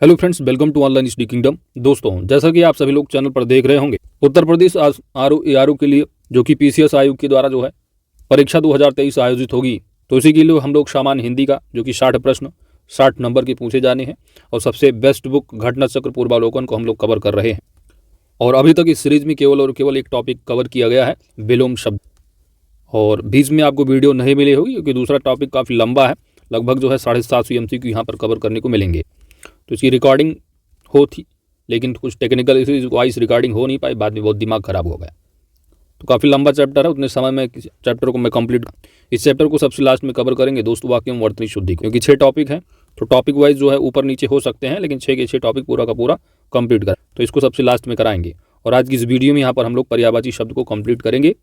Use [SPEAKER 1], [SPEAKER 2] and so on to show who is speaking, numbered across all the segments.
[SPEAKER 1] Hello friends, welcome to online study kingdom. दोस्तों, जैसा कि आप सभी लोग चैनल पर देख रहे होंगे, उत्तर प्रदेश आर ओ के लिए जो कि पीसीएस आयोग के द्वारा जो है परीक्षा 2023 आयोजित होगी, तो इसी के लिए हम लोग सामान्य हिंदी का जो कि 60 प्रश्न 60 नंबर के पूछे जाने हैं और सबसे बेस्ट बुक घटना चक्र पूर्वालोकन को हम लोग कवर कर रहे हैं। और अभी तक इस सीरीज में केवल और केवल एक टॉपिक कवर किया गया है, विलोम शब्द, और बीच में आपको वीडियो नहीं मिली होगी क्योंकि दूसरा टॉपिक काफ़ी लंबा है, लगभग जो है 750 MCQ यहाँ पर कवर करने को मिलेंगे। तो इसकी रिकॉर्डिंग हो थी, लेकिन कुछ टेक्निकल इश्यूज वाइज रिकॉर्डिंग हो नहीं पाई, बाद में बहुत दिमाग खराब हो गया। तो काफ़ी लंबा चैप्टर है, उतने समय में चैप्टर को मैं कंप्लीट, इस चैप्टर को सबसे लास्ट में कवर करेंगे दोस्तों, वाक्यम वर्तनी शुद्धि, क्योंकि 6 टॉपिक हैं तो टॉपिक वाइज जो है ऊपर नीचे हो सकते हैं, लेकिन 6 के 6 टॉपिक पूरा का पूरा कंप्लीट करें, तो इसको सबसे लास्ट में कराएंगे। और आज की इस वीडियो में यहाँ पर हम लोग पर्यायवाची शब्द को कंप्लीट करेंगे,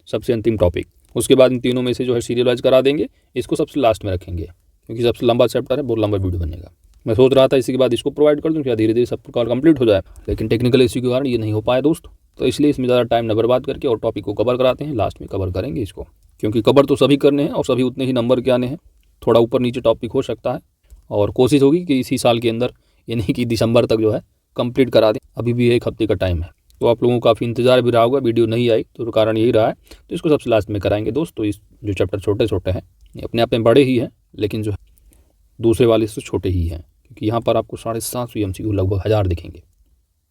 [SPEAKER 1] सबसे अंतिम टॉपिक। उसके बाद इन तीनों में से जो है सीरियल वाइज करा देंगे, इसको सबसे लास्ट में रखेंगे क्योंकि सबसे लंबा चैप्टर है, बहुत लंबा वीडियो बनेगा। मैं सोच रहा था इसी के बाद इसको प्रोवाइड कर दूं, क्या धीरे धीरे सब प्रकार कंप्लीट हो जाए, लेकिन टेक्निकल इश्यू के कारण ये नहीं हो पाया दोस्त। तो इसलिए इसमें ज़्यादा टाइम न बर्बाद करके और टॉपिक को कवर कराते हैं, लास्ट में कवर करेंगे इसको, क्योंकि कवर तो सभी करने हैं और सभी उतने ही नंबर के आने हैं। थोड़ा ऊपर नीचे टॉपिक हो सकता है और कोशिश होगी कि इसी साल के अंदर, यानी कि दिसंबर तक जो है कंप्लीट करा दें। अभी भी 1 हफ्ते का टाइम है, तो आप लोगों को काफ़ी इंतजार भी रहा होगा, वीडियो नहीं आई तो कारण यही रहा है। तो इसको सबसे लास्ट में कराएंगे दोस्त। तो इस जो चैप्टर छोटे छोटे हैं, ये अपने आप में बड़े ही हैं, लेकिन जो है दूसरे वाले से छोटे ही हैं, क्योंकि यहाँ पर आपको 750 MCQ लगभग 1000 दिखेंगे।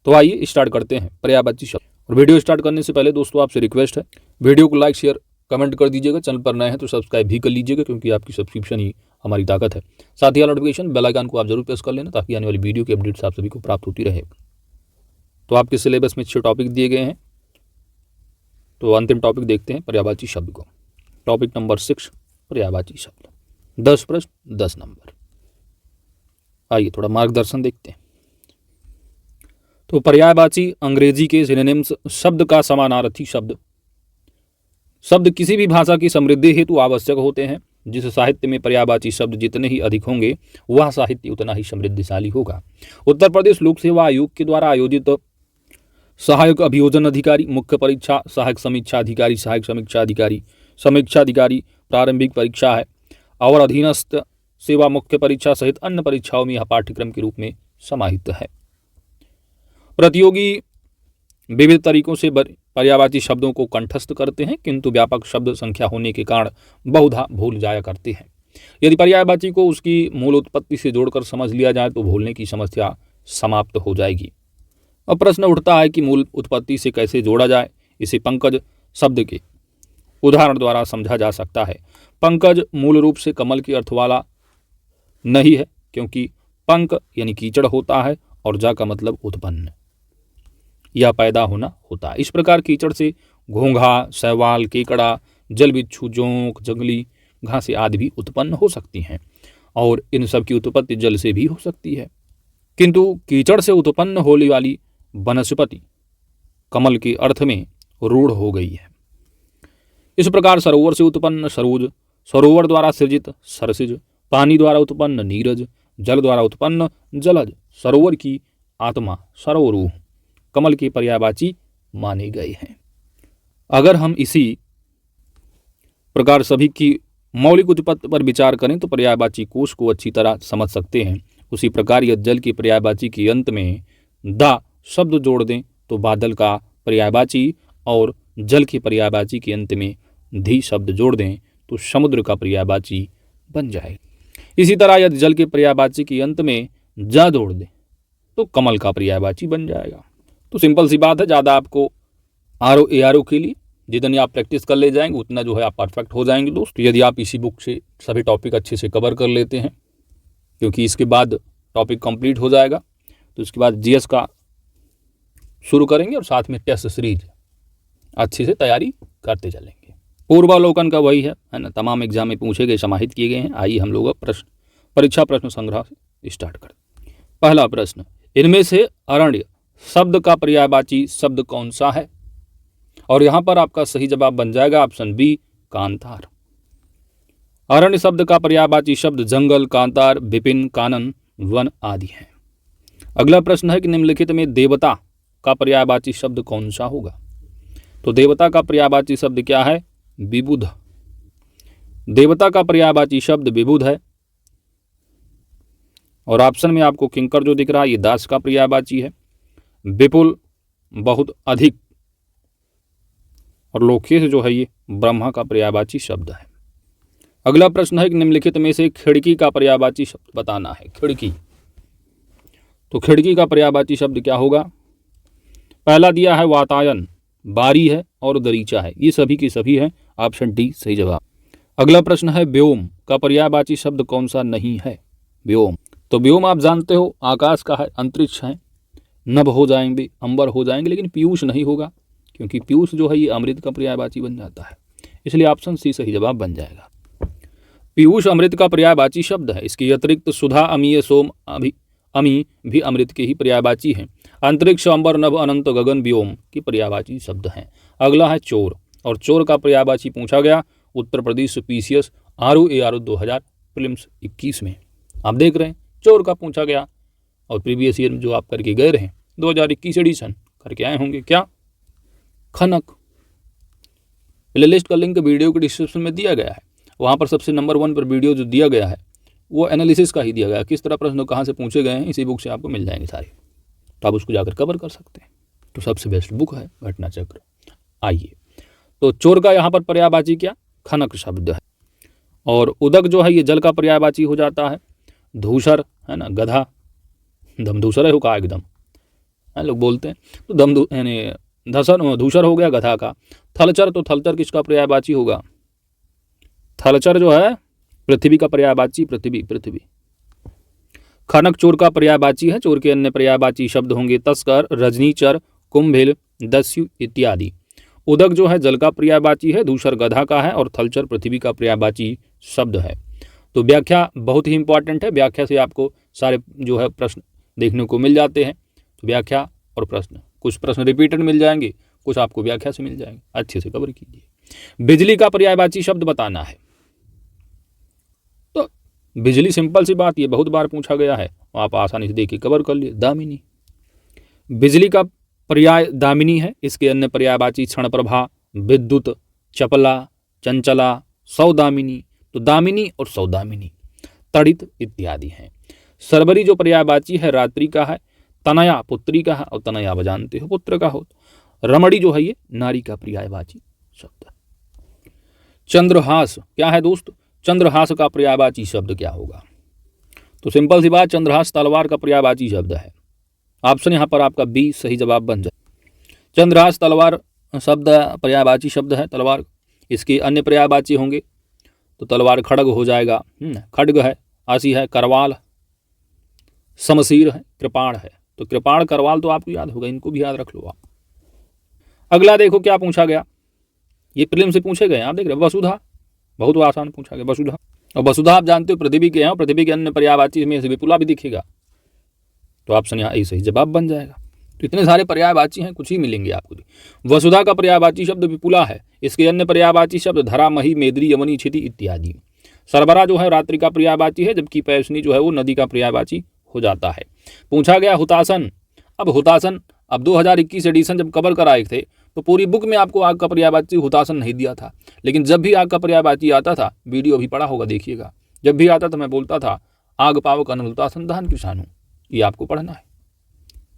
[SPEAKER 1] तो आइए स्टार्ट करते हैं पर्यायवाची शब्द। और वीडियो स्टार्ट करने से पहले दोस्तों आपसे रिक्वेस्ट है, वीडियो को लाइक शेयर कमेंट कर दीजिएगा। चैनल पर नए हैं तो सब्सक्राइब भी कर लीजिएगा, क्योंकि आपकी सब्सक्रिप्शन ही हमारी ताकत है। साथ ही नोटिफिकेशन बेल आइकन को आप जरूर प्रेस कर लेना, ताकि आने वाली वीडियो की अपडेट्स आप सभी को प्राप्त होती रहे। तो आपके सिलेबस में 6 टॉपिक दिए गए हैं, तो अंतिम टॉपिक देखते हैं पर्यायवाची शब्द को। टॉपिक नंबर 6 पर्यायवाची शब्द, 10 प्रश्न 10 नंबर। आइए थोड़ा मार्गदर्शन देखते हैं। तो पर्यायवाची अंग्रेजी के सिनोनिम्स शब्द का समानार्थी शब्द। शब्द किसी भी भाषा की समृद्धि हेतु आवश्यक होते हैं। जिस साहित्य में पर्यायवाची शब्द जितने ही अधिक होंगे, वह साहित्य उतना ही समृद्धिशाली होगा। उत्तर प्रदेश लोक सेवा आयोग के द्वारा आयोजित सहायक अभियोजन अधिकारी, मुख्य परीक्षा, सहायक समीक्षा अधिकारी, सहायक समीक्षा अधिकारी, समीक्षा अधिकारी प्रारंभिक परीक्षा है और अधीनस्थ सेवा मुख्य परीक्षा सहित अन्य परीक्षाओं में यह पाठ्यक्रम के रूप में समाहित है। प्रतियोगी विविध तरीकों से पर्यायवाची शब्दों को कंठस्थ करते हैं, किंतु व्यापक शब्द संख्या होने के कारण बहुधा भूल जाया करते हैं। यदि पर्यायवाची को उसकी मूल उत्पत्ति से जोड़कर समझ लिया जाए तो भूलने की समस्या समाप्त हो जाएगी। अब प्रश्न उठता है कि मूल उत्पत्ति से कैसे जोड़ा जाए। इसे पंकज शब्द के उदाहरण द्वारा समझा जा सकता है। पंकज मूल रूप से कमल के अर्थ वाला नहीं है, क्योंकि पंक यानी कीचड़ होता है और जा का मतलब उत्पन्न या पैदा होना होता है। इस प्रकार कीचड़ से घोंघा, शैवाल, केकड़ा, जल बिच्छू, जोंक, जंगली घासें आदि भी उत्पन्न हो सकती हैं, और इन सब की उत्पत्ति जल से भी हो सकती है। किंतु कीचड़ से उत्पन्न होने वाली वनस्पति कमल के अर्थ में रूढ़ हो गई है। इस प्रकार सरोवर से उत्पन्न सरोज, सरोवर द्वारा सृजित सरसिज, पानी द्वारा उत्पन्न नीरज, जल द्वारा उत्पन्न जलज, सरोवर की आत्मा सरोरूह कमल के पर्यायवाची माने गए हैं। अगर हम इसी प्रकार सभी की मौलिक उत्पत्ति पर विचार करें तो पर्यायवाची कोश को अच्छी तरह समझ सकते हैं। उसी प्रकार यदि जल की पर्यायवाची के अंत में दा शब्द जोड़ दें तो बादल का पर्यायवाची, और जल की पर्यायवाची के अंत में धी शब्द जोड़ दें तो समुद्र का पर्यायवाची बन जाएगा। इसी तरह यदि जल के पर्यायवाची के अंत में जा जोड़ दें तो कमल का पर्यायवाची बन जाएगा। तो सिंपल सी बात है, ज़्यादा आपको आर ओ के लिए जितनी आप प्रैक्टिस कर ले जाएंगे उतना जो है आप परफेक्ट हो जाएंगे दोस्त। यदि आप इसी बुक से सभी टॉपिक अच्छे से कवर कर लेते हैं, क्योंकि इसके बाद टॉपिक कंप्लीट हो जाएगा, तो इसके बाद जीएस का शुरू करेंगे और साथ में टेस्ट सीरीज अच्छे से तैयारी करते चलेंगे। पूर्वालोकन का वही है ना, तमाम एग्जाम में पूछे गए, समाहित किए गए हैं। आइए हम लोग प्रश्न परीक्षा प्रश्न संग्रह से स्टार्ट करें। पहला प्रश्न, इनमें से अरण्य शब्द का पर्यायवाची शब्द कौन सा है? और यहाँ पर आपका सही जवाब बन जाएगा ऑप्शन बी, कांतार। अरण्य शब्द का पर्यायवाची शब्द जंगल, कांतार, विपिन, कानन, वन आदि हैं। अगला प्रश्न है कि निम्नलिखित में देवता का पर्यायवाची शब्द कौन सा होगा? तो देवता का पर्यायवाची शब्द क्या है? विबुध। देवता का पर्यायवाची शब्द विबुध है। और ऑप्शन में आपको किंकर जो दिख रहा है ये दास का पर्यायवाची है। विपुल बहुत अधिक और लोकेश जो है ये ब्रह्मा का पर्यायवाची शब्द है। अगला प्रश्न है कि निम्नलिखित में से खिड़की का पर्यायवाची शब्द बताना है। खिड़की, तो खिड़की का पर्यायवाची शब्द क्या होगा? पहला दिया है वातायन, बारी है और दरीचा है, ये सभी की सभी है, ऑप्शन डी सही जवाब। अगला प्रश्न है व्योम का पर्यायवाची शब्द कौन सा नहीं है? व्योम, तो व्योम आप जानते हो आकाश का है, अंतरिक्ष है, नभ हो जाएंगे, अंबर हो जाएंगे, लेकिन पीयूष नहीं होगा क्योंकि पीयूष जो है ये अमृत का पर्यायवाची बन जाता है, इसलिए ऑप्शन सी सही जवाब बन जाएगा। पीयूष अमृत का पर्यायवाची शब्द है। इसके अतिरिक्त सुधा, अमीय, सोम, अमी भी अमृत के ही पर्यायवाची हैं। अंतरिक्ष, अंबर, नभ, अनंत, गगन, व्योम की पर्यायवाची शब्द हैं। अगला है चोर, और चोर का पर्यायवाची पूछा गया Uttar Pradesh PCS ROAR 2000 prelims 21 में। आप देख रहे हैं चोर का पूछा गया, और प्रीवियस ईयर में जो आप करके गए रहे 2021 एडिशन करके आए होंगे क्या? खनक। प्ले लिस्ट का लिंक वीडियो के डिस्क्रिप्शन में दिया गया है, वहाँ पर सबसे नंबर 1 पर वीडियो जो दिया गया है वो एनालिसिस का ही दिया गया है, किस तरह प्रश्न कहाँ से पूछे गए हैं इसी बुक से आपको मिल जाएंगे सारे, तो आप उसको जाकर कवर कर सकते हैं। तो सबसे बेस्ट बुक है घटना चक्र। आइए, तो चोर का यहाँ पर पर्यायवाची क्या? खनक शब्द है। और उदक जो है ये जल का पर्यायवाची हो जाता है। धूसर है ना, गधा, दमधूसर है होगा एकदम है लोग बोलते हैं, तो यानी धूसर हो गया गधा का। थलचर, तो थलचर किसका पर्यायवाची होगा? थलचर जो है पृथ्वी का पर्यायवाची, पृथ्वी। खनक चोर का पर्यायवाची है। चोर के अन्य पर्यायवाची शब्द होंगे तस्कर, रजनीचर, कुंभिल, दस्यु इत्यादि। उदक जो है जल का पर्यायवाची है, धूसर गधा का है, और थलचर पृथ्वी का पर्यायवाची शब्द है। तो व्याख्या बहुत ही इंपॉर्टेंट है, व्याख्या से आपको सारे जो है प्रश्न देखने को मिल जाते हैं। तो व्याख्या और प्रश्न, कुछ प्रश्न रिपीटेड मिल जाएंगे, कुछ आपको व्याख्या से मिल जाएंगे, अच्छे से कवर कीजिए। बिजली का पर्यायवाची शब्द बताना है। तो बिजली सिंपल सी बात, ये बहुत बार पूछा गया है, आप आसानी से देखिए कवर कर लिए। दामिनी, बिजली का पर्याय दामिनी है। इसके अन्य पर्यायवाची क्षण प्रभा, विद्युत, चपला, चंचला, सौदामिनी, तो दामिनी और सौदामिनी, तड़ित इत्यादि हैं। सरबरी जो पर्यायवाची है रात्रि का है। तनया पुत्री का है, और तनया आप जानते हो पुत्र का हो। रमणी जो है ये नारी का पर्यायवाची शब्द है। चंद्रहास क्या है दोस्त? चंद्रहास का पर्यायवाची शब्द क्या होगा? तो सिंपल सी बात, चंद्रहास तलवार का पर्यायवाची शब्द है। ऑप्शन यहाँ पर आपका बी सही जवाब बन जाए। चंद्रहास तलवार शब्द पर्यायवाची शब्द है, तलवार। इसके अन्य पर्यायवाची होंगे तो तलवार खड़ग हो जाएगा, खड्ग है, आसी है, करवाल, समशीर है, कृपाण है। तो कृपाण, करवाल तो आपको याद होगा, इनको भी याद रख लो आप। अगला देखो क्या पूछा गया, ये प्रीलिम से पूछे गए, आप देख रहे हो वसुधा, बहुत आसान पूछा गया वसुधा। और वसुधा आप जानते हो पृथ्वी के हैं, पृथ्वी के अन्य पर्यायवाची में से विपुला भी दिखेगा, तो ऑप्शन यहाँ सही जवाब बन जाएगा। तो इतने सारे पर्यायवाची हैं, कुछ ही मिलेंगे आपको। वसुधा का पर्यायवाची शब्द विपुला है। इसके अन्य पर्यायवाची शब्द धरा, मही, मेदरी, यमनी, क्षिति इत्यादि। सरबरा जो है रात्रि का पर्यायवाची है, जबकि पैसनी जो है वो नदी का पर्यायवाची हो जाता है। पूछा गया हुतासन। अब हुतासन, अब 2021 एडिशन जब कवर कराए थे तो पूरी बुक में आपको आग का पर्यायवाची हुतासन नहीं दिया था, लेकिन जब भी आग का पर्यायवाची आता था, वीडियो भी पढ़ा होगा देखिएगा, जब भी आता था मैं बोलता था आग पावक अनल हुतासन दहन किसानों, ये आपको पढ़ना है।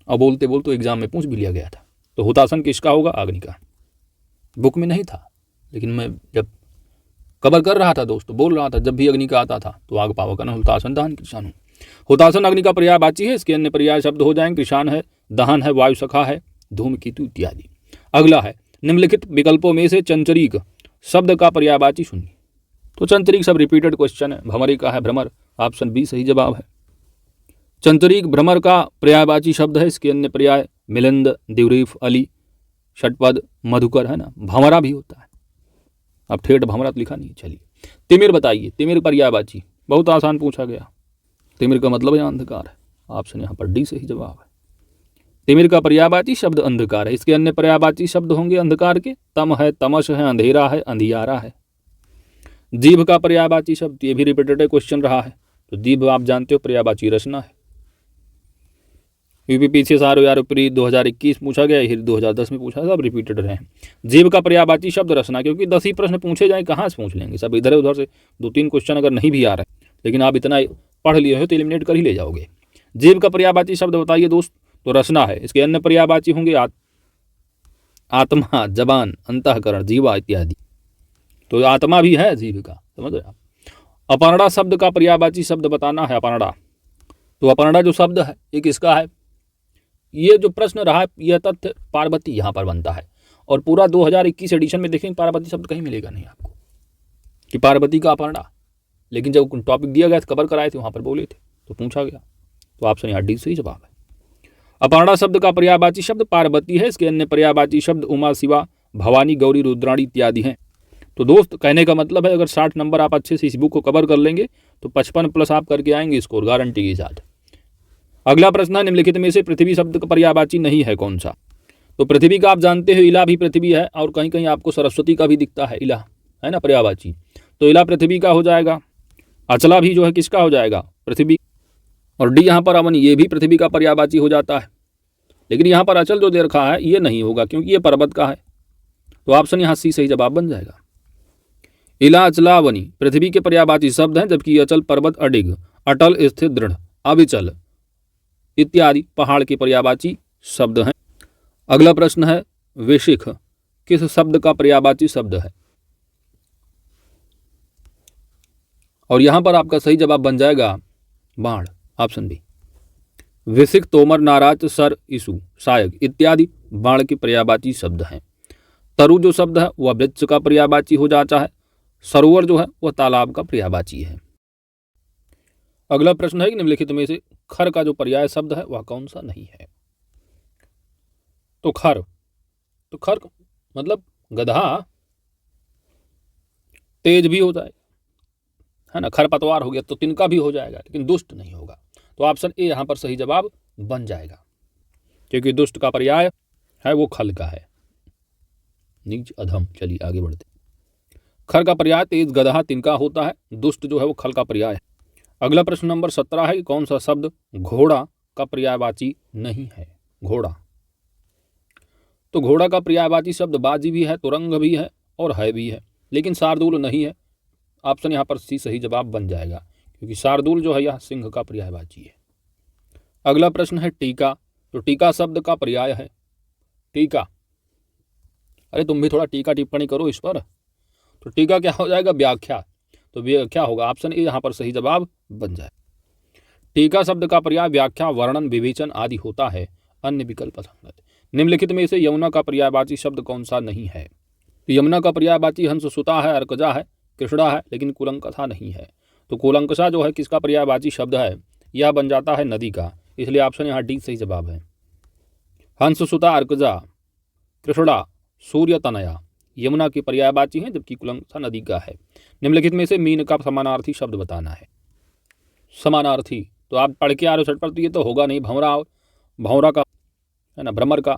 [SPEAKER 1] और बोलते बोलते एग्जाम में पूछ भी लिया गया था। तो हुतासन किसका होगा? अग्नि का। बुक में नहीं था, लेकिन मैं जब कवर कर रहा था दोस्तों, बोल रहा था जब भी अग्नि का आता था तो आग पावक अनल हुतासन दहन किसानों। हुतासन अग्नि का पर्यायवाची है। इसके अन्य पर्याय शब्द हो जाएंगे किसान है, दहन है, वायु सखा है, धूमकेतु इत्यादि। अगला है निम्नलिखित विकल्पों में से चंचरीक शब्द का पर्यायवाची सुनिए। तो चंचरीक सब रिपीटेड क्वेश्चन है। भ्रमरी का है भ्रमर, ऑप्शन बी सही जवाब है। चंचरीक भ्रमर का पर्यायवाची शब्द है। इसके अन्य पर्याय मिलिंद, दिवरीफ, अली, षटपद, मधुकर है ना, भंवरा भी होता है। अब ठेठ भंवरा तो लिखा नहीं है। चलिए तिमिर बताइए, तिमिर पर्यायवाची, बहुत आसान पूछा गया। तिमिर का मतलब है अंधकार है, ऑप्शन यहाँ पर डी सही जवाब है। तिमिर का पर्यायवाची शब्द अंधकार है। इसके अन्य पर्यायवाची शब्द होंगे अंधकार के, तम है, तमस है, अंधेरा है, अंधियारा है। जीभ का पर्यायवाची शब्द, ये भी रिपीटेड क्वेश्चन रहा है। तो जीभ आप जानते हो पर्यायवाची रचना है। यूपीपीसीएस ROAR प्री 2021 पूछा गया, फिर 2010 में पूछा, सब रिपीटेड रहे हैं। जीव का पर्यायवाची शब्द रचना, क्योंकि 10 ही प्रश्न पूछे जाए, कहाँ से पूछ लेंगे सब, इधर उधर से 2-3 क्वेश्चन अगर नहीं भी आ रहे लेकिन आप इतना पढ़ लिए हो तो एलिमिनेट कर ही ले जाओगे। जीव का पर्यायवाची शब्द बताइए दोस्त, तो रसना है। इसके अन्य पर्यायवाची होंगे आत्मा, जबान, अंतःकरण, जीवा इत्यादि। तो आत्मा भी है जीव का, समझ रहे आप। अपर्णा शब्द का पर्यायवाची शब्द बताना है, अपर्णा। तो अपर्णा जो शब्द है ये किसका है? ये जो प्रश्न रहा है यह तथ्य पार्वती यहाँ पर बनता है। और पूरा 2021 एडिशन में देखेंगे पार्वती शब्द कहीं मिलेगा नहीं आपको कि पार्वती का अपर्णा। लेकिन जब टॉपिक दिया गया कवर कराए थे वहाँ पर बोले थे तो पूछा गया, तो ऑप्शन यहाँ डी सही जवाब है। अपर्णा शब्द का पर्यायवाची शब्द पार्वती है। इसके अन्य पर्यायवाची शब्द उमा, शिवा, भवानी, गौरी, रुद्राणी इत्यादि हैं। तो दोस्त कहने का मतलब है अगर 60 नंबर आप अच्छे से इस बुक को कवर कर लेंगे तो 55 प्लस आप करके आएंगे स्कोर, गारंटी के साथ। अगला प्रश्न है, निम्नलिखित में से पृथ्वी शब्द का पर्यायवाची नहीं है कौन सा? तो पृथ्वी का आप जानते हो इला भी पृथ्वी है, और कहीं कहीं आपको सरस्वती का भी दिखता है इला, है ना, पर्यायवाची। तो इला पृथ्वी का हो जाएगा। अचला भी जो है किसका हो जाएगा? पृथ्वी। और डी यहाँ पर अवन, ये भी पृथ्वी का पर्यायवाची हो जाता है। लेकिन यहाँ पर अचल जो दे रखा है ये नहीं होगा क्योंकि ये पर्वत का है। तो ऑप्शन यहाँ सी सही जवाब बन जाएगा। इला, अचला, वनी पृथ्वी के पर्यायवाची शब्द हैं, जबकि अचल पर्वत, अडिग, अटल, स्थिर, दृढ़, अविचल इत्यादि पहाड़ के पर्यायवाची शब्द हैं। अगला प्रश्न है, वेशिख किस शब्द का पर्यायवाची शब्द है? और यहां पर आपका सही जवाब बन जाएगा बाण, ऑप्शन बी। विसिक, तोमर, नाराज, सर, ईसु, सायक इत्यादि बाण के पर्यायवाची शब्द हैं। तरु जो शब्द है वह वृक्ष का पर्यायवाची हो जाता है। सरोवर जो है वह तालाब का पर्यायवाची है। अगला प्रश्न है कि निम्नलिखित में से खर का जो पर्याय शब्द है वह कौन सा नहीं है? तो खर मतलब गधा तेज भी हो जाए, है ना, खरपतवार हो गया तो तिनका भी हो जाएगा, लेकिन दुष्ट नहीं होगा। तो ऑप्शन ए यहां पर सही जवाब बन जाएगा, क्योंकि दुष्ट का पर्याय है वो खल का है, नीच, अधम। चलिए आगे बढ़ते। खर का पर्याय तेज, गधा, तिनका होता है। दुष्ट जो है वो खल का पर्याय है। अगला प्रश्न नंबर 17 है कि कौन सा शब्द घोड़ा का पर्यायवाची नहीं है? घोड़ा, तो घोड़ा का पर्यायवाची शब्द बाजी भी है, तुरंग भी है और है भी है, लेकिन शार्दूल नहीं है। ऑप्शन यहाँ पर सी सही जवाब बन जाएगा, क्योंकि शार्दूल जो है यह सिंह का पर्यायवाची है। अगला प्रश्न है टीका। तो टीका शब्द का पर्याय है टीका। अरे तुम भी थोड़ा टीका टिप्पणी करो इस पर। तो टीका क्या हो जाएगा? व्याख्या। तो व्याख्या होगा, ऑप्शन ए यहाँ पर सही जवाब बन जाए। टीका शब्द का पर्याय व्याख्या, वर्णन, विवेचन आदि होता है, अन्य विकल्प असंगत। निम्नलिखित में से यमुना का पर्यायवाची शब्द कौन सा नहीं है? तो यमुना का पर्यायवाची हंस, सुता है, अर्कजा है, कृष्णा है, लेकिन कुलंकसा नहीं है। तो कुलंकसा जो है किसका पर्यायवाची शब्द है? यह बन जाता है नदी का, इसलिए ऑप्शन यहाँ डी सही जवाब है। हंस, सुता, अर्कजा, कृष्णा, सूर्य, तनया यमुना की पर्यायवाची हैं, जबकि कुलंकसा नदी का है। निम्नलिखित में से मीन का समानार्थी शब्द बताना है। समानार्थी तो आप पढ़ के आ रहे हो पर, तो ये तो होगा नहीं। भंवरा, भंवरा का है ना, भ्रमर का,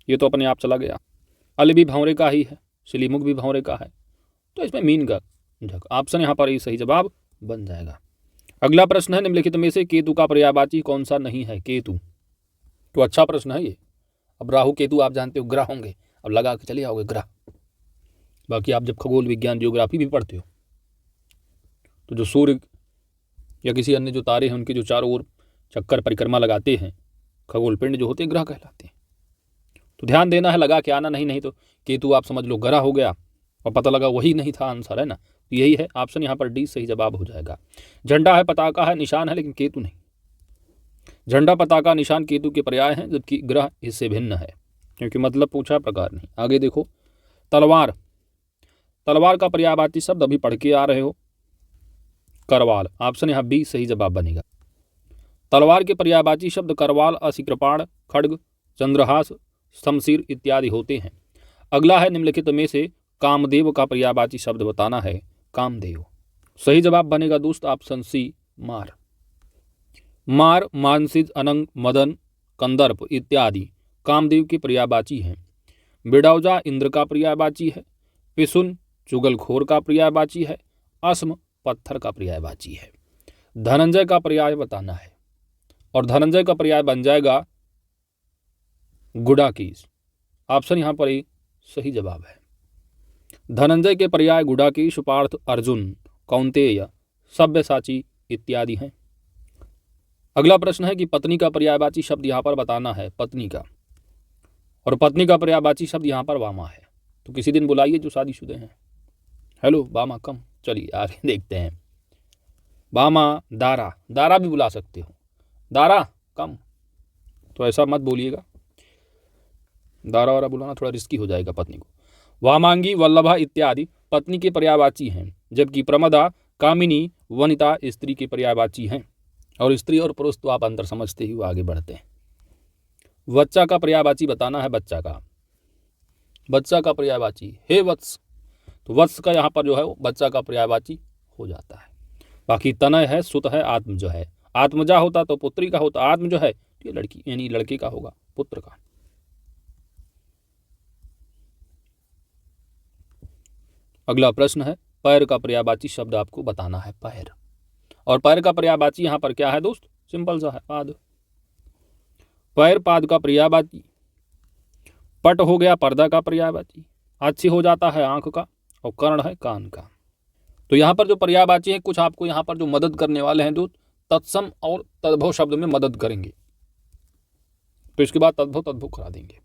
[SPEAKER 1] ये तो अपने आप चला गया। अल भी भंवरे का ही है, सिलीमुख भी भंवरे का है, तो इसमें मीन का झक, ऑप्शन यहाँ पर ये सही जवाब बन जाएगा। अगला प्रश्न है, निम्नलिखित में से केतु का पर्यायवाची कौन सा नहीं है? केतु, तो अच्छा प्रश्न है ये। अब राहु केतु आप जानते हो ग्रह होंगे, अब लगा के चले आओगे ग्रह। बाकी आप जब खगोल विज्ञान जियोग्राफी भी पढ़ते हो तो जो सूर्य या किसी अन्य जो तारे हैं उनके जो चारों ओर चक्कर परिक्रमा लगाते हैं, खगोल पिंड जो होते हैं, ग्रह कहलाते हैं। तो ध्यान देना है, लगा के आना नहीं तो केतु आप समझ लो ग्रह हो गया और पता लगा वही नहीं था आंसर, है ना। तो यही है, ऑप्शन यहाँ पर डी सही जवाब हो जाएगा। झंडा है, पताका है, निशान है, लेकिन केतु नहीं। झंडा, पताका, निशान केतु के पर्याय हैं, जबकि ग्रह इससे भिन्न है, क्योंकि मतलब पूछा प्रकार नहीं। आगे देखो, तलवार, तलवार का पर्यायवाची शब्द अभी पढ़ के आ रहे हो, करवाल, ऑप्शन यहाँ बी सही जवाब बनेगा। तलवार के पर्यायवाची शब्द करवाल, असिकृपाण, खड्ग, चंद्रहास, शमशीर इत्यादि होते हैं। अगला है, निम्नलिखित में से कामदेव का पर्यायवाची शब्द बताना है। कामदेव, सही जवाब बनेगा दोस्त ऑप्शन सी, मार। मार, मानसिज, अनंग, मदन, कंदर्प इत्यादि कामदेव के पर्यायवाची हैं। बिडौजा इंद्र का पर्यायवाची है। पिसुन चुगलखोर का पर्यायवाची है। अस्म पत्थर का पर्यायवाची है। धनंजय का पर्याय बताना है, और धनंजय का पर्याय बन जाएगा गुडाकेश, ऑप्शन यहाँ पर सही जवाब है। धनंजय के पर्याय गुडाकेश, पार्थ, अर्जुन, कौंतेय, सब्यसाची इत्यादि हैं। अगला प्रश्न है कि पत्नी का पर्यायवाची शब्द यहाँ पर बताना है, पत्नी का, और पत्नी का पर्यायवाची शब्द यहाँ पर वामा है। तो किसी दिन बुलाइए जो शादीशुदे हैं। हेलो वामा कम। चलिए आगे देखते हैं। वामा दारा, दारा भी बुला सकते हो, दारा कम, तो ऐसा मत बोलिएगा, दारा वारा बुलाना थोड़ा रिस्की हो जाएगा पत्नी को। वामांगी, वल्लभा इत्यादि पत्नी के पर्यायवाची हैं, जबकि प्रमदा, कामिनी, वनिता स्त्री के पर्यायवाची हैं। और स्त्री और पुरुष तो आप अंतर समझते ही आगे बढ़ते हैं। बच्चा का पर्यायवाची बताना है, बच्चा का, बच्चा का पर्यायवाची हे वत्स, तो वत्स का यहाँ पर जो है वो बच्चा का पर्यायवाची हो जाता है। बाकी तनय है, सुत है, आत्मज है। आत्मजा होता तो पुत्री का होता, आत्म जो है ये लड़की यानी लड़के का होगा, पुत्र का। अगला प्रश्न है पैर का पर्यायवाची शब्द आपको बताना है, पैर। और पैर का पर्यायवाची यहाँ पर क्या है दोस्त, सिंपल सा है, पाद। पैर पाद का पर्यायवाची। पट हो गया पर्दा का पर्यायवाची। अच्छी हो जाता है आंख का, और कर्ण है कान का। तो यहाँ पर जो पर्यायवाची है कुछ आपको यहाँ पर जो मदद करने वाले हैं दोस्त, तत्सम और तद्भव शब्द में मदद करेंगे, तो इसके बाद तद्भव तद्भव करा देंगे।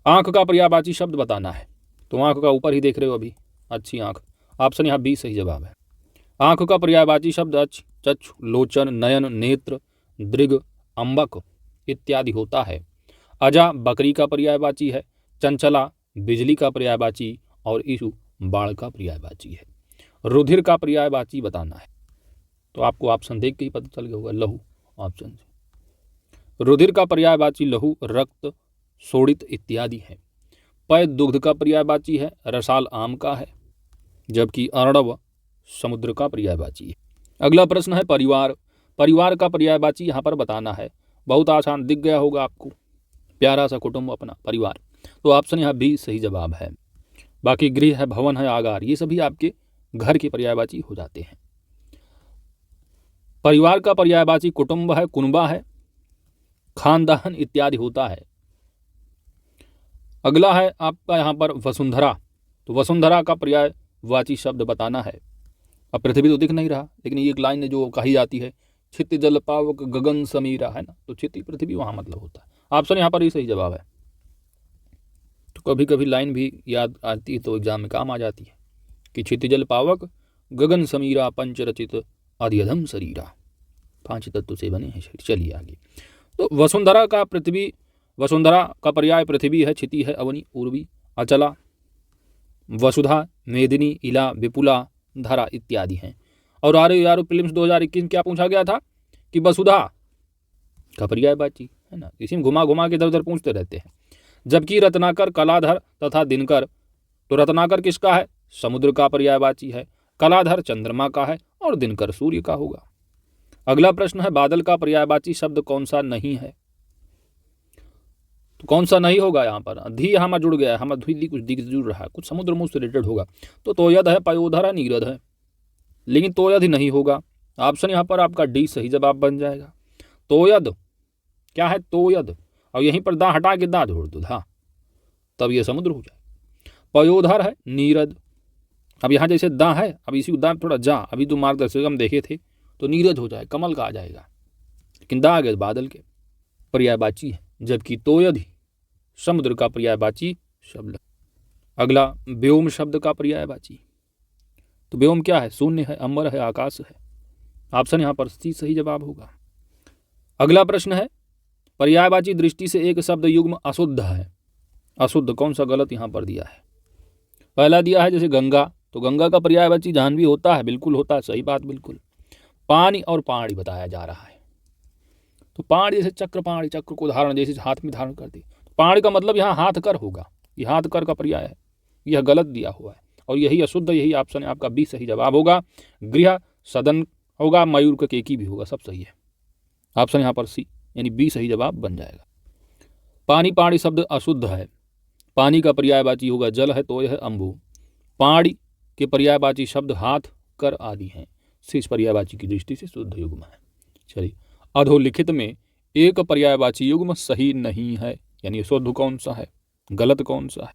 [SPEAKER 1] आंख का पर्यायवाची शब्द बताना है, तो आंख का ऊपर ही देख रहे हो अभी, अच्छी आंख, ऑप्शन यहाँ बी सही जवाब है। आंख का पर्यायवाची शब्द अच्छ, चक्षु, लोचन, नयन, नेत्र, दृग, अंबक इत्यादि होता है। अजा बकरी का पर्यायवाची है। चंचला बिजली का पर्यायवाची, और ईशु बाढ़ का पर्यायवाची है। रुधिर का पर्यायवाची बताना है, तो आपको ऑप्शन देख के ही पता चल गया होगा, लहू ऑप्शन से। रुधिर का पर्यायवाची लहू, रक्त, शोणित इत्यादि है। पय दुग्ध का पर्यायवाची है, रसाल आम का है, जबकि अर्णव समुद्र का पर्यायवाची है। अगला प्रश्न है परिवार। परिवार का पर्यायवाची यहाँ पर बताना है, बहुत आसान दिख गया होगा आपको, प्यारा सा कुटुंब अपना परिवार, तो ऑप्शन यहाँ बी सही जवाब है। बाकी गृह है, भवन है, आगार, ये सभी आपके घर के पर्यायवाची हो जाते हैं। परिवार का पर्यायवाची कुटुंब है, कुनबा है, खानदान इत्यादि होता है। अगला है आपका यहाँ पर वसुंधरा, तो वसुंधरा का पर्यायवाची शब्द बताना है। अब पृथ्वी तो दिख नहीं रहा, लेकिन ये एक लाइन जो कही जाती है, छित जल पावक गगन समीरा, है ना, तो छिति पृथ्वी वहाँ मतलब होता है। ऑप्शन यहाँ पर ही सही जवाब है। तो कभी कभी लाइन भी याद आती है तो एग्जाम में काम आ जाती है कि क्षितिजल पावक गगन समीरा पंचरचित अध्यधम शरीरा, 5 तत्व से बने हैं शरीर। चलिए आगे। तो वसुंधरा का पृथ्वी, वसुंधरा का पर्याय पृथ्वी है, क्षिति है, अवनी, उर्वी, अचला, वसुधा, मेदिनी, इला, विपुला, धरा इत्यादि हैं। और आर प्रीलिम्स 2021 क्या पूछा गया था कि वसुधा का पर्यायवाची, है ना, इसी में घुमा घुमा के इधर उधर पूछते रहते हैं। जबकि रत्नाकर, कलाधर तथा दिनकर, तो रत्नाकर किसका है, समुद्र का पर्यायवाची है, कलाधर चंद्रमा का है, और दिनकर सूर्य का होगा। अगला प्रश्न है बादल का पर्यायवाची शब्द कौन सा नहीं है, तो कौन सा नहीं होगा यहाँ पर, धी यहाँ जुड़ गया है, हमें धी कुछ दिख जुड़ रहा है, कुछ समुद्र मुझ से रिलेटेड होगा, तो तोयद है, पयोधर है, नीरद है, लेकिन तोयद ही नहीं होगा। ऑप्शन यहाँ पर आपका डी सही जवाब बन जाएगा। तोयद क्या है, तोयद, और यहीं पर दा हटा के दा जोड़ दो, धा, तब ये समुद्र हो जाए। पयोधर है, नीरद, अब यहाँ जैसे दा है, अब इसी दा थोड़ा जा, अभी जो मार्गदर्शक हम देखे थे, तो नीरज हो जाए, कमल का आ जाएगा, लेकिन दा आ गए बादल के पर्यायवाची है, जबकि तोयद ही समुद्र का पर्यायवाची शब्द। अगला व्योम शब्द का पर्यायवाची, तो व्योम क्या है, शून्य है, अमर है, आकाश है। ऑप्शन यहाँ पर सी सही जवाब होगा। अगला प्रश्न है पर्यायवाची दृष्टि से एक शब्द युग्म अशुद्ध है। अशुद्ध कौन सा गलत यहाँ पर दिया है। पहला दिया है जैसे गंगा, तो गंगा का पर्यायवाची जाह्नवी होता है, बिल्कुल होता है, सही बात बिल्कुल। पानी और पाणी बताया जा रहा है, तो पाणी जैसे चक्र, पाणी चक्र को धारण जैसे हाथ में धारण कर दी, तो पाणी का मतलब यहाँ हाथ कर होगा, ये हाथ कर का पर्याय है, यह गलत दिया हुआ है, और यही अशुद्ध, यही ऑप्शन आपका बी सही जवाब होगा। गृह सदन होगा, मयूर का केकी भी होगा, सब सही है। ऑप्शन यहाँ पर सी यानी बी सही जवाब बन जाएगा। पानी पाणी शब्द अशुद्ध है, पानी का पर्यायवाची होगा जल है, तो यह अम्बु। पाणी के पर्यायवाची शब्द हाथ, कर आदि हैं, शेष पर्यायवाची की दृष्टि से शुद्ध युग्म है। चलिए, अधोलिखित में एक पर्यायवाची युग्म सही नहीं है, यानी शुद्ध कौन सा है, गलत कौन सा है।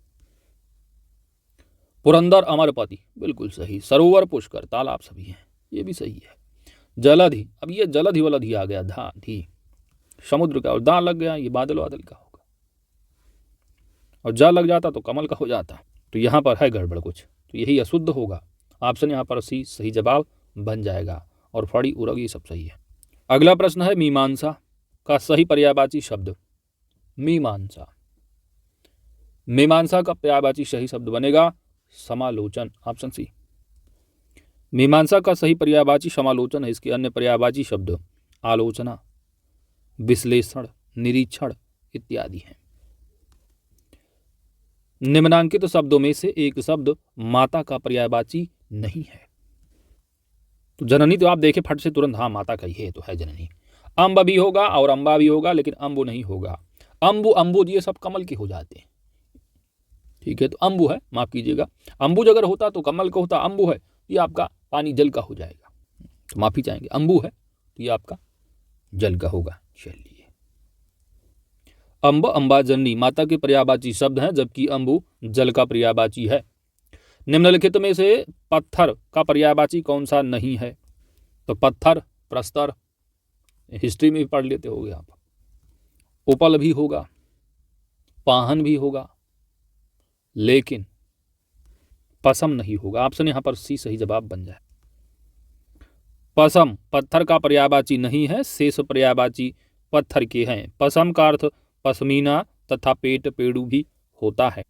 [SPEAKER 1] पुरंदर, अमरपति बिल्कुल सही, सरोवर, पुष्कर, तालाब सभी हैं। ये भी सही है। जलधि, अब ये जलधि वाला धी आ गया, धा धी समुद्र का, और दा लग गया, ये बादल वादल का होगा, और जा लग जाता तो कमल का हो जाता। तो यहाँ पर है गड़बड़ कुछ, तो यही अशुद्ध होगा। ऑप्शन यहाँ पर सी सही जवाब बन जाएगा, और फड़ी उरग ये सब सही है। अगला प्रश्न है मीमांसा का सही पर्यायवाची शब्द। मीमांसा, मीमांसा का पर्यायवाची सही शब्द बनेगा समालोचन, ऑप्शन सी। मीमांसा का सही पर्यायवाची समालोचन है। इसके अन्य पर्यायवाची शब्द आलोचना, विश्लेषण, निरीक्षण इत्यादि हैं। निम्नांकित शब्दों में से एक शब्द माता का पर्यायवाची नहीं है। तो जननी तो आप देखें फट से तुरंत, हाँ माता का ही है, तो है जननी। अम्ब भी होगा और अम्बा भी होगा, लेकिन अम्बु नहीं होगा। अम्बु, अम्बुज ये सब कमल के हो जाते हैं, ठीक है। तो अम्बु है, माफ कीजिएगा, अम्बुज अगर होता तो कमल का होता, अम्बु है ये आपका पानी जल का हो जाएगा, तो माफी चाहेंगे। अम्बु है तो ये आपका जल का होगा। चलिए, अम्ब, अम्बा, जननी माता के पर्यायवाची शब्द हैं, जबकि अम्बु जल का पर्यायवाची है। निम्नलिखित में से पत्थर का पर्यायवाची कौन सा नहीं है? तो पत्थर, प्रस्तर, हिस्ट्री में भी पढ़ लेते होगे आप। उपल भी होगा, पाहन भी होगा, लेकिन पसम नहीं होगा। ऑप्शन यहाँ पर सी सही जवाब बन जाए। पसम पत्थर का पर्यायवाची नहीं है, शेष पर्यायवाची पत्थर के हैं। पसम का अर्थ पश्मीना तथा पेट, पेड़ू भी होता है।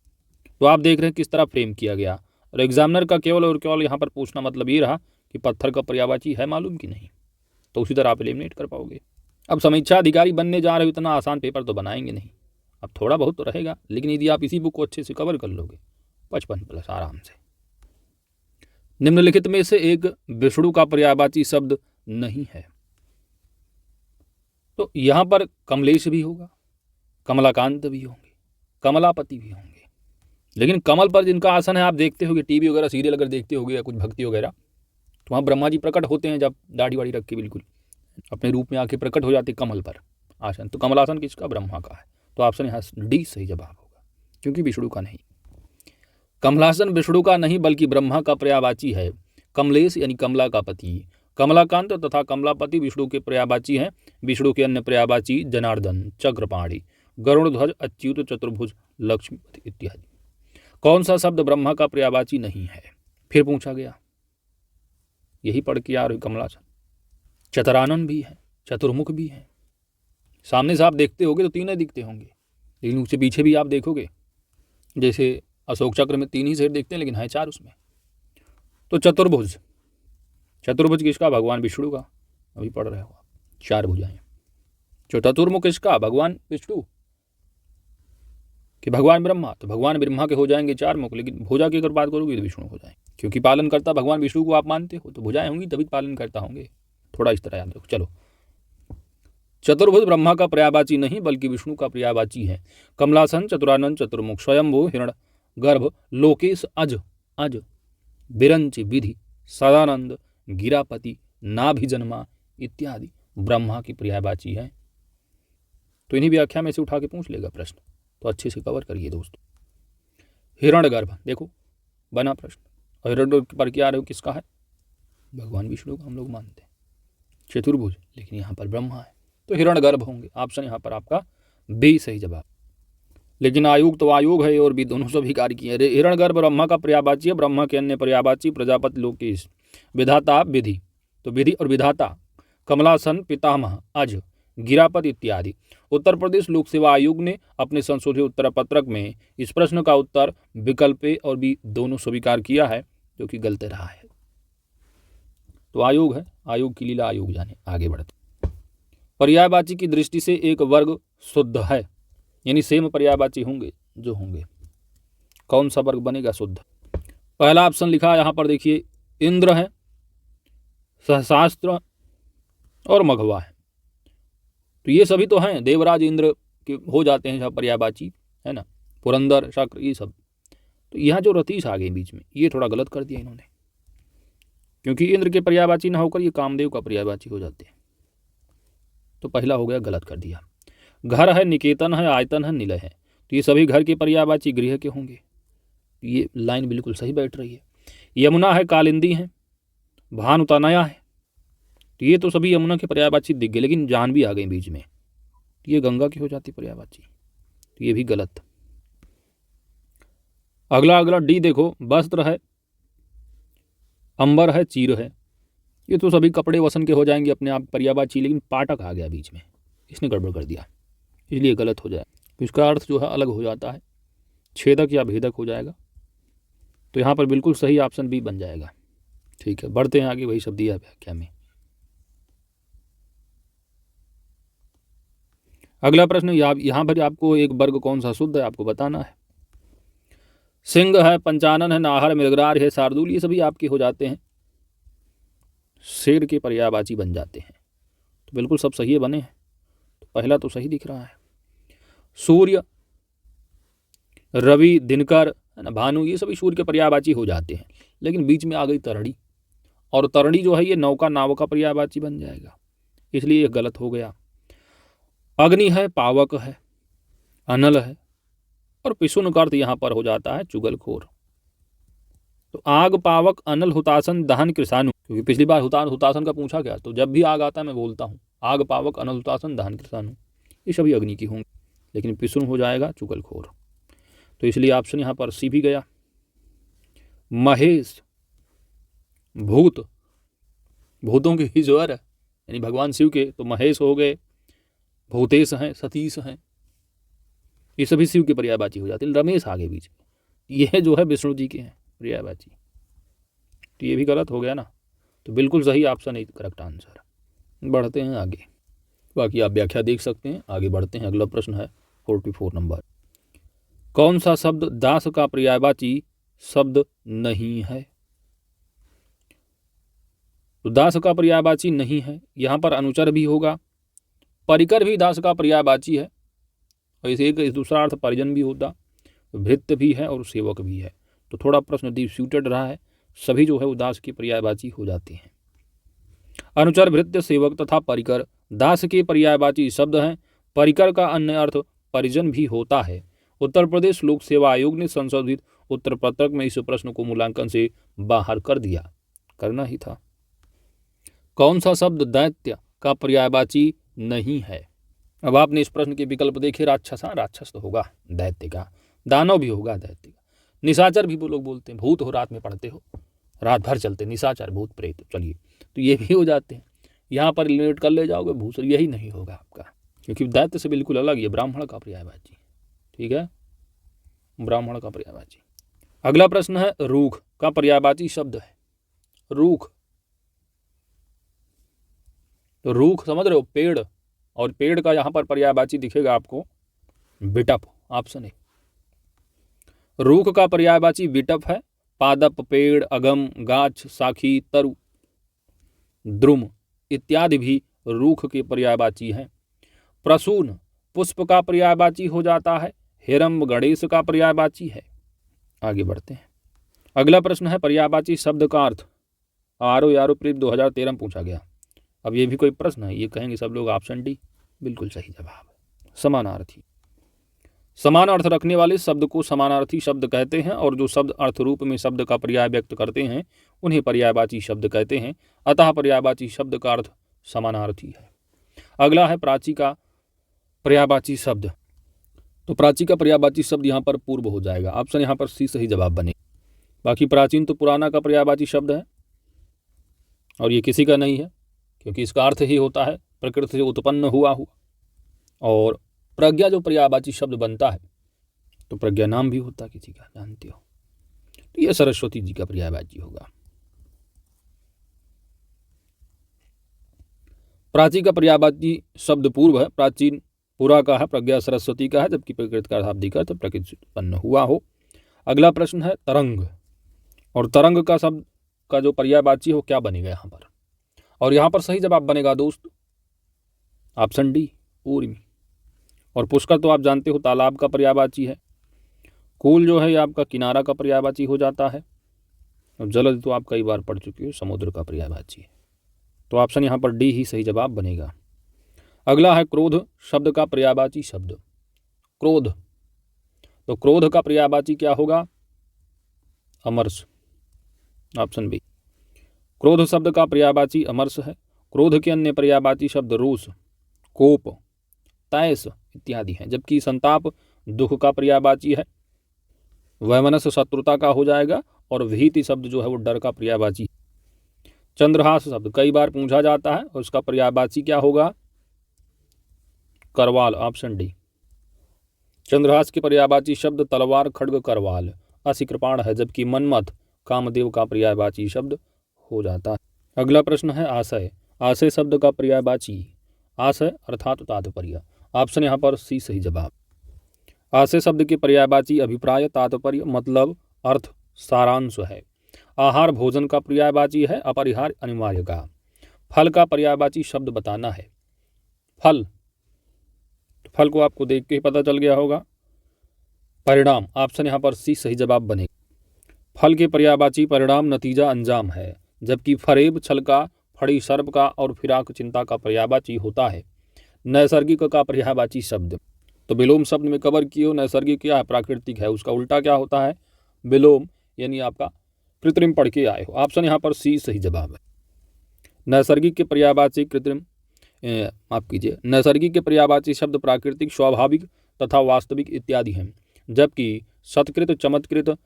[SPEAKER 1] तो आप देख रहे हैं किस तरह फ्रेम किया गया, और एग्जामिनर का केवल और केवल यहाँ पर पूछना मतलब ये रहा कि पत्थर का पर्यायवाची है मालूम कि नहीं, तो उसी तरह आप एलिमिनेट कर पाओगे। अब समीक्षा अधिकारी बनने जा रहे हो, इतना आसान पेपर तो बनाएंगे नहीं, अब थोड़ा बहुत तो रहेगा, लेकिन यदि आप इसी बुक को अच्छे से कवर कर लोगे 55+ आराम से। निम्नलिखित में से एक विष्णु का पर्यायवाची शब्द नहीं है। तो यहां पर कमलेश भी होगा, कमलाकांत भी होंगे, कमलापति भी होंगे, लेकिन कमल पर जिनका आसन है, आप देखते होगे टीवी वगैरह सीरियल अगर देखते होगे या कुछ भक्ति वगैरह, तो वहाँ ब्रह्मा जी प्रकट होते हैं, जब दाढ़ी वाड़ी रख के बिल्कुल अपने रूप में आके प्रकट हो जाते कमल पर आसन। तो कमलासन किसका? ब्रह्मा का है। तो ऑप्शन यहाँ डी सही जवाब होगा, क्योंकि विष्णु का नहीं। कमलासन विष्णु का नहीं बल्कि ब्रह्मा का पर्यायवाची है। कमलेश यानी कमला का पति, कमलाकांत तथा कमलापति विष्णु के पर्यायवाची हैं। विष्णु के अन्य पर्यायवाची जनार्दन, चक्रपाणी, गरुड़ध्वज, अच्युत, चतुर्भुज, लक्ष्मीपति इत्यादि। कौन सा शब्द ब्रह्मा का पर्यायवाची नहीं है? फिर पूछा गया, यही पढ़ के यार कमलासन। चतुरानन भी है, चतुर्मुख भी है। सामने से आप देखते होगे तो तीन दिखते होंगे, लेकिन उससे पीछे भी आप देखोगे, जैसे अशोक चक्र में 3 ही शेर देखते हैं, लेकिन है 4 उसमें। तो चतुर्भुज, चतुर्भुज किसका? भगवान विष्णु का, अभी पढ़ रहे हो आप, 4 भुजाएं। जो चतुर्मुख किसका? भगवान विष्णु कि भगवान ब्रह्मा? तो भगवान ब्रह्मा के हो जाएंगे 4 मुख, लेकिन भुजा की अगर बात करोगे तो विष्णु हो जाएंगे, क्योंकि पालन करता भगवान विष्णु को आप मानते हो, तो भुजाएं होंगी तभी पालन करता होंगे। थोड़ा इस तरह याद रखो। चलो, चतुर्भुज ब्रह्मा का पर्यायवाची नहीं बल्कि विष्णु का पर्यायवाची है। कमलासन, चतुरानन, चतुर्मुख, स्वयंभू, हिरण गर्भ, लोकेश, अज अज, बिरंच, विधि, सदानंद, गिरापति, नाभिजन्मा इत्यादि ब्रह्मा की पर्यायवाची है। तो इन्हीं व्याख्या में से उठा के पूछ लेगा प्रश्न, तो अच्छे से कवर करिए दोस्तों। हिरण्यगर्भ देखो बना प्रश्न, और हिरण्यगर्भ पर क्या रहे हो किसका है? भगवान विष्णु का हम लोग मानते हैं। चतुर्भुज, लेकिन यहाँ पर ब्रह्मा है, तो हिरण्यगर्भ होंगे। ऑप्शन यहाँ पर आपका बी सही जवाब। लेकिन आयोग तो आयोग है और भी दोनों सभी कार्य किए। हिरण्यगर्भ ब्रह्मा का पर्यायवाची है। ब्रह्मा के अन्य पर्यायवाची प्रजापति, लोकेश, विधाता, विधि, तो विधि और विधाता, कमलासन, पितामह, अज, गिरापत इत्यादि। उत्तर प्रदेश लोक सेवा आयोग ने अपने संशोधित उत्तर पत्रक में इस प्रश्न का उत्तर विकल्प ए और बी दोनों स्वीकार किया है, जो कि गलत रहा है। तो आयोग है, आयोग की लीला आयोग जाने। आगे बढ़ते। पर्यायवाची की दृष्टि से एक वर्ग शुद्ध है, यानी सेम पर्यायवाची होंगे जो होंगे। कौन सा वर्ग बनेगा शुद्ध? पहला ऑप्शन लिखा है यहाँ पर, देखिए इंद्र है, सहस्त्र और मघवा है। तो ये सभी तो हैं, देवराज इंद्र के हो जाते हैं पर्यायवाची, है ना, पुरंदर, शक्र, ये सब। तो यहाँ जो रतीश आ गए बीच में, ये थोड़ा गलत कर दिया इन्होंने, क्योंकि इंद्र के पर्यायवाची ना होकर ये कामदेव का पर्यायवाची हो जाते हैं। तो पहला हो गया, गलत कर दिया। घर है, निकेतन है, आयतन है, निलय है, तो ये सभी घर के पर्यायवाची गृह के होंगे। ये लाइन बिल्कुल सही बैठ रही है। यमुना है, कालिंदी है, भानु तनया है। तो ये तो सभी यमुना के पर्यायवाची दिख गए, लेकिन जान भी आ गई बीच में, तो ये गंगा की हो जाती पर्यायवाची, तो ये भी गलत। अगला डी देखो, वस्त्र है, अंबर है, चीर है, ये तो सभी कपड़े वसन के हो जाएंगे अपने आप पर्यायवाची, लेकिन पाठक आ गया बीच में, इसने गड़बड़ कर दिया, इसलिए गलत हो जाए। इसका अर्थ जो है अलग हो जाता है, छेदक या भेदक हो जाएगा। तो यहाँ पर बिल्कुल सही ऑप्शन बी बन जाएगा। ठीक है, बढ़ते हैं आगे, वही शब्द दिया व्याख्या में। अगला प्रश्न, यहाँ पर आपको एक वर्ग कौन सा शुद्ध है आपको बताना है। सिंह है, पंचानन है, नाहर, मृगरार है, शार्दूल, ये सभी आपके हो जाते हैं, शेर के पर्यायवाची बन जाते हैं। तो बिल्कुल सब सही बने हैं, तो पहला तो सही दिख रहा है। सूर्य, रवि, दिनकर, भानु, ये सभी सूर्य के पर्यायवाची हो जाते हैं, लेकिन बीच में आ गई तरणी, और तरणी जो है ये नौका, नाव का पर्यायवाची बन जाएगा, इसलिए यह गलत हो गया। अग्नि है, पावक है, अनल है, और पिशुन का अर्थ यहाँ पर हो जाता है चुगलखोर। तो आग, पावक, अनल, हुतासन, दहन, कृषाणु, क्योंकि पिछली बार हुतासन का पूछा गया, तो जब भी आग आता है मैं बोलता हूँ आग, पावक, अनल, हुतासन, दहन, कृषाणु, ये सभी अग्नि की होंगे, लेकिन पिशुन हो जाएगा चुगलखोर, तो इसलिए ऑप्शन यहाँ पर सी भी गया। महेश, भूत, भूतों के ईश्वर है यानी भगवान शिव के, तो महेश हो गए, भूतेश हैं, सतीश हैं, ये सभी शिव के पर्यायवाची हो जाते हैं। रमेश आगे बीच में, ये जो है विष्णु जी के हैं पर्यायवाची, तो ये भी गलत हो गया ना, तो बिल्कुल सही ऑप्शन है करेक्ट आंसर। बढ़ते हैं आगे, बाकी आप व्याख्या देख सकते हैं। आगे बढ़ते हैं, अगला प्रश्न है 44 नंबर। कौन सा शब्द दास का पर्यायवाची शब्द नहीं है? तो दास का पर्यायवाची नहीं है, यहाँ पर अनुचर भी होगा, परिकर भी दास का पर्यायवाची है, और इसे एक दूसरा अर्थ परिजन भी होता, भृत्य भी है और सेवक भी है। तो थोड़ा प्रश्न डीप सूटेड रहा है, सभी जो है वो दास की पर्यायवाची हो जाते हैं। अनुचर, भृत्य, सेवक तथा परिकर दास के पर्यायवाची शब्द हैं। परिकर का अन्य अर्थ परिजन भी होता है। उत्तर प्रदेश लोक सेवा आयोग ने संशोधित उत्तर पत्रक में इस प्रश्न को मूल्यांकन से बाहर कर दिया, करना ही था। कौन सा शब्द दैत्य का पर्यायवाची नहीं है? अब आपने इस प्रश्न के विकल्प देखे, राक्षस, राक्षस तो होगा दैत्य का, दानव भी होगा दैत्य का, निशाचर भी वो लोग बोलते हैं, भूत हो, रात में पढ़ते हो, रात भर चलते, निशाचर, भूत, प्रेत, चलिए तो ये भी हो जाते हैं। यहाँ पर एलिमिनेट कर ले जाओगे भूसर, यही नहीं होगा आपका, क्योंकि दैत्य से बिल्कुल अलग, ये ब्राह्मण का पर्यायवाची, ठीक है, ब्राह्मण का पर्यायवाची। अगला प्रश्न है, रूख का पर्यायवाची शब्द है। रूख, तो रूख समझ रहे हो, पेड़, और पेड़ का यहाँ पर पर्यायवाची दिखेगा आपको विटप, ऑप्शन है। रूख का पर्यायवाची विटप है। पादप, पेड़, अगम, गाछ, साखी, तरु, द्रुम इत्यादि भी रूख के पर्यायवाची हैं। प्रसून पुष्प का पर्यायवाची हो जाता है। हिरम्ब गणेश का पर्यायवाची है। आगे बढ़ते हैं, अगला प्रश्न है, पर्यायवाची शब्द का अर्थ। आरो प्रीत 2013 में पूछा गया। अब ये भी कोई प्रश्न है, ये कहेंगे सब लोग ऑप्शन डी बिल्कुल सही जवाब है। समानार्थी, समान अर्थ रखने वाले शब्द को समानार्थी शब्द कहते हैं, और जो शब्द अर्थ रूप में शब्द का पर्याय व्यक्त करते हैं उन्हें पर्यायवाची शब्द कहते हैं। अतः पर्यायवाची शब्द का अर्थ समानार्थी है। अगला है प्राची का पर्यायवाची शब्द। तो प्राची का पर्यायवाची शब्द यहाँ पर पूर्व हो जाएगा, ऑप्शन यहाँ पर सी सही जवाब बने। बाकी प्राचीन तो पुराना का पर्यायवाची शब्द है, और ये किसी का नहीं है, क्योंकि इसका अर्थ ही होता है प्रकृति से उत्पन्न हुआ। और प्रज्ञा जो पर्यायवाची शब्द बनता है, तो प्रज्ञा नाम भी होता है किसी का, जानते हो, तो यह सरस्वती जी का पर्यायवाची होगा। प्राची का पर्यायवाची शब्द पूर्व है। प्राचीन पुरा का है, प्रज्ञा सरस्वती का है, जबकि प्रकृति का शाब्दिक अर्थ प्रकृति से उत्पन्न हुआ हो। अगला प्रश्न है तरंग, और तरंग का शब्द का जो पर्यायवाची हो क्या बनेगा यहाँ पर, और यहाँ पर सही जवाब बनेगा दोस्त ऑप्शन डी ऊर्मी। और पुष्कर तो आप जानते हो तालाब का पर्यायवाची है। कूल जो है ये आपका किनारा का पर्यायवाची हो जाता है, और जलद तो आप कई बार पढ़ चुके हो, समुद्र का पर्यायवाची है। तो ऑप्शन यहाँ पर डी ही सही जवाब बनेगा। अगला है क्रोध शब्द का पर्यायवाची शब्द। क्रोध, तो क्रोध का पर्यायवाची क्या होगा, अमरस, ऑप्शन बी। क्रोध शब्द का पर्यायवाची अमर्ष है। क्रोध के अन्य पर्यायवाची शब्द रोष, कोप, तैस इत्यादि हैं, जबकि संताप दुख का पर्यायवाची है। वैमनस्य शत्रुता का हो जाएगा और भीति शब्द जो है वो डर का पर्यायवाची। चंद्रहास शब्द कई बार पूछा जाता है और उसका पर्यायवाची क्या होगा? Karwal, option D. चंद्रहास के पर्यायवाची शब्द तलवार, खड्ग, करवाल। असी कृपाण है, जबकि मनमथ कामदेव का पर्यायवाची शब्द हो जाता है। अगला प्रश्न है आशय। आशय शब्द का पर्यायवाची आशय अर्थात तात्पर्य। ऑप्शन यहाँ पर सी सही जवाब। आशय शब्द के पर्यायवाची अभिप्राय, तात्पर्य, मतलब, अर्थ, सारांश है। आहार भोजन का पर्यायवाची है अपरिहार्य, अनिवार्य का। फल का पर्यायवाची शब्द बताना है। फल, फल को आपको देख के ही पता चल गया होगा। परिणाम, ऑप्शन यहाँ पर सी सही जवाब बनेगा। फल के पर्यायवाची परिणाम, नतीजा, अंजाम है, जबकि फरेब छल का, फड़ी सर्प का और फिराक चिंता का पर्यायवाची होता है। नैसर्गिक का पर्यायवाची शब्द, तो विलोम शब्द में कवर किए हो। नैसर्गिक क्या है? प्राकृतिक है। उसका उल्टा क्या होता है? विलोम, यानी आपका कृत्रिम पढ़ के आए हो। ऑप्शन यहाँ पर सी सही जवाब है। नैसर्गिक के पर्यायवाची कृत्रिम, माफ कीजिए, नैसर्गिक के पर्यायवाची शब्द प्राकृतिक, स्वाभाविक तथा वास्तविक इत्यादि हैं, जबकि सत्कृत, चमत्कृत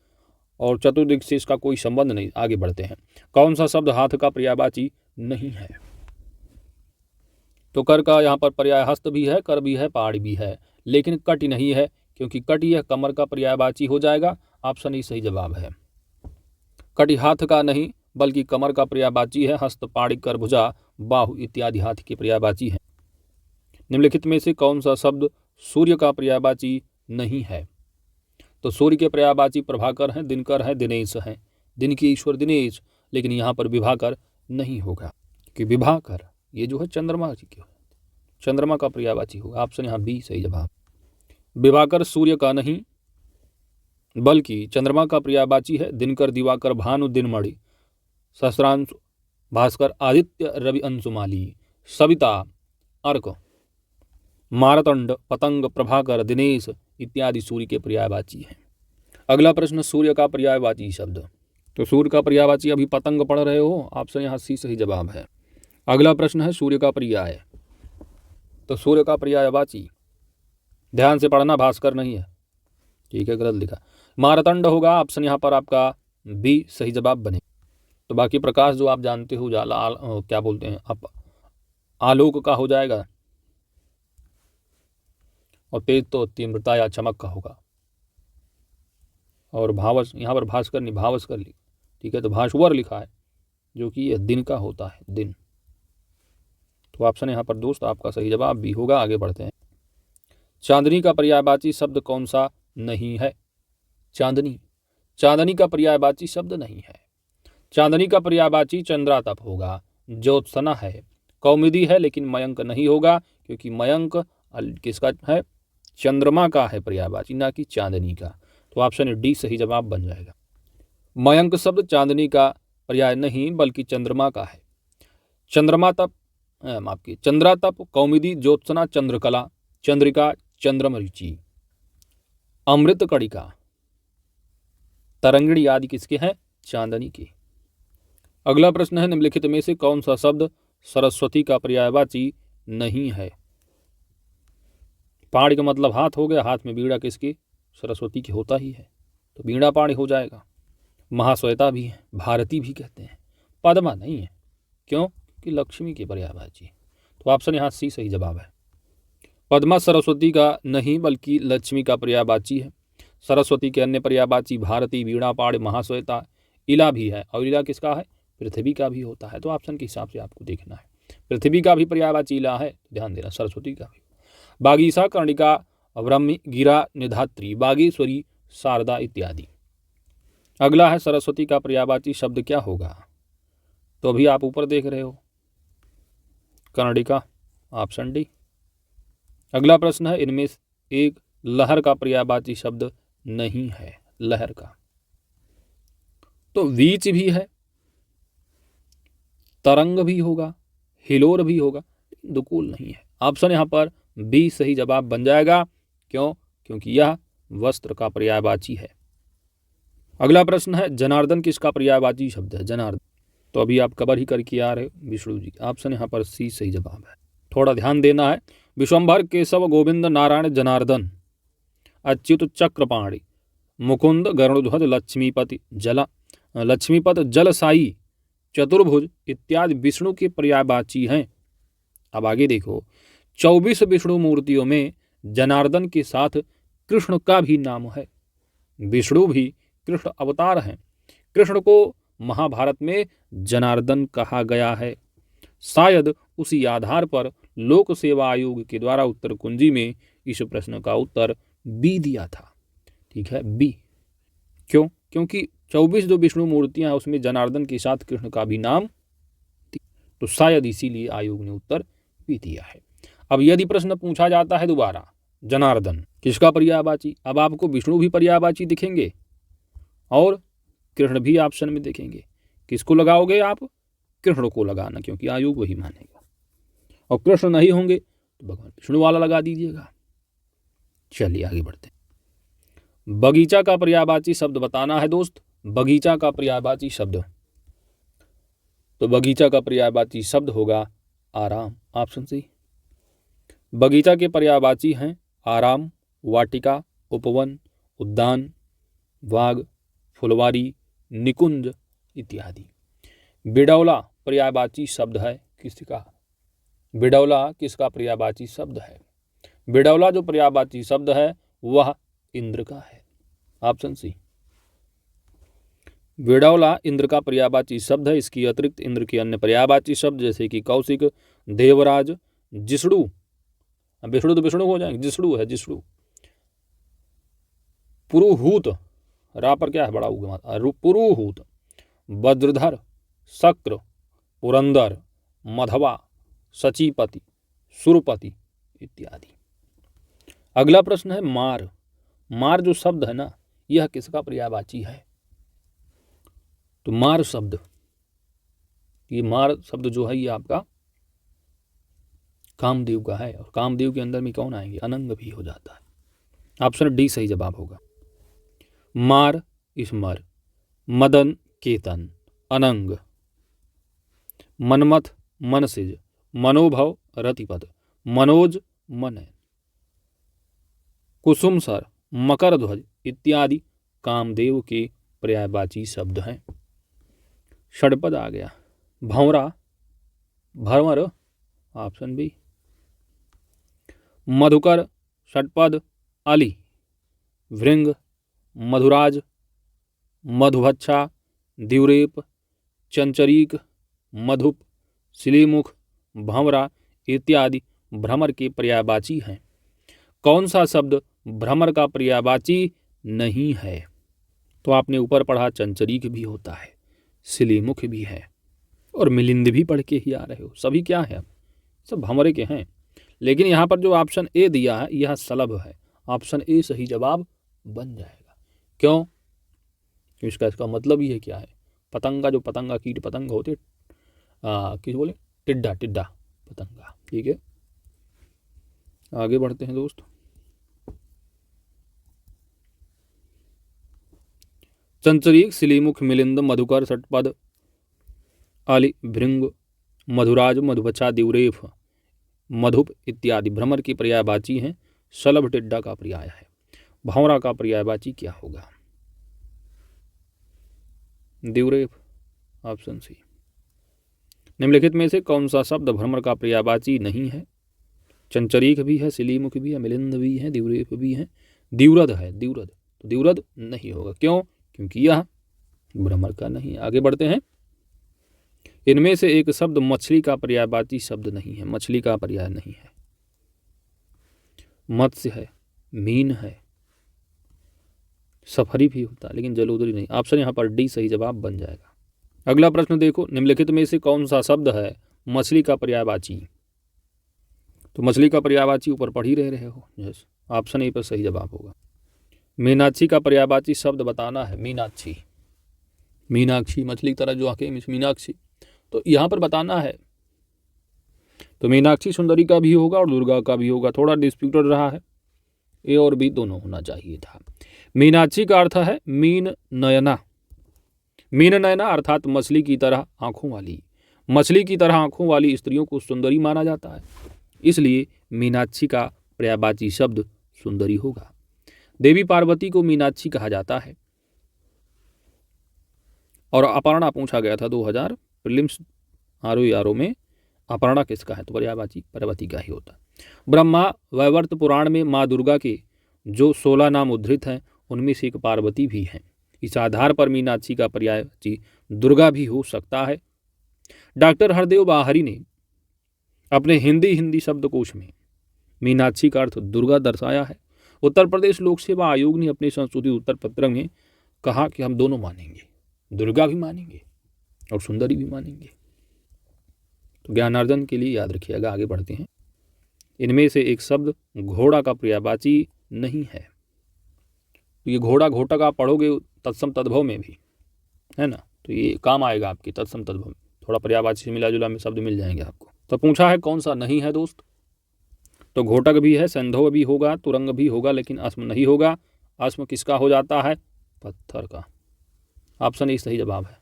[SPEAKER 1] और चतुर्दिक से इसका कोई संबंध नहीं। आगे बढ़ते हैं। कौन सा शब्द हाथ का पर्यायवाची नहीं है? तो कर का यहाँ पर पर्याय हस्त भी है, कर भी है, पहाड़ भी है, लेकिन कट नहीं है, क्योंकि कट यह कमर का पर्यायवाची हो जाएगा। ऑप्शन ही सही जवाब है। कटी हाथ का नहीं बल्कि कमर का पर्यायवाची है। हस्त, पाड़ी, कर, भुजा, बाहु इत्यादि हाथ के पर्यायवाची हैं। निम्नलिखित में से कौन सा शब्द सूर्य का पर्यायवाची नहीं है? तो सूर्य के पर्यायवाची प्रभाकर हैं, दिनकर है, दिनेश हैं। दिन के ईश्वर दिनेश, लेकिन यहाँ पर विभाकर नहीं होगा, कि विभाकर ये जो है चंद्रमा जी के, चंद्रमा का पर्यायवाची होगा। ऑप्शन यहाँ बी सही जवाब। विभाकर सूर्य का नहीं बल्कि चंद्रमा का पर्यायवाची है। दिनकर, दिवाकर, भानु, दिनमणि, सहस्रांश, भास्कर, आदित्य, रवि, अंशुमाली, सविता, अर्क, मारतंड, पतंग, प्रभाकर, दिनेश इत्यादि सूर्य के पर्यायवाची हैं। अगला प्रश्न, सूर्य का पर्यायवाची शब्द। तो सूर्य का पर्यायवाची अभी पतंग पढ़ रहे हो। ऑप्शन यहाँ सी सही जवाब है। अगला प्रश्न है सूर्य का पर्याय। तो सूर्य का पर्यायवाची, ध्यान से पढ़ना, भास्कर नहीं है, ठीक है, गलत लिखा। मारतंड होगा। ऑप्शन यहाँ पर आपका बी सही जवाब बने। तो बाकी प्रकाश जो आप जानते हो, उजाला, क्या बोलते हैं आप, आलोक का हो जाएगा, और तेज तो तीव्रता या चमक का होगा। और भावस, यहाँ पर भास्कर नहीं, भावस्कर लिखा, ठीक है। तो भास्वर लिखा है, जो कि यह दिन का होता है, दिन। तो ऑप्शन यहाँ पर दोस्त आपका सही जवाब भी होगा। आगे बढ़ते हैं। चांदनी का पर्यायवाची शब्द कौन सा नहीं है? चांदनी, चांदनी का पर्यायवाची शब्द नहीं है। चांदनी का पर्यायवाची चंद्रातप होगा। ज्योत्सना है, कौमुदी है, लेकिन मयंक नहीं होगा, क्योंकि मयंक किसका है? चंद्रमा का है पर्यायवाची, ना कि चांदनी का। तो ऑप्शन डी सही जवाब बन जाएगा। मयंक शब्द चांदनी का पर्याय नहीं बल्कि चंद्रमा का है। चंद्रमा तप, माफ की, चंद्रातप, कौमुदी, ज्योत्सना, चंद्रकला, चंद्रिका, चंद्रमरीचि, अमृत कणिका, तरंगिणी आदि किसके हैं? चांदनी के। अगला प्रश्न है, निम्नलिखित में से कौन सा शब्द सरस्वती का पर्यायवाची नहीं है? पाणी का मतलब हाथ हो गया, हाथ में बीड़ा किसकी? सरस्वती की होता ही है, तो बीड़ा पाणी हो जाएगा। महाश्वेता भी है, भारती भी कहते हैं, पद्मा नहीं है, क्यों? कि लक्ष्मी के पर्यायवाची। तो ऑप्शन यहाँ सी सही जवाब है। पद्मा सरस्वती का नहीं बल्कि लक्ष्मी का पर्यायवाची है। सरस्वती के अन्य पर्यायवाची भारती, वीणा, पाड़, महाश्वेता, इला भी है, और इला किसका है? पृथ्वी का भी होता है। तो ऑप्शन के हिसाब से आपको देखना है, पृथ्वी का भी पर्यायवाची इला है, ध्यान देना, सरस्वती का भी। बागीसा, कर्णिका, ब्रह्मी, गिरा, निधात्री, बागेश्वरी, शारदा इत्यादि। अगला है सरस्वती का पर्यायवाची शब्द क्या होगा? तो अभी आप ऊपर देख रहे हो, कर्णिका, ऑप्शन डी। अगला प्रश्न है, इनमें एक लहर का पर्यायवाची शब्द नहीं है। लहर का तो वीच भी है, तरंग भी होगा, हिलोर भी होगा, दुकूल नहीं है। ऑप्शन यहाँ पर बी सही जवाब बन जाएगा। क्यों? क्योंकि यह वस्त्र का पर्यायवाची है। अगला प्रश्न है, जनार्दन किसका पर्यायवाची शब्द है? जनार्दन, तो अभी आप कवर ही करके आ रहे हो विष्णु जी। ऑप्शन यहाँ पर सी सही जवाब है। थोड़ा ध्यान देना है। विश्वम्भर केशव गोविंद नारायण जनार्दन अच्युत चक्रपाणि मुकुंद गरुड़ध्वज लक्ष्मीपत जलसाई चतुर्भुज इत्यादि विष्णु के पर्यायवाची हैं। अब आगे देखो, 24 विष्णु मूर्तियों में जनार्दन के साथ कृष्ण का भी नाम है। विष्णु भी कृष्ण अवतार हैं। कृष्ण को महाभारत में जनार्दन कहा गया है। शायद उसी आधार पर लोक सेवा आयोग के द्वारा उत्तर कुंजी में इस प्रश्न का उत्तर बी दिया था। ठीक है, बी। क्यों? क्योंकि 24 जो विष्णु मूर्तियां हैं उसमें जनार्दन के साथ कृष्ण का भी नाम, तो शायद इसीलिए आयोग ने उत्तर बी दिया है। अब यदि प्रश्न पूछा जाता है दोबारा, जनार्दन किसका पर्यायवाची, अब आपको विष्णु भी पर्यायवाची दिखेंगे और कृष्ण भी ऑप्शन में देखेंगे। किसको लगाओगे आप? कृष्ण को लगाना, क्योंकि आयोग वही मानेगा। और कृष्ण नहीं होंगे तो भगवान विष्णु वाला लगा दीजिएगा। चलिए आगे बढ़ते हैं। बगीचा का पर्यायवाची शब्द बताना है दोस्त। बगीचा का पर्यायवाची शब्द, तो बगीचा का पर्यायवाची शब्द होगा आराम। Option C. बगीचा के पर्यायवाची हैं आराम, वाटिका, उपवन, उद्यान, बाग, फुलवारी, निकुंज इत्यादि। बिडौला पर्यायवाची शब्द है किसका? बिडौला किसका पर्यायवाची शब्द है? बिडौला जो पर्यायवाची शब्द है वह इंद्र का है। Option C. बिडौला इंद्र का पर्यायवाची शब्द है। इसकी अतिरिक्त इंद्र के अन्य पर्यायवाची शब्द जैसे कि कौशिक, देवराज, जिष्णु, विष्णु तो विष्णु हो जाएंगे, जिष्णु है जिष्णु, पुरुहूत, रा पर क्या है बड़ा हुआ, पुरुहूत, वज्रधर, शक्र, पुरंदर, मधवा, सचीपति, सुरपति इत्यादि। अगला प्रश्न है मार। मार जो शब्द है ना, यह किसका पर्यायवाची है? तो मार शब्द, ये मार शब्द जो है ये आपका कामदेव का है, और कामदेव के अंदर में कौन आएंगे? अनंग भी हो जाता है। ऑप्शन डी सही जवाब होगा। मार स्मर, मदन केतन, अनंग, मनमथ मनसिज, मनोभव रतिपद, मनोज मन, कुसुमसर, मकर ध्वज इत्यादि कामदेव के पर्यायवाची शब्द हैं। षडपद आ गया, भंवरा, भरमर, ऑप्शन बी। मधुकर, षटपद, अली, भृंग, मधुराज, मधुभच्छा, द्युरेप, चंचरीक, मधुप, सिलीमुख, भंवरा इत्यादि भ्रमर के पर्यायवाची हैं। कौन सा शब्द भ्रमर का पर्यायवाची नहीं है? तो आपने ऊपर पढ़ा चंचरीक भी होता है, सिलीमुख भी है, और मिलिंद भी पढ़ के ही आ रहे हो। सभी क्या है? सब भंवरे के हैं। लेकिन यहाँ पर जो ऑप्शन ए दिया है यह सलभ है। ऑप्शन ए सही जवाब बन जाएगा। क्यों? इसका मतलब ये क्या है? पतंगा, जो पतंगा कीट पतंग होते, किस बोले, टिड्डा, टिड्डा पतंगा। ठीक है, आगे बढ़ते हैं दोस्त। चंचरीक, सिलीमुख, मिलिंद, मधुकर, षटपद, आली, भृंग, मधुराज, मधुभच्छा, द्युरेफ, मधुप इत्यादि भ्रमर की पर्यायवाची हैं। सलभ टिड्डा का पर्याय है। भंवरा का पर्यायवाची क्या होगा? द्युरेफ। Option C. निम्नलिखित में से कौन सा शब्द भ्रमर का पर्यायवाची नहीं है? चंचरीक भी है, सिलीमुख भी है, मिलिंद भी है, द्युरेफ भी है, द्युरद है, द्युरद। तो द्युरद नहीं होगा। क्यों? क्योंकि यह भ्रमर का नहीं है। आगे बढ़ते हैं। इनमें से एक शब्द मछली का पर्यायवाची शब्द नहीं है। मछली का पर्याय नहीं है। मत्स्य है, मीन है, सफरी भी होता है, लेकिन जलोदरी नहीं। ऑप्शन यहाँ पर डी सही जवाब बन जाएगा। अगला प्रश्न देखो, निम्नलिखित में से कौन सा शब्द है मछली का पर्यायवाची? तो मछली का पर्यायवाची ऊपर पढ़ ही रहे हो। यस, ऑप्शन ए पर सही जवाब होगा। मीनाक्षी का पर्यायवाची शब्द बताना है। मीनाक्षी, मीनाक्षी मछली की तरह जो आंखें, मीनाक्षी, तो यहाँ पर बताना है। तो मीनाक्षी सुंदरी का भी होगा और दुर्गा का भी होगा। थोड़ा डिस्प्यूटेड रहा है, ए और बी दोनों होना चाहिए था। मीनाक्षी का अर्थ है मीन नयना, मीन नयना अर्थात मछली की तरह आंखों वाली, मछली की तरह आंखों वाली स्त्रियों को सुंदरी माना जाता है, इसलिए मीनाक्षी का पर्यायवाची शब्द सुंदरी होगा। देवी पार्वती को मीनाक्षी कहा जाता है। और अपर्णा पूछा गया था 2000 प्रीलिम्स आरओ में, अपर्णा किसका है? तो पर्यायवाची पार्वती का ही होता है। ब्रह्मा वैवर्त पुराण में माँ दुर्गा के जो 16 नाम उद्धृत हैं उनमें से एक पार्वती भी हैं। इस आधार पर मीनाक्षी का पर्यायवाची दुर्गा भी हो सकता है। डॉक्टर हरदेव बाहरी ने अपने हिंदी शब्दकोश में मीनाक्षी का अर्थ दुर्गा दर्शाया है। उत्तर प्रदेश लोक सेवा आयोग ने अपने संशोधित उत्तर पत्र में कहा कि हम दोनों मानेंगे, दुर्गा भी मानेंगे और सुंदरी भी मानेंगे। तो ज्ञानार्जन के लिए याद रखिएगा। आगे बढ़ते हैं। इनमें से एक शब्द घोड़ा का पर्यायवाची नहीं है। तो ये घोड़ा घोटक आप पढ़ोगे तत्सम तद्भव में भी, है ना, तो ये काम आएगा आपकी तत्सम तद्भव में, थोड़ा पर्यायवाची से मिला जुला में शब्द मिल जाएंगे आपको। तो पूछा है कौन सा नहीं है दोस्त, तो घोटक भी है, संधव भी होगा, तुरंग भी होगा, लेकिन अस्म नहीं होगा। अस्म किसका हो जाता है? पत्थर का। ऑप्शन ए सही जवाब है।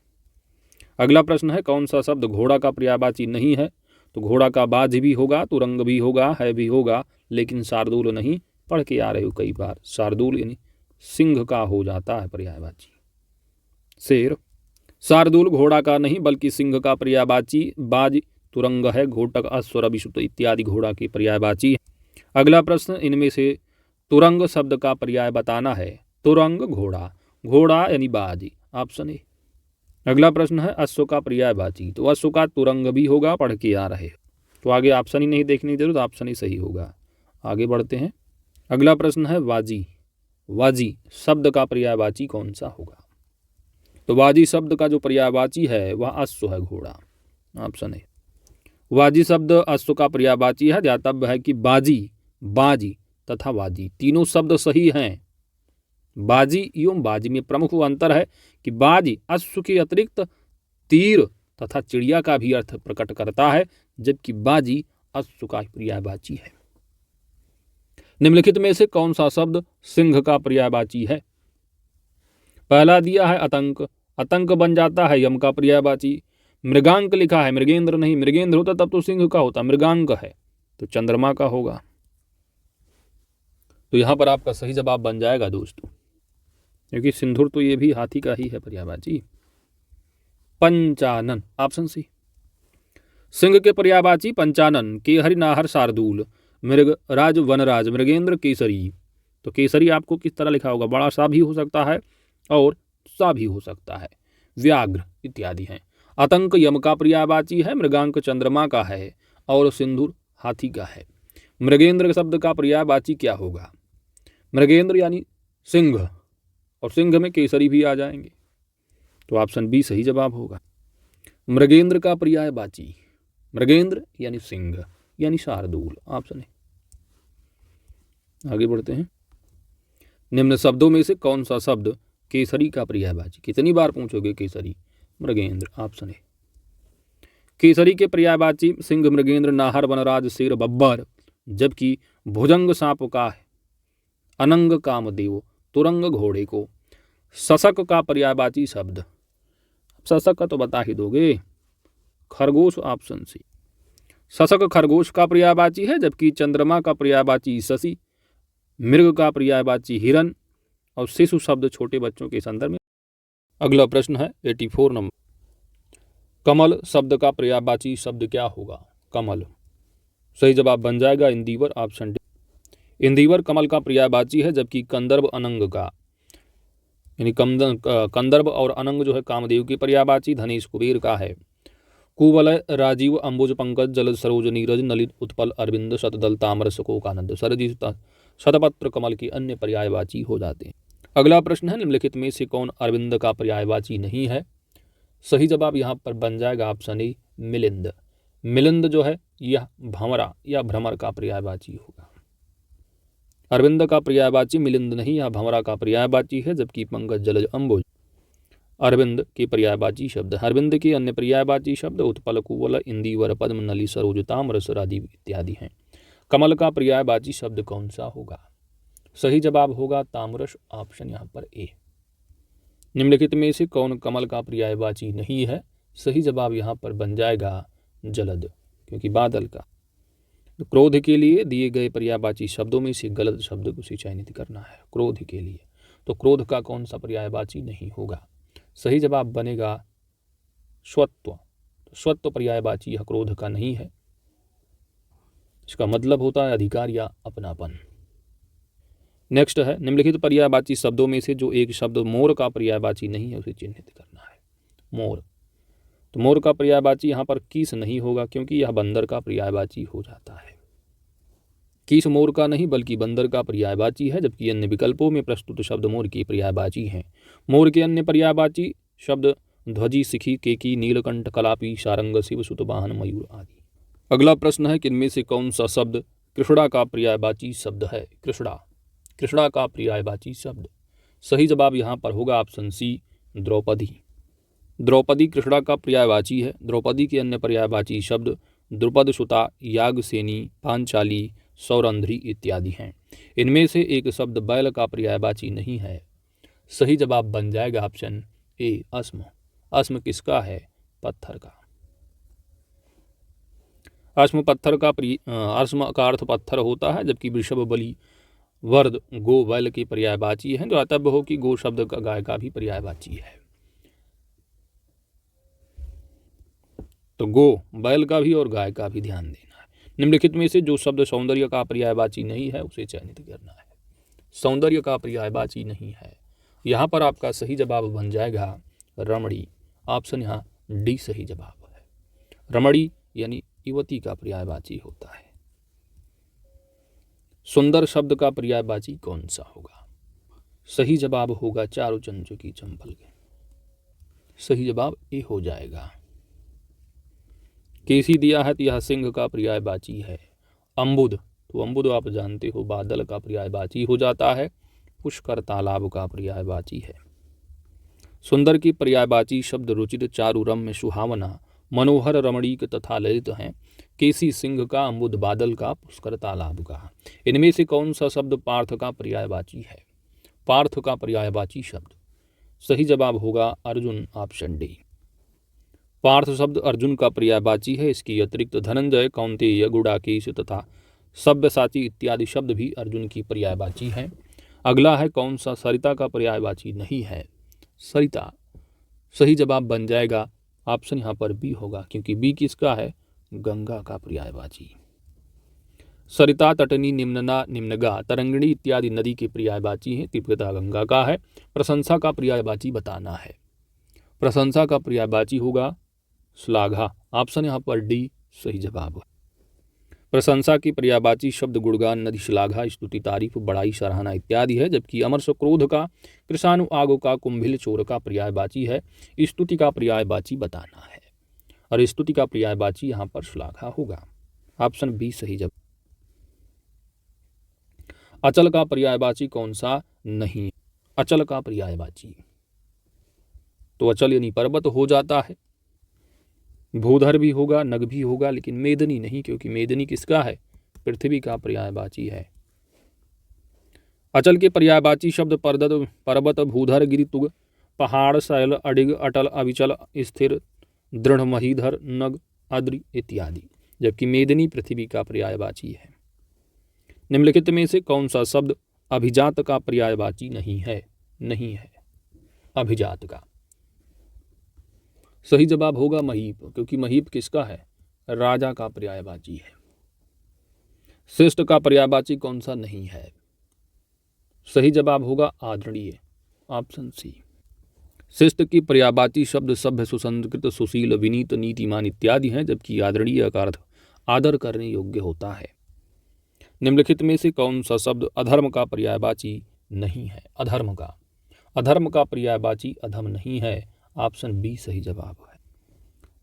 [SPEAKER 1] अगला प्रश्न है कौन सा शब्द घोड़ा का पर्यायवाची नहीं है? तो घोड़ा का बाज भी होगा, तुरंग भी होगा, है भी होगा, लेकिन शार्दूल नहीं। पढ़ के आ रहे हो कई बार, शार्दूल यानी सिंह का हो जाता है पर्यायवाची। शेर, शार्दूल घोड़ा का नहीं बल्कि सिंह का पर्यायवाची बाज तुरंग है। घोटक अश्व रविशुत इत्यादि घोड़ा के पर्यायवाची है। अगला प्रश्न, इनमें से तुरंग शब्द का पर्याय बताना है। तुरंग घोड़ा, घोड़ा यानी बाज, ऑप्शन ए। अगला प्रश्न है अश्व का पर्यायवाची, तो अश्व का तुरंग भी होगा, पढ़ के आ रहे, तो आगे ऑप्शन ही नहीं देखने की जरूरत, ऑप्शन ही सही होगा। आगे बढ़ते हैं। अगला प्रश्न है वाजी, वाजी शब्द का पर्यायवाची कौन सा होगा? तो वाजी शब्द का जो पर्यायवाची है वह अश्व है, घोड़ा, ऑप्शन है। वाजी शब्द अश्व का पर्यायवाची है। ध्यातव्य है कि बाजी, बाजी तथा वाजी तीनों शब्द सही हैं। बाजी एवं बाजी में प्रमुख अंतर है कि बाजी अश्व के अतिरिक्त तीर तथा चिड़िया का भी अर्थ प्रकट करता है, जबकि बाजी अश्व का पर्यायवाची है। निम्नलिखित में से कौन सा शब्द सिंह का पर्यायवाची है? पहला दिया है आतंक, आतंक बन जाता है यम का पर्यायवाची। मृगांक लिखा है, मृगेंद्र नहीं, मृगेंद्र होता तब तो सिंह का होता, मृगांक है तो चंद्रमा का होगा। तो यहां पर आपका सही जवाब बन जाएगा दोस्तों, क्योंकि सिंधुर तो ये भी हाथी का ही है पर्यायवाची। Panchanan, option C. सिंह के पर्यायवाची पंचानन, केहरि नाहर शार्दूल, मृग राज वनराज, मृगेंद्र केसरी। तो केसरी आपको किस तरह लिखा होगा? बड़ा सा भी हो सकता है और सा भी हो सकता है, व्याघ्र इत्यादि हैं। आतंक यम का पर्यायवाची है, मृगांक चंद्रमा का है और सिंधुर हाथी का है। मृगेंद्र शब्द का पर्यायवाची क्या होगा? मृगेंद्र यानी सिंह, और सिंह में केसरी भी आ जाएंगे, तो ऑप्शन बी सही जवाब होगा। मृगेंद्र का पर्यायवाची, मृगेंद्र यानी सिंह यानी शार्दूल, ऑप्शन है। आगे बढ़ते हैं। निम्न शब्दों में से कौन सा शब्द केसरी का पर्यायवाची? कितनी बार पूछोगे केसरी? मृगेंद्र, ऑप्शन है। केसरी के पर्यायवाची सिंह, मृगेंद्र, नाहर, वनराज, शेर, बब्बर, जबकि भुजंग सांप का है, अनंग कामदेव, तुरंग घोड़े को। शशक का पर्यायवाची शब्द, शशक का तो बता ही दोगे, खरगोश, ऑप्शन सी। शशक खरगोश का पर्यायवाची है, जबकि चंद्रमा का पर्यायवाची शशि, मृग का पर्यायवाची हिरन और शिशु शब्द छोटे बच्चों के संदर्भ में। अगला प्रश्न है 84 नंबर, कमल शब्द का पर्यायवाची शब्द क्या होगा? कमल, सही जवाब बन जाएगा इंदिवर, ऑप्शन डी। इंदिवर कमल का पर्यायवाची है, जबकि कंदर्प अनंग का, यानी कंदर्प और अनंग जो है कामदेव की पर्यायवाची धनेश कुबेर का है। कुवलय, राजीव, अंबुज, पंकज, जलद, सरोज, नीरज, नलित, उत्पल, अरविंद, शतदल, ताम्र, शोकानंद, सरजित, शतपत्र कमल के अन्य पर्यायवाची हो जाते हैं। अगला प्रश्न है निम्नलिखित में से कौन अरविंद का पर्यायवाची नहीं है? सही जवाब यहाँ पर बन जाएगा ऑप्शन ए, मिलिंद। मिलिंद जो है यह भंवरा या भ्रमर का पर्यायवाची होगा। अरविंद का पर्यायवाची मिलिंद नहीं, यह भंवरा का पर्यायवाची है, जबकि पंकज, जलज, अंबुज अरविंद के पर्यायवाची शब्द। अरविंद के अन्य पर्यायवाची शब्द उत्पल, कुवल, इंदिवर, पद्म, नली, सरोज, ताम्रस, राजीव इत्यादि हैं। कमल का पर्यायवाची शब्द कौन सा होगा? सही जवाब होगा ताम्रस, ऑप्शन यहाँ पर ए। निम्नलिखित में से कौन कमल का पर्यायवाची नहीं है? सही जवाब यहाँ पर बन जाएगा जलद, क्योंकि बादल का। तो क्रोध के लिए दिए गए पर्यायवाची शब्दों में से गलत शब्द को चयनित करना है। क्रोध के लिए तो क्रोध का कौन सा पर्यायवाची नहीं होगा? सही जवाब बनेगा स्वत्व। तो स्वत्व पर्यायवाची यह क्रोध का नहीं है। इसका मतलब होता है अधिकार या अपनापन। नेक्स्ट है, निम्नलिखित पर्यायवाची शब्दों में से जो एक शब्द मोर का पर्यायवाची नहीं है उसे चिन्हित करना है। मोर, तो मोर का पर्यायवाची यहाँ पर कीस नहीं होगा, क्योंकि यह बंदर का पर्यायवाची हो जाता है। कीस मोर का नहीं बल्कि बंदर का पर्यायवाची है, जबकि अन्य विकल्पों में प्रस्तुत शब्द मोर की पर्यायवाची हैं। मोर के अन्य पर्यायवाची शब्द ध्वजी, सिखी, केकी, नीलकंठ, कलापी, सारंग, शिव, सुत, वाहन, मयूर आदि। अगला प्रश्न है कि इनमें से कौन सा शब्द कृष्णा का पर्यायवाची शब्द है? कृष्णा का पर्यायवाची शब्द। सही जवाब यहाँ पर होगा ऑप्शन सी, द्रौपदी। द्रौपदी कृष्णा का पर्यायवाची है। द्रौपदी के अन्य पर्यायवाची शब्द द्रुपद, सुता, यागसेनी, पांचाली, सौरंध्री इत्यादि हैं। इनमें से एक शब्द बैल का पर्यायवाची नहीं है। सही जवाब बन जाएगा ऑप्शन ए, अस्म। अस्म किसका है? पत्थर का। अस्म पत्थर का अस्म का अर्थ पत्थर होता है, जबकि वृषभ, बलि, वर्द, गो बैल की पर्यायवाची है। तो अतः हो कि गो शब्द का गाय का भी पर्यायवाची है। तो गो बैल का भी और गाय का भी ध्यान देना है। निम्नलिखित में से जो शब्द सौंदर्य का पर्यायवाची नहीं है उसे चयनित करना है। सौंदर्य का पर्यायवाची नहीं है, यहाँ पर आपका सही जवाब बन जाएगा रमणी। ऑप्शन यहाँ डी सही जवाब है। रमणी यानी युवती का पर्यायवाची होता है। सुंदर शब्द का पर्यायवाची कौन सा होगा? सही जवाब होगा चारु चंचु की चंपल के। सही जवाब ए हो जाएगा। केसी दिया है तो यह सिंह का पर्यायवाची है। अम्बुद, तो अम्बुद आप जानते हो बादल का पर्यायवाची हो जाता है। पुष्कर तालाब का पर्यायवाची है। सुंदर की पर्यायवाची शब्द रुचिर, चारु, रम्य, सुहावना, मनोहर, रमणीक तथा ललित हैं। केसी सिंह का, अम्बुद बादल का, पुष्कर तालाब का। इनमें से कौन सा शब्द पार्थ का पर्यायवाची है? पार्थ का पर्यायवाची शब्द। सही जवाब होगा अर्जुन, ऑप्शन डी। पार्थ शब्द अर्जुन का पर्यायवाची है। इसके अतिरिक्त धनंजय, कौंतेय, गुडाकेश तथा सब्यसाची इत्यादि शब्द भी अर्जुन की पर्यायवाची हैं। अगला है कौन सा सरिता का पर्यायवाची नहीं है? सरिता। सही जवाब बन जाएगा ऑप्शन यहाँ पर बी होगा, क्योंकि बी किसका है? गंगा का पर्यायवाची। सरिता, तटनी, निम्नना, निम्नगा, तरंगिणी इत्यादि नदी के पर्यायवाची हैं। तीव्रता गंगा का है। प्रशंसा का पर्यायवाची बताना है। प्रशंसा का पर्यायवाची होगा श्लाघा। ऑप्शन यहाँ पर डी सही जवाब है। प्रशंसा की पर्यायवाची शब्द गुणगान, नदी, श्लाघा, स्तुति, तारीफ, बड़ाई, सराहना इत्यादि है। जबकि अमरस, क्रोध का, कृषाणु, आगो का, कुंभिल, चोर का पर्यायवाची है। स्तुति का पर्यायवाची बताना है और स्तुति का पर्यायवाची यहाँ पर श्लाघा होगा। ऑप्शन बी सही जवाब। अचल का पर्यायवाची कौन सा नहीं? अचल का पर्यायवाची तो अचल यानी पर्वत हो जाता है। भूधर भी होगा, नग भी होगा, लेकिन मेदनी नहीं, क्योंकि मेदनी किसका है? पृथ्वी का पर्यायवाची है। अचल के पर्यायवाची शब्द पर्वत, भूधर, गिरि, तुग, पहाड़, शैल, अडिग, अटल, अविचल, स्थिर, दृढ़, महीधर, नग, अद्रि इत्यादि। जबकि मेदनी पृथ्वी का पर्यायवाची है। निम्नलिखित में से कौन सा शब्द अभिजात का पर्यायवाची नहीं है? नहीं है अभिजात का। सही जवाब होगा महीप, क्योंकि महीप किसका है? राजा का पर्यायवाची है। श्रेष्ठ का पर्यायवाची कौन सा नहीं है? सही जवाब होगा आदरणीय, ऑप्शन सी। श्रेष्ठ की पर्यायवाची शब्द सभ्य, सुसंस्कृत, सुशील, विनीत, नीतिमान इत्यादि हैं। जबकि आदरणीय का अर्थ आदर करने योग्य होता है। निम्नलिखित में से कौन सा शब्द अधर्म का पर्यायवाची नहीं है? अधर्म का पर्यायवाची अधम नहीं है। ऑप्शन बी सही जवाब है।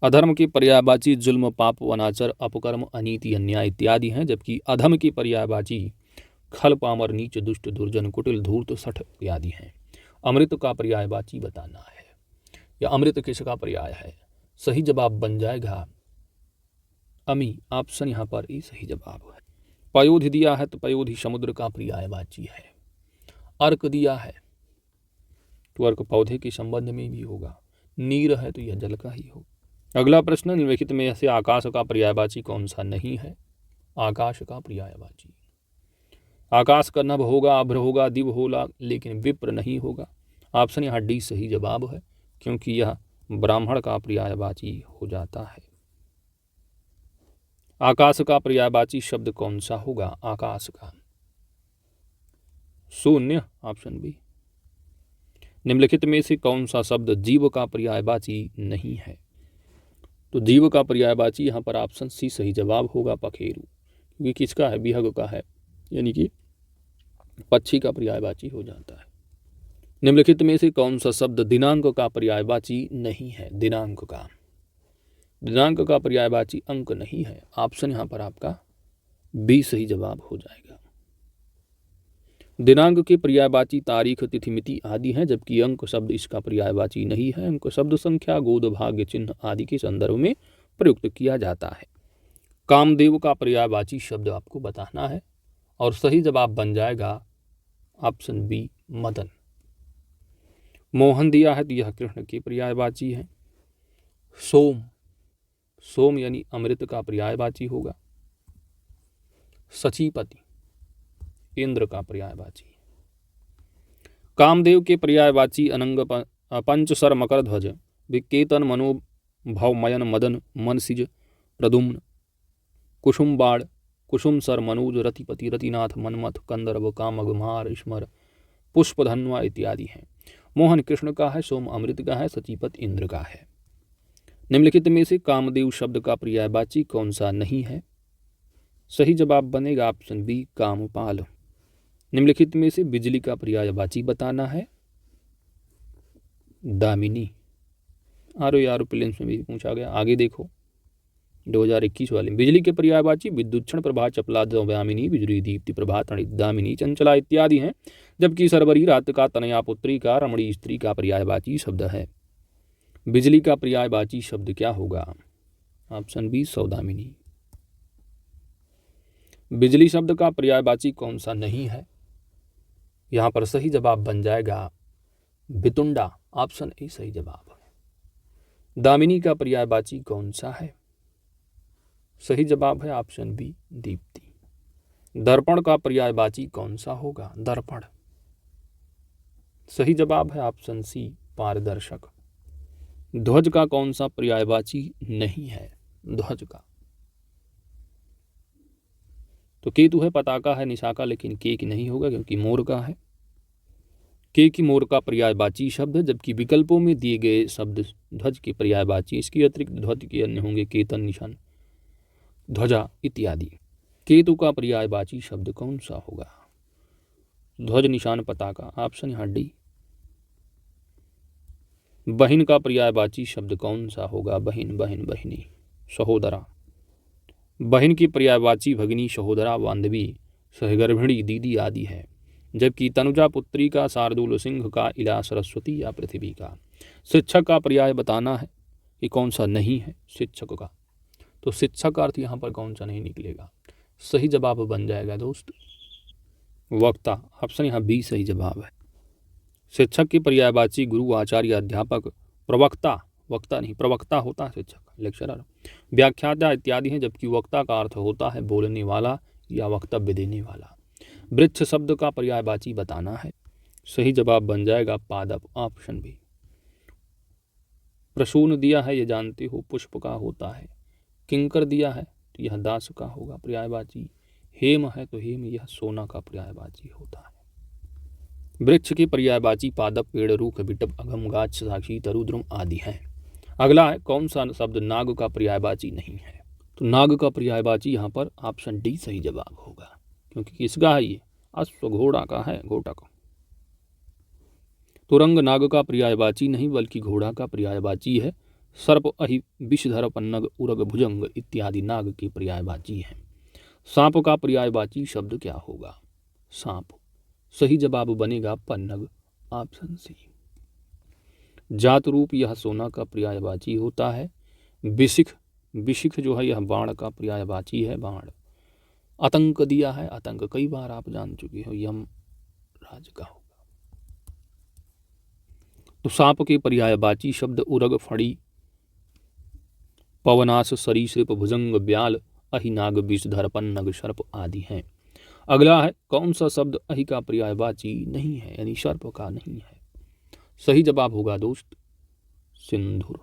[SPEAKER 1] अधर्म की पर्यायवाची जुल्म, पाप, अनाचर, अपकर्म, अनीति, अन्याय इत्यादि हैं। जबकि अधम की पर्यायवाची खल, पामर, नीच, दुष्ट, दुर्जन, कुटिल, धूर्त, सठ इत्यादि हैं। अमृत का पर्यायवाची बताना है, या अमृत किसका पर्याय है? सही जवाब बन जाएगा अमी। ऑप्शन यहाँ पर ई सही जवाब है। पयोधि दिया है तो पयोधि समुद्र का पर्यायवाची है। अर्क दिया है त्वर्क पौधे के संबंध में भी होगा, नीर है तो यह जल का ही होगा। अगला प्रश्न, निम्नलिखित में से आकाश का पर्यायवाची कौन सा नहीं है? आकाश का पर्यायवाची, आकाश का नभ होगा, अभ्र होगा, दिव होगा, लेकिन विप्र नहीं होगा। ऑप्शन यहाँ डी सही जवाब है, क्योंकि यह ब्राह्मण का पर्यायवाची हो जाता है। आकाश का पर्यायवाची शब्द कौन सा होगा? आकाश का, शून्य, ऑप्शन बी। निम्नलिखित में से कौन सा शब्द जीव का पर्यायवाची नहीं है? तो जीव का पर्यायवाची यहाँ पर ऑप्शन सी सही जवाब होगा, पखेरु, क्योंकि किसका है? विहग का है, यानी कि पक्षी का पर्यायवाची हो जाता है। निम्नलिखित में से कौन सा शब्द दिनांक का पर्यायवाची नहीं है? दिनांक का, दिनांक का पर्यायवाची अंक नहीं है। ऑप्शन यहाँ पर आपका बी सही जवाब हो जाएगा। दिनांक के पर्यायवाची तारीख, तिथि, मिति आदि हैं, जबकि अंक शब्द इसका पर्यायवाची नहीं है। अंक शब्द संख्या, गोद, भाग्य, चिन्ह आदि के संदर्भ में प्रयुक्त किया जाता है। कामदेव का पर्यायवाची शब्द आपको बताना है और सही जवाब बन जाएगा ऑप्शन बी, मदन। मोहन दिया है तो यह कृष्ण के पर्यायवाची है। सोम, सोम यानी अमृत का पर्यायवाची होगा। सचीपति, इंद्र का पर्यायवाची। कामदेव के पर्यायवाची अनंग, पंचसर, मकर ध्वज, विकेतन, मनोभवमयन, मदन, मनसिज, प्रदुम्न, कुसुमबाण, कुसुमसर, मनोज, रतिपति, रतिनाथ, मनमथ, कंदर्व, कामग, मार, स्मर, पुष्पधन्वा इत्यादि हैं। मोहन कृष्ण का है, सोम अमृत का है, सचीपत इंद्र का है। निम्नलिखित में से कामदेव शब्द का पर्यायवाची कौन सा नहीं है? सही जवाब बनेगा ऑप्शन बी, कामपाल। निम्नलिखित में से बिजली का पर्यायवाची बताना है। दामिनी, आर प्लेन्स में भी पूछा गया। आगे देखो 2021 वाले, बिजली के पर्यायवाची विद्युक्षण, प्रभा, चपला, दामिनी, बिजली, दीप्ति, प्रभा, तणित, दामिनी, चंचला इत्यादि हैं, जबकि सरवरी, रात का, तनया, पुत्री का, रमणी, स्त्री का पर्यायवाची शब्द है। बिजली का पर्यायवाची शब्द क्या होगा? ऑप्शन बी, सौदामिनी। बिजली शब्द का पर्यायवाची कौन सा नहीं है? यहां पर सही जवाब बन जाएगा बितुंडा, ऑप्शन ए सही जवाब है। दामिनी का पर्यायवाची कौन सा है? सही जवाब है ऑप्शन बी, दीप्ति। दर्पण का पर्यायवाची कौन सा होगा? दर्पण। सही जवाब है ऑप्शन सी, पारदर्शक। ध्वज का कौन सा पर्यायवाची नहीं है? ध्वज का तो केतु है, पताका है, निशाका, लेकिन केक नहीं होगा क्योंकि मोर का है। केक मोर का पर्यायवाची शब्द है, जबकि विकल्पों में दिए गए शब्द ध्वज के पर्यायवाची। इसके अतिरिक्त ध्वज के अन्य होंगे केतन, निशान, ध्वजा इत्यादि। केतु का पर्यायवाची शब्द कौन सा होगा? ध्वज, निशान, पताका, ऑप्शन यहाँ डी। बहिन का पर्यायवाची शब्द कौन सा होगा? बहिन, बहन, बहिनी, सहोदरा। बहिन की पर्यायवाची भगिनी, सहोदरा, बांधवी, सहगर्भिणी, दीदी आदि है, जबकि तनुजा, पुत्री का, शार्दूल, सिंह का, इला, सरस्वती या पृथ्वी का। शिक्षक का पर्याय बताना है कि कौन सा नहीं है शिक्षक का। तो शिक्षक का अर्थ यहाँ पर कौन सा नहीं निकलेगा? सही जवाब बन जाएगा दोस्त वक्ता, ऑप्शन यहाँ बी सही जवाब है। शिक्षक की पर्यायवाची गुरु, आचार्य, अध्यापक, प्रवक्ता, वक्ता नहीं प्रवक्ता होता है शिक्षक, लेक्चरर, व्याख्याता इत्यादि हैं, जबकि वक्ता का अर्थ होता है बोलने वाला या वक्तव्य देने वाला। वृक्ष शब्द का पर्यायवाची बताना है। सही जवाब बन जाएगा पादप, ऑप्शन बी। प्रसून दिया है, ये जानते हो, पुष्प का होता है। किंकर दिया है तो यह दास का होगा पर्यायवाची। हेम है तो हेम यह सोना का पर्यायवाची होता है। वृक्ष के पर्यायवाची पादप, पेड़, रूख, बिटप, अगम, गाछ, साक्षी, तरु, द्रुम आदि हैं। अगला है कौन सा शब्द नाग का पर्यायवाची नहीं है? तो नाग का पर्यायवाची यहाँ पर ऑप्शन डी सही जवाब होगा, क्योंकि किसका है ये? अश्व, घोड़ा का है, घोटक। तुरंग नाग का पर्यायवाची नहीं बल्कि घोड़ा का पर्यायवाची है। सर्प, अहि, विषधर, पन्नग, उरग, भुजंग इत्यादि नाग के पर्यायवाची हैं। सांप का पर्यायवाची शब्द क्या होगा? सांप। सही जवाब बनेगा पन्नग, ऑप्शन सी। जात रूप यह सोना का पर्यायवाची होता है। विशिख, विशिख जो है यह बाण का पर्यायवाची है, बाण। आतंक दिया है, आतंक कई बार आप जान चुके हो, यम राज का होगा। तो सांप के पर्यायवाची शब्द उरग, फड़ी, पवनाश, सरीसृप, भुजंग, ब्याल, अहिनाग, विषधर, पन्नग, सर्प आदि हैं। अगला है कौन सा शब्द अहि का पर्यायवाची नहीं है, यानी सर्प का नहीं है। सही जवाब होगा दोस्त सिंधुर।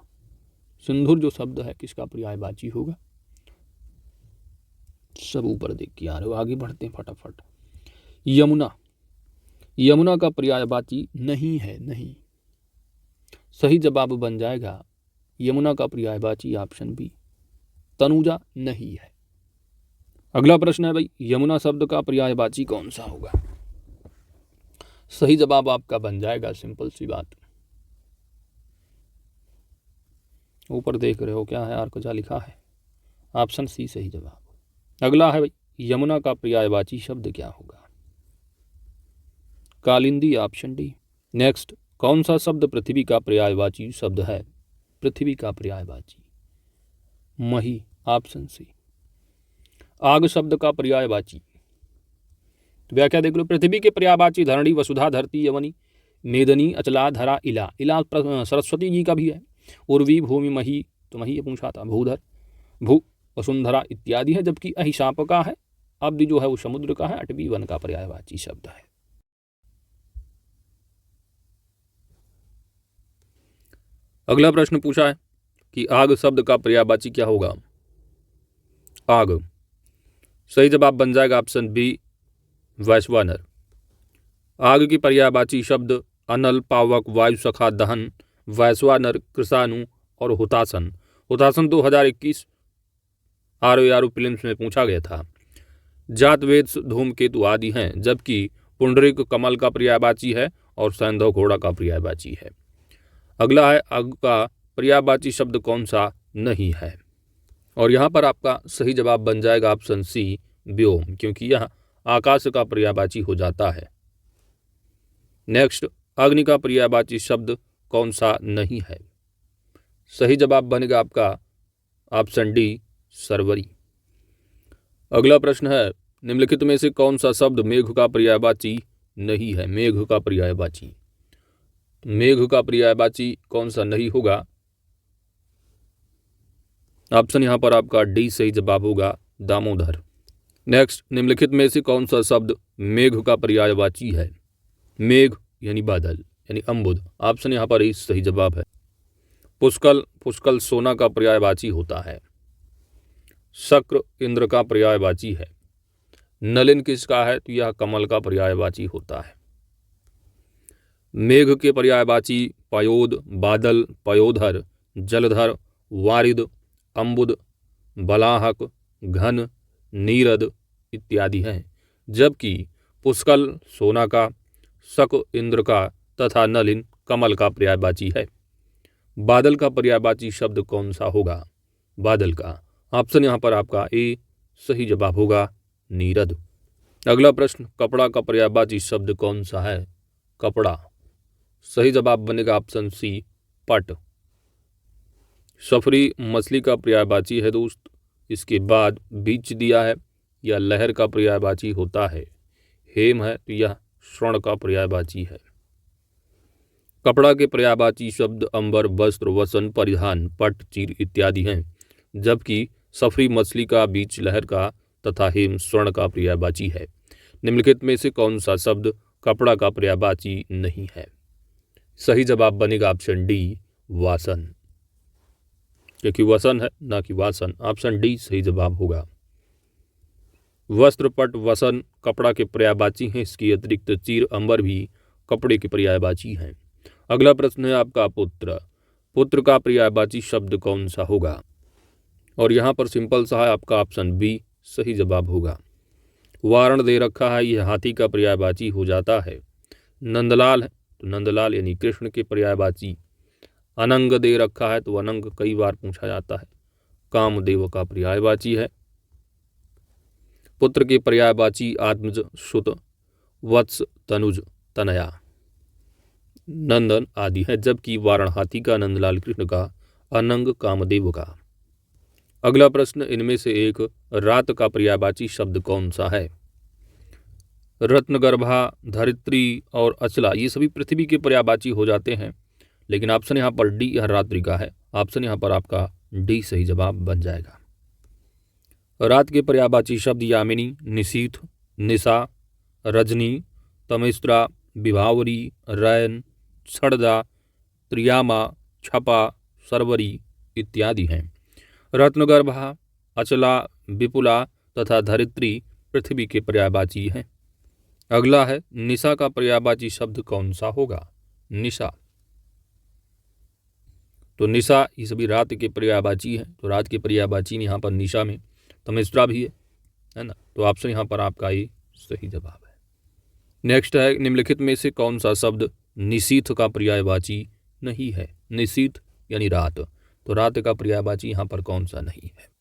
[SPEAKER 1] सिंधुर जो शब्द है किसका पर्यायवाची होगा? सब ऊपर देख के आ रहे हो, आगे बढ़ते हैं फटाफट। यमुना, यमुना का पर्यायवाची नहीं है, नहीं। सही जवाब बन जाएगा यमुना का पर्यायवाची ऑप्शन बी, तनुजा नहीं है। अगला प्रश्न है भाई, यमुना शब्द का पर्यायवाची कौन सा होगा? सही जवाब आपका बन जाएगा, सिंपल सी बात, ऊपर देख रहे हो क्या है आर्कजा लिखा है, ऑप्शन सी सही जवाब। अगला है भाई, यमुना का पर्यायवाची शब्द क्या होगा? Kalindi, option D. नेक्स्ट, कौन सा शब्द पृथ्वी का पर्यायवाची शब्द है? पृथ्वी का पर्यायवाची मही, ऑप्शन सी। आग शब्द का पर्यायवाची, तो व्याख्या देख लो, पृथ्वी के पर्यायवाची धरणी, वसुधा, धरती, यवनी, मेदनी, अचला, धरा, इला। इला सरस्वती जी का भी है। उर्वी, भूमि, मही, तो मही पूछा था, भूधर, भू, वसुंधरा इत्यादि है। जबकि अहि सांप का है, अब्दि जो है वो समुद्र का है, अटवी वन का पर्यायवाची शब्द है। अगला प्रश्न पूछा है कि आग शब्द का पर्यायवाची क्या होगा? आग। सही जवाब बन जाएगा ऑप्शन बी, वैश्वानर। आग की पर्यायवाची शब्द अनल, पावक, वायु सखा, दहन, वैश्वानर, कृषाणु और हुतासन। हुतासन 2021 आरओ प्रीलिम्स में पूछा गया था। जातवेद, धूमकेतु आदि हैं, जबकि पुंडरीक कमल का पर्यायवाची है और सैंधव घोड़ा का पर्यायवाची है। अगला है, आग का पर्यायवाची शब्द कौन सा नहीं है? और यहाँ पर आपका सही जवाब बन जाएगा ऑप्शन सी, व्योम, क्योंकि यह आकाश का पर्यायवाची हो जाता है। नेक्स्ट, अग्नि का पर्यायवाची शब्द कौन सा नहीं है? सही जवाब बनेगा आपका ऑप्शन डी, सरवरी। अगला प्रश्न है, निम्नलिखित में से कौन सा शब्द मेघ का पर्यायवाची नहीं है? मेघ का पर्यायवाची, मेघ का पर्यायवाची कौन सा नहीं होगा? ऑप्शन यहां पर आपका डी सही जवाब होगा, दामोदर। नेक्स्ट, निम्नलिखित में से कौन सा शब्द मेघ का पर्यायवाची है? मेघ यानी बादल, यानी अम्बुद। ऑप्शन यहां पर ही सही जवाब है। पुष्कल, पुष्कल सोना का पर्यायवाची होता है। शक्र इंद्र का पर्यायवाची है। नलिन किसका है? तो यह कमल का पर्यायवाची होता है। मेघ के पर्यायवाची पयोद, बादल, पयोधर, जलधर, वारिद, अम्बुद, बलाहक, घन, नीरद इत्यादि हैं। जबकि पुष्कल सोना का, शक इंद्र का तथा नलिन कमल का पर्यायवाची है। बादल का पर्यायवाची शब्द कौन सा होगा? बादल का, ऑप्शन यहाँ पर आपका ए सही जवाब होगा, नीरद। अगला प्रश्न, कपड़ा का पर्यायवाची शब्द कौन सा है? कपड़ा। सही जवाब बनेगा ऑप्शन सी, पट। सफरी मछली का पर्यायवाची है दोस्त। इसके बाद बीच दिया है, यह लहर का पर्यायवाची होता है। हेम है तो यह स्वर्ण का पर्यायवाची है। कपड़ा के पर्यायवाची शब्द अंबर, वस्त्र, वसन, परिधान, पट, चीर इत्यादि हैं। जबकि सफरी मछली का, बीच लहर का तथा हेम स्वर्ण का पर्यायवाची है। निम्नलिखित में से कौन सा शब्द कपड़ा का पर्यायवाची नहीं है? सही जवाब बनेगा ऑप्शन डी, वासन, क्योंकि वसन है ना कि वासन। ऑप्शन डी सही जवाब होगा। वस्त्र, पट, वसन कपड़ा के पर्यायवाची हैं। इसके अतिरिक्त चीर, अंबर भी कपड़े के पर्यायवाची हैं। अगला प्रश्न है आपका, पुत्र। पुत्र का पर्यायवाची शब्द कौन सा होगा? और यहाँ पर सिंपल सा है, आपका ऑप्शन बी सही जवाब होगा। वारण दे रखा है, यह हाथी का पर्यायवाची हो जाता है। नंदलाल है तो नंदलाल यानी कृष्ण के पर्यायवाची। अनंग दे रखा है तो अनंग कई बार पूछा जाता है, कामदेव का पर्यायवाची है। पुत्र के पर्यायवाची आत्मज, सुत, वत्स, तनुज, तनया, नंदन आदि है। जबकि वारण हाथी का, नंदलाल कृष्ण का, अनंग कामदेव का। अगला प्रश्न, इनमें से एक रात का पर्यायवाची शब्द कौन सा है? रत्नगर्भा, धरित्री और अचला ये सभी पृथ्वी के पर्यायवाची हो जाते हैं। लेकिन ऑप्शन यहाँ पर डी यह रात्रि का है। ऑप्शन यहाँ पर आपका डी सही जवाब बन जाएगा। रात के पर्यायवाची शब्द यामिनी, निशीथ, निशा, रजनी, तमिस्त्रा, विभावरी, रैन, छड़दा, त्रियामा, छपा, सरवरी इत्यादि हैं। रत्नगर्भा, अचला, विपुला तथा धरित्री पृथ्वी के पर्यायवाची हैं। अगला है निशा का पर्यायवाची शब्द कौन सा होगा? निशा। तो निशा ये सभी रात के पर्यायवाची हैं, तो रात के पर्यायवाची यहाँ पर निशा में तमिस्त्रा भी है ना, तो ऑप्शन यहाँ पर आपका ये सही जवाब है। नेक्स्ट है निम्नलिखित में से कौन सा शब्द निशीथ का पर्यायवाची नहीं है? निशीथ यानी रात, तो रात का पर्यायवाची यहाँ पर कौन सा नहीं है?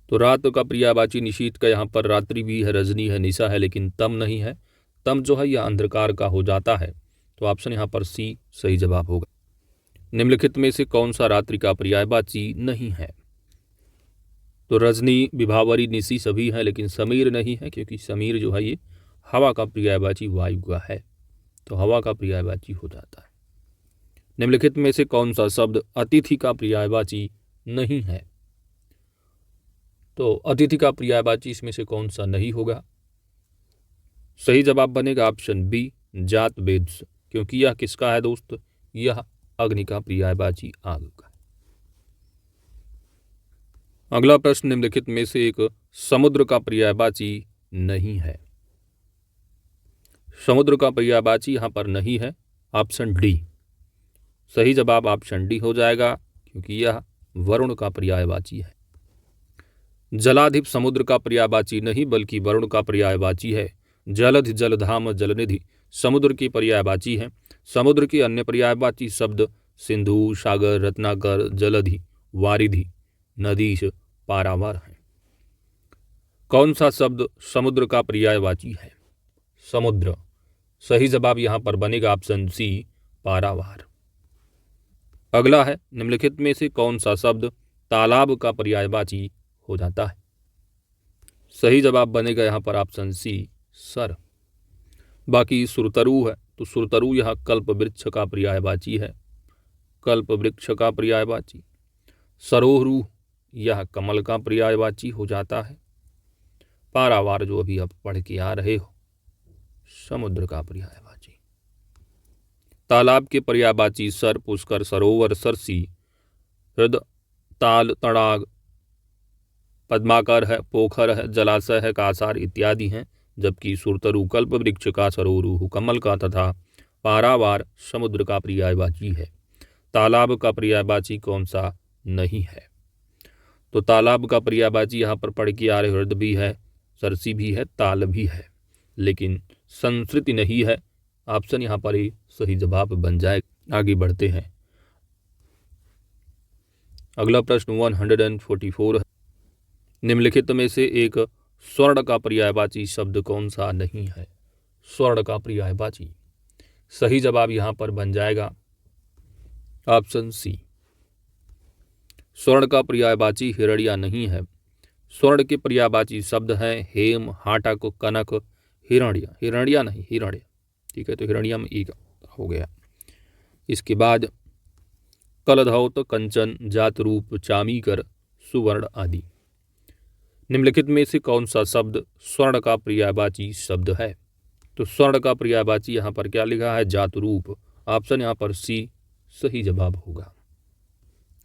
[SPEAKER 1] तो रात का पर्यायवाची निशीथ का यहाँ पर रात्रि भी है, रजनी है, निशा है, लेकिन तम नहीं है। तम जो है यह अंधकार का हो जाता है, तो ऑप्शन यहाँ पर सी सही जवाब होगा। निम्नलिखित में से कौन सा रात्रि का पर्यायवाची नहीं है? तो रजनी, विभावरी, निशी सभी हैं, लेकिन समीर नहीं है, क्योंकि समीर जो है ये हवा का पर्यायवाची वायु का है, तो हवा का पर्यायवाची हो जाता है। निम्नलिखित में से कौन सा शब्द अतिथि का पर्यायवाची नहीं है? तो अतिथि का पर्यायवाची इसमें से कौन सा नहीं होगा? सही जवाब बनेगा ऑप्शन बी, जात वेद्स, क्योंकि यह किसका है दोस्त? यह अग्नि का पर्यायवाची आग का। अगला प्रश्न निम्नलिखित में से एक समुद्र का पर्यायवाची नहीं है। समुद्र का पर्यायवाची यहाँ पर नहीं है, ऑप्शन डी। सही जवाब ऑप्शन डी हो जाएगा, क्योंकि यह वरुण का पर्यायवाची है। जलाधिप समुद्र का पर्यायवाची नहीं, बल्कि वरुण का पर्यायवाची है। जलधि, जलधाम, जलनिधि समुद्र की पर्यायवाची है। समुद्र के अन्य पर्यायवाची शब्द सिंधु, सागर, रत्नाकर, जलधि, वारिधि, नदीश, पारावार हैं। कौन सा शब्द समुद्र का पर्यायवाची है? समुद्र। सही जवाब यहाँ पर बनेगा ऑप्शन सी, पारावार। अगला है निम्नलिखित में से कौन सा शब्द तालाब का पर्यायवाची हो जाता है? सही जवाब बनेगा यहाँ पर ऑप्शन सी, सर। बाकी सुरतरु है, तो सुरतरु यह कल्प वृक्ष का पर्यायवाची है, कल्प वृक्ष का पर्यायवाची। सरोहरु यह कमल का पर्यायवाची हो जाता है। पारावार जो अभी आप पढ़ के आ रहे हो, समुद्र का पर्यायवाची। तालाब के पर्यायवाची सर, पुष्कर, सरोवर, सरसी, हृद, ताल, तड़ाग, पद्माकर है, पोखर है, जलाशय है, कासार इत्यादि हैं, जबकि सुरतरु कल्प वृक्ष का, सरोरु कमल का तथा पारावार समुद्र का पर्यायवाची है। तालाब का पर्यायवाची कौन सा नहीं है? तो तालाब का पर्यायवाची यहाँ पर पढ़ के आ रहे हृद भी है, सरसी भी है, ताल भी है, लेकिन संस्कृति नहीं है। ऑप्शन यहाँ पर ही सही जवाब बन जाए। आगे बढ़ते हैं। अगला प्रश्न 144 है। निम्नलिखित में से एक स्वर्ण का पर्यायवाची शब्द कौन सा नहीं है? स्वर्ण का पर्यायवाची। सही जवाब यहाँ पर बन जाएगा ऑप्शन सी। स्वर्ण का पर्यायवाची हिरण्या नहीं है। स्वर्ण के पर्यायवाची शब्द हैं हेम, हाटक, कनक, हिरण्य। हिरण्या नहीं, हिरण्य। ठीक है, तो हिरण्या में एक हो गया। इसके बाद कलधौत, कंचन, जातरूप, चामीकर, सुवर्ण आदि। निम्नलिखित में से कौन सा शब्द स्वर्ण का पर्यायवाची शब्द है? तो स्वर्ण का पर्यायवाची यहाँ पर क्या लिखा है? जातरूप। ऑप्शन यहाँ पर सी सही जवाब होगा।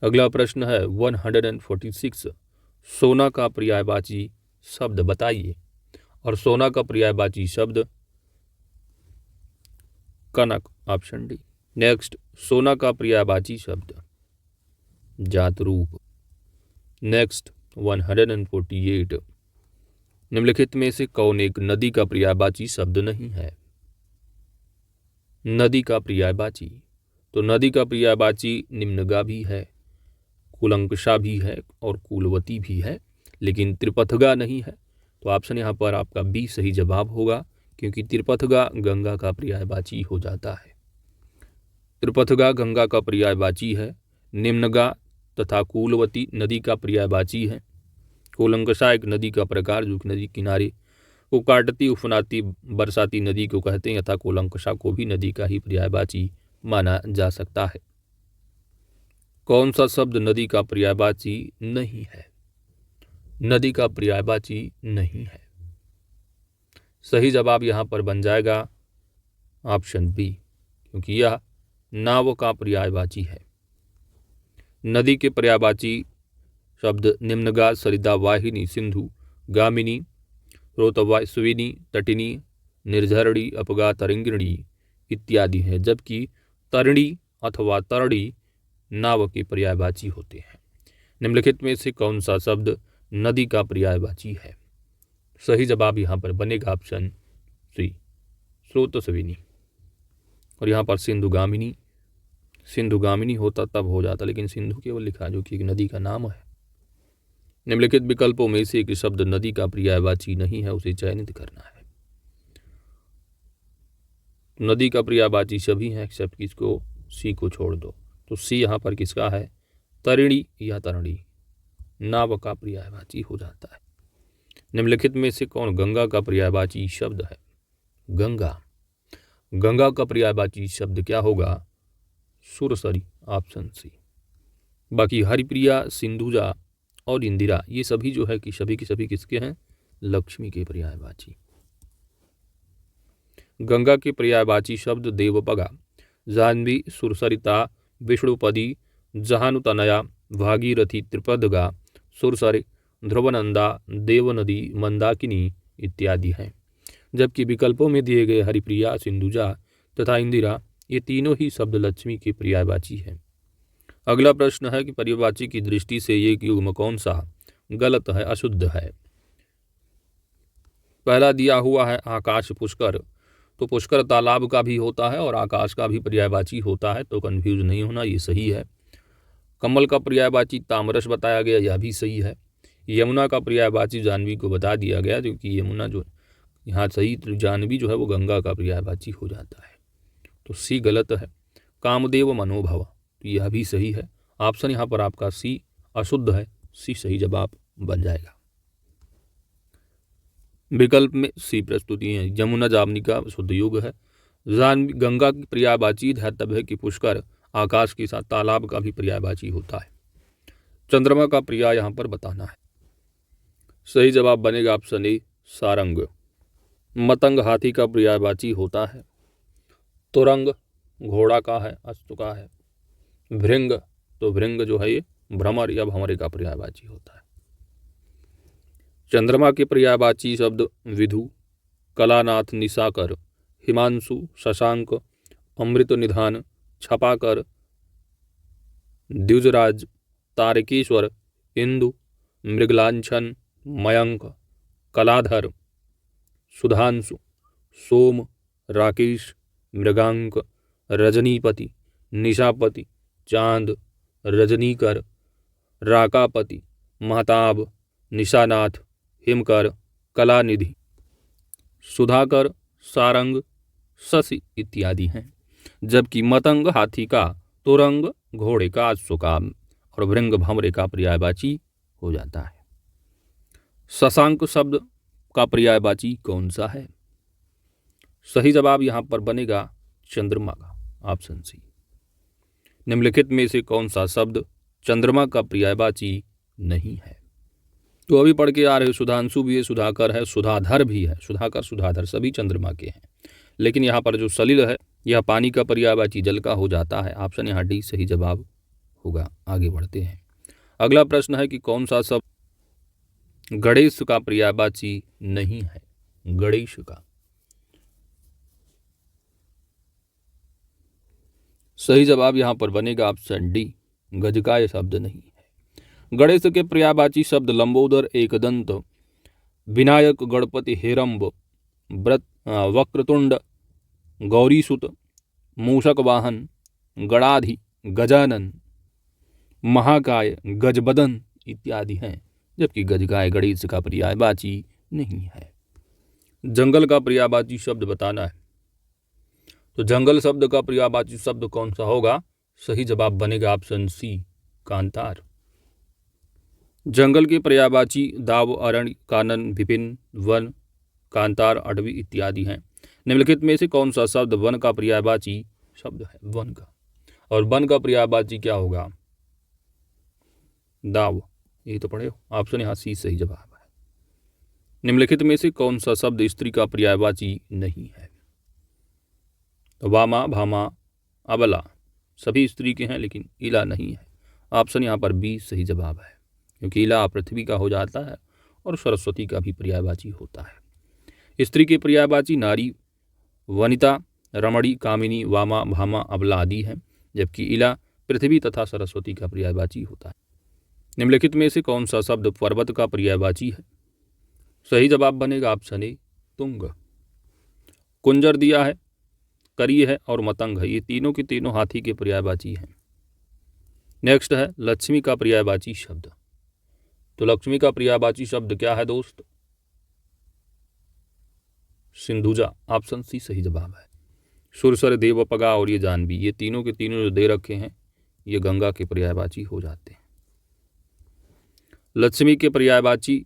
[SPEAKER 1] अगला प्रश्न है 146। सोना का पर्यायवाची शब्द बताइए। और सोना का पर्यायवाची शब्द कनक, ऑप्शन डी। नेक्स्ट, सोना का पर्यायवाची शब्द जातरूप। नेक्स्ट 148। निम्नलिखित में से कौन एक नदी का पर्यायवाची शब्द नहीं है? नदी का पर्यायवाची। तो नदी का पर्यायवाची निम्नगा भी है, कुलंकषा भी है और कूलवती भी है, लेकिन त्रिपथगा नहीं है। तो ऑप्शन यहाँ पर आपका बी सही जवाब होगा, क्योंकि त्रिपथगा गंगा का पर्यायवाची हो जाता है। त्रिपथगा गंगा का पर्यायवाची है। निम्नगा तथा कूलवती नदी का पर्यायवाची है। कूलंकषा एक नदी का प्रकार जो कि नदी किनारे को काटती उफनाती बरसाती नदी को कहते हैं, तथा कूलंकषा को भी नदी का ही पर्यायवाची माना जा सकता है। कौन सा शब्द नदी का पर्यायवाची नहीं है? नदी का पर्यायवाची नहीं है। सही जवाब यहाँ पर बन जाएगा ऑप्शन बी, क्योंकि यह नाव का पर्यायवाची है। नदी के पर्यायवाची शब्द निम्नगा, सरिता, वाहिनी, सिंधु, गामिनी, रोतवास्विनी, तटिनी, निर्झरणी, अपगा, तरंगिणी इत्यादि हैं, जबकि तरिणी अथवा तरणी नाव के पर्यायवाची होते हैं। निम्नलिखित में से कौन सा शब्द नदी का पर्यायवाची है? सही जवाब यहाँ पर बनेगा ऑप्शन सी, स्रोतस्विनी। और यहाँ पर सिंधुगामिनी, सिंधुगामिनी होता तब हो जाता, लेकिन सिंधु केवल लिखा जो कि एक नदी का नाम है। निम्नलिखित विकल्पों में से एक शब्द नदी का पर्यायवाची नहीं है, उसे चयनित करना है। नदी का पर्यायवाची सभी हैं एक्सेप्ट किसको, सी को छोड़ दो। तो सी यहाँ पर किसका है? तरिणी या तरणी नाव का पर्यायवाची हो जाता है। निम्नलिखित में से कौन गंगा का पर्यायवाची शब्द है? गंगा, गंगा का पर्यायवाची शब्द क्या होगा? सुरसरी, ऑप्शन सी। बाकी हरिप्रिया, सिंधुजा और इंदिरा ये सभी जो है कि सभी के सभी किसके हैं? लक्ष्मी के पर्यायवाची। गंगा के पर्यायवाची शब्द देवपगा, जाह्नवी, सुरसरिता, विष्णुपदी, जहानुतनया, भागीरथी, त्रिपदगा, सुरसर, ध्रुवनंदा, देवनदी, मंदाकिनी इत्यादि हैं। जबकि विकल्पों में दिए गए हरिप्रिया, सिंधुजा तथा इंदिरा ये तीनों ही शब्द लक्ष्मी के पर्यायवाची हैं। अगला प्रश्न है कि पर्यायवाची की दृष्टि से ये युग्म कौन सा गलत है, अशुद्ध है? पहला दिया हुआ है आकाश पुष्कर, तो पुष्कर तालाब का भी होता है और आकाश का भी पर्यायवाची होता है, तो कंफ्यूज नहीं होना, ये सही है। कमल का पर्यायवाची तामरस बताया गया, यह भी सही है। यमुना का पर्यायवाची जाह्नवी को बता दिया गया, क्योंकि यमुना जो यहाँ सही, जाह्नवी जो है वो गंगा का पर्यायवाची हो जाता है, तो सी गलत है। कामदेव मनोभव, तो यह भी सही है। ऑप्शन यहाँ पर आपका सी अशुद्ध है, सी सही जवाब बन जाएगा। विकल्प में सी प्रस्तुति है। यमुना जामनी का शुद्ध युग है। जाह्नवी गंगा की पर्यायवाची धैतव्य है कि पुष्कर आकाश के साथ तालाब का भी पर्यायवाची होता है। चंद्रमा का पर्याय यहाँ पर बताना है। सही जवाब बनेगा ऑप्शन ए, सारंग। मतंग हाथी का पर्यायवाची होता है। तुरंग घोड़ा का है, अश्व का है। भृंग, तो भृंग जो है ये भ्रमर या भंवरे का पर्यायवाची होता है। चंद्रमा के पर्यायवाची शब्द विधु, कलानाथ, निशाकर, हिमांशु, शशांक, अमृत निधान, छपाकर, द्विजराज, तारकेश्वर, इंदु, मृगलांछन, मयंक, कलाधर, सुधांशु, सोम, राकेश, मृगांक, रजनीपति, निशापति, चांद, रजनीकर, राकापति, महताब, निशानाथ, हिमकर, कलानिधि, सुधाकर, सारंग, शशि इत्यादि हैं। जबकि मतंग हाथी का, तुरंग घोड़े का, अश्व का और भृंग भंवरे का पर्यायवाची हो जाता है। शशांक शब्द का पर्यायवाची कौन सा है? सही जवाब यहाँ पर बनेगा चंद्रमा का, ऑप्शन सी। निम्नलिखित में से कौन सा शब्द चंद्रमा का पर्यायवाची नहीं है? तो अभी पढ़ के आ रहे हो, सुधांशु भी है, सुधाकर है, सुधाधर भी है। सुधाकर, सुधाधर सभी चंद्रमा के हैं, लेकिन यहाँ पर जो सलिल है यह पानी का पर्यायवाची जल का हो जाता है। ऑप्शन यहाँ डी सही जवाब होगा। आगे बढ़ते हैं। अगला प्रश्न है कि कौन सा शब्द गणेश का पर्यायवाची नहीं है? गणेश का सही जवाब यहाँ पर बनेगा ऑप्शन डी, गजकाय शब्द नहीं है। गणेश के पर्यायवाची शब्द लंबोदर, एकदंत, विनायक, गणपति, हेरंब, वक्रतुंड, गौरीसुत, मूषक वाहन, गणाधि, गजानन, महाकाय, गजबदन इत्यादि हैं। जबकि गजकाय गणेश का पर्यायवाची नहीं है। जंगल का पर्यायवाची शब्द बताना है। तो जंगल शब्द का पर्यायवाची शब्द कौन सा होगा? सही जवाब बनेगा ऑप्शन सी, कांतार। जंगल के पर्यायवाची दाव, अरण्य, कानन, विपिन, वन, कांतार, अडवी इत्यादि हैं। निम्नलिखित में से कौन सा शब्द वन का पर्यायवाची शब्द है वन का, और वन का पर्यायवाची क्या होगा? दाव। यही तो पढ़े हो। ऑप्शन यहाँ सी सही जवाब है। निम्नलिखित में से कौन सा शब्द स्त्री का पर्यायवाची नहीं है? तो वामा, भामा, अबला सभी स्त्री के हैं, लेकिन इला नहीं है। ऑप्शन यहाँ पर बी सही जवाब है, क्योंकि इला पृथ्वी का हो जाता है और सरस्वती का भी पर्यायवाची होता है। स्त्री के पर्यायवाची नारी, वनिता, रमणी, कामिनी, वामा, भामा, अबला आदि है, जबकि इला पृथ्वी तथा सरस्वती का पर्यायवाची होता है। निम्नलिखित में से कौन सा शब्द पर्वत का पर्यायवाची है? सही जवाब बनेगा ऑप्शन ए तुंग। कुंजर दिया है, करी है और मतंग है, ये तीनों के तीनों हाथी के पर्यायवाची हैं। नेक्स्ट है लक्ष्मी का पर्यायवाची शब्द। तो लक्ष्मी का पर्यायवाची शब्द क्या है दोस्त? सिंधुजा। ऑप्शन सी सही जवाब है। सुरसर, देवपगा और ये जानवी, ये तीनों के तीनों जो दे रखे हैं ये गंगा के पर्यायवाची हो जाते हैं। लक्ष्मी के पर्यायवाची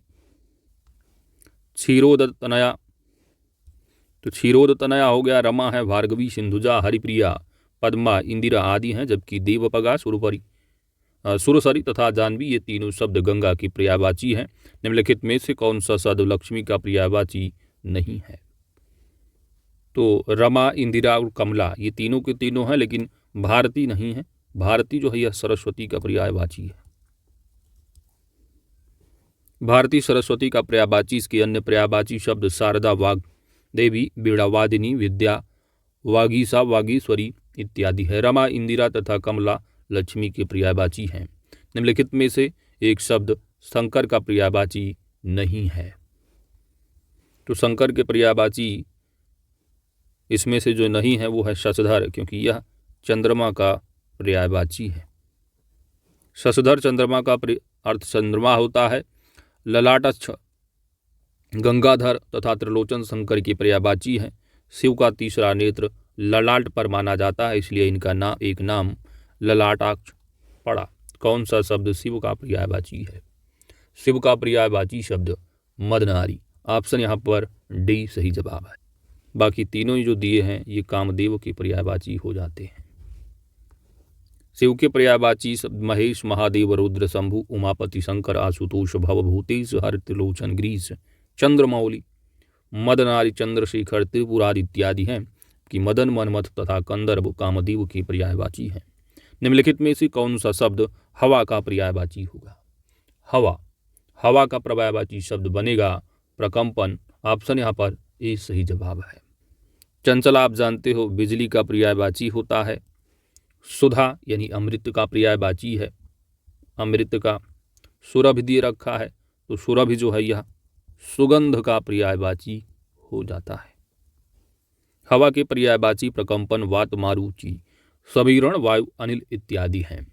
[SPEAKER 1] क्षीरोद तनया, तो क्षीरोद तनया हो गया, रमा है, भार्गवी, सिंधुजा, हरिप्रिया, पद्मा, इंदिरा आदि हैं, जबकि देवपगा, सुरसरी तथा जानवी ये तीनों शब्द गंगा की पर्यायवाची हैं। निम्नलिखित में से कौन सा शब्द लक्ष्मी का पर्यायवाची नहीं है? तो रमा, इंदिरा और कमला ये तीनों के तीनों हैं, लेकिन भारती नहीं है। भारती जो है यह सरस्वती का पर्यायवाची है। भारती सरस्वती का पर्यायवाची। इसके अन्य पर्यायवाची शब्द शारदा, वाग देवी, वीणावादिनी, विद्या, वागीसा, वागीश्वरी इत्यादि है। रमा, इंदिरा तथा कमला लक्ष्मी के पर्यायवाची हैं। निम्नलिखित में से एक शब्द शंकर का पर्यायवाची नहीं है। तो शंकर के पर्यायवाची इसमें से जो नहीं है वो है शशधर, क्योंकि यह चंद्रमा का पर्यायवाची है। शशधर चंद्रमा का अर्थ चंद्रमा होता है। ललाटच्छ गंगाधर तथा त्रिलोचन शंकर की पर्यायवाची है। शिव का तीसरा नेत्र ललाट पर माना जाता है, इसलिए इनका एक नाम ललाटाक्ष पड़ा। कौन सा शब्द शिव का पर्यायवाची है? शिव का पर्यायवाची शब्द मदनारी। ऑप्शन यहाँ पर डी सही जवाब है। बाकी तीनों जो दिए हैं ये कामदेव के पर्यायवाची हो जाते हैं। शिव के पर्यायवाची शब्द महेश, महादेव, रुद्र, शंभु, उमापति, शंकर, आशुतोष, भवभूतेश, हर, त्रिलोचन, ग्रीस, चंद्रमौली, मदनारी, चंद्रशेखर, त्रिपुरादि इत्यादि हैं कि मदन, मनमथ तथा कंदर्प कामदेव के पर्यायवाची हैं। निम्नलिखित में से कौन सा शब्द हवा का पर्यायवाची होगा? हवा। हवा का पर्यायवाची शब्द बनेगा प्रकंपन। ऑप्शन यहाँ पर ए सही जवाब है। चंचल आप जानते हो बिजली का पर्यायवाची होता है। सुधा यानी अमृत का पर्यायवाची है, अमृत का। सुरभि दिए रखा है, तो सुरभि जो है यह सुगंध का पर्यायवाची हो जाता है। हवा के पर्यायवाची प्रकंपन, वात, मारुचि, समीरण, वायु, अनिल इत्यादि हैं,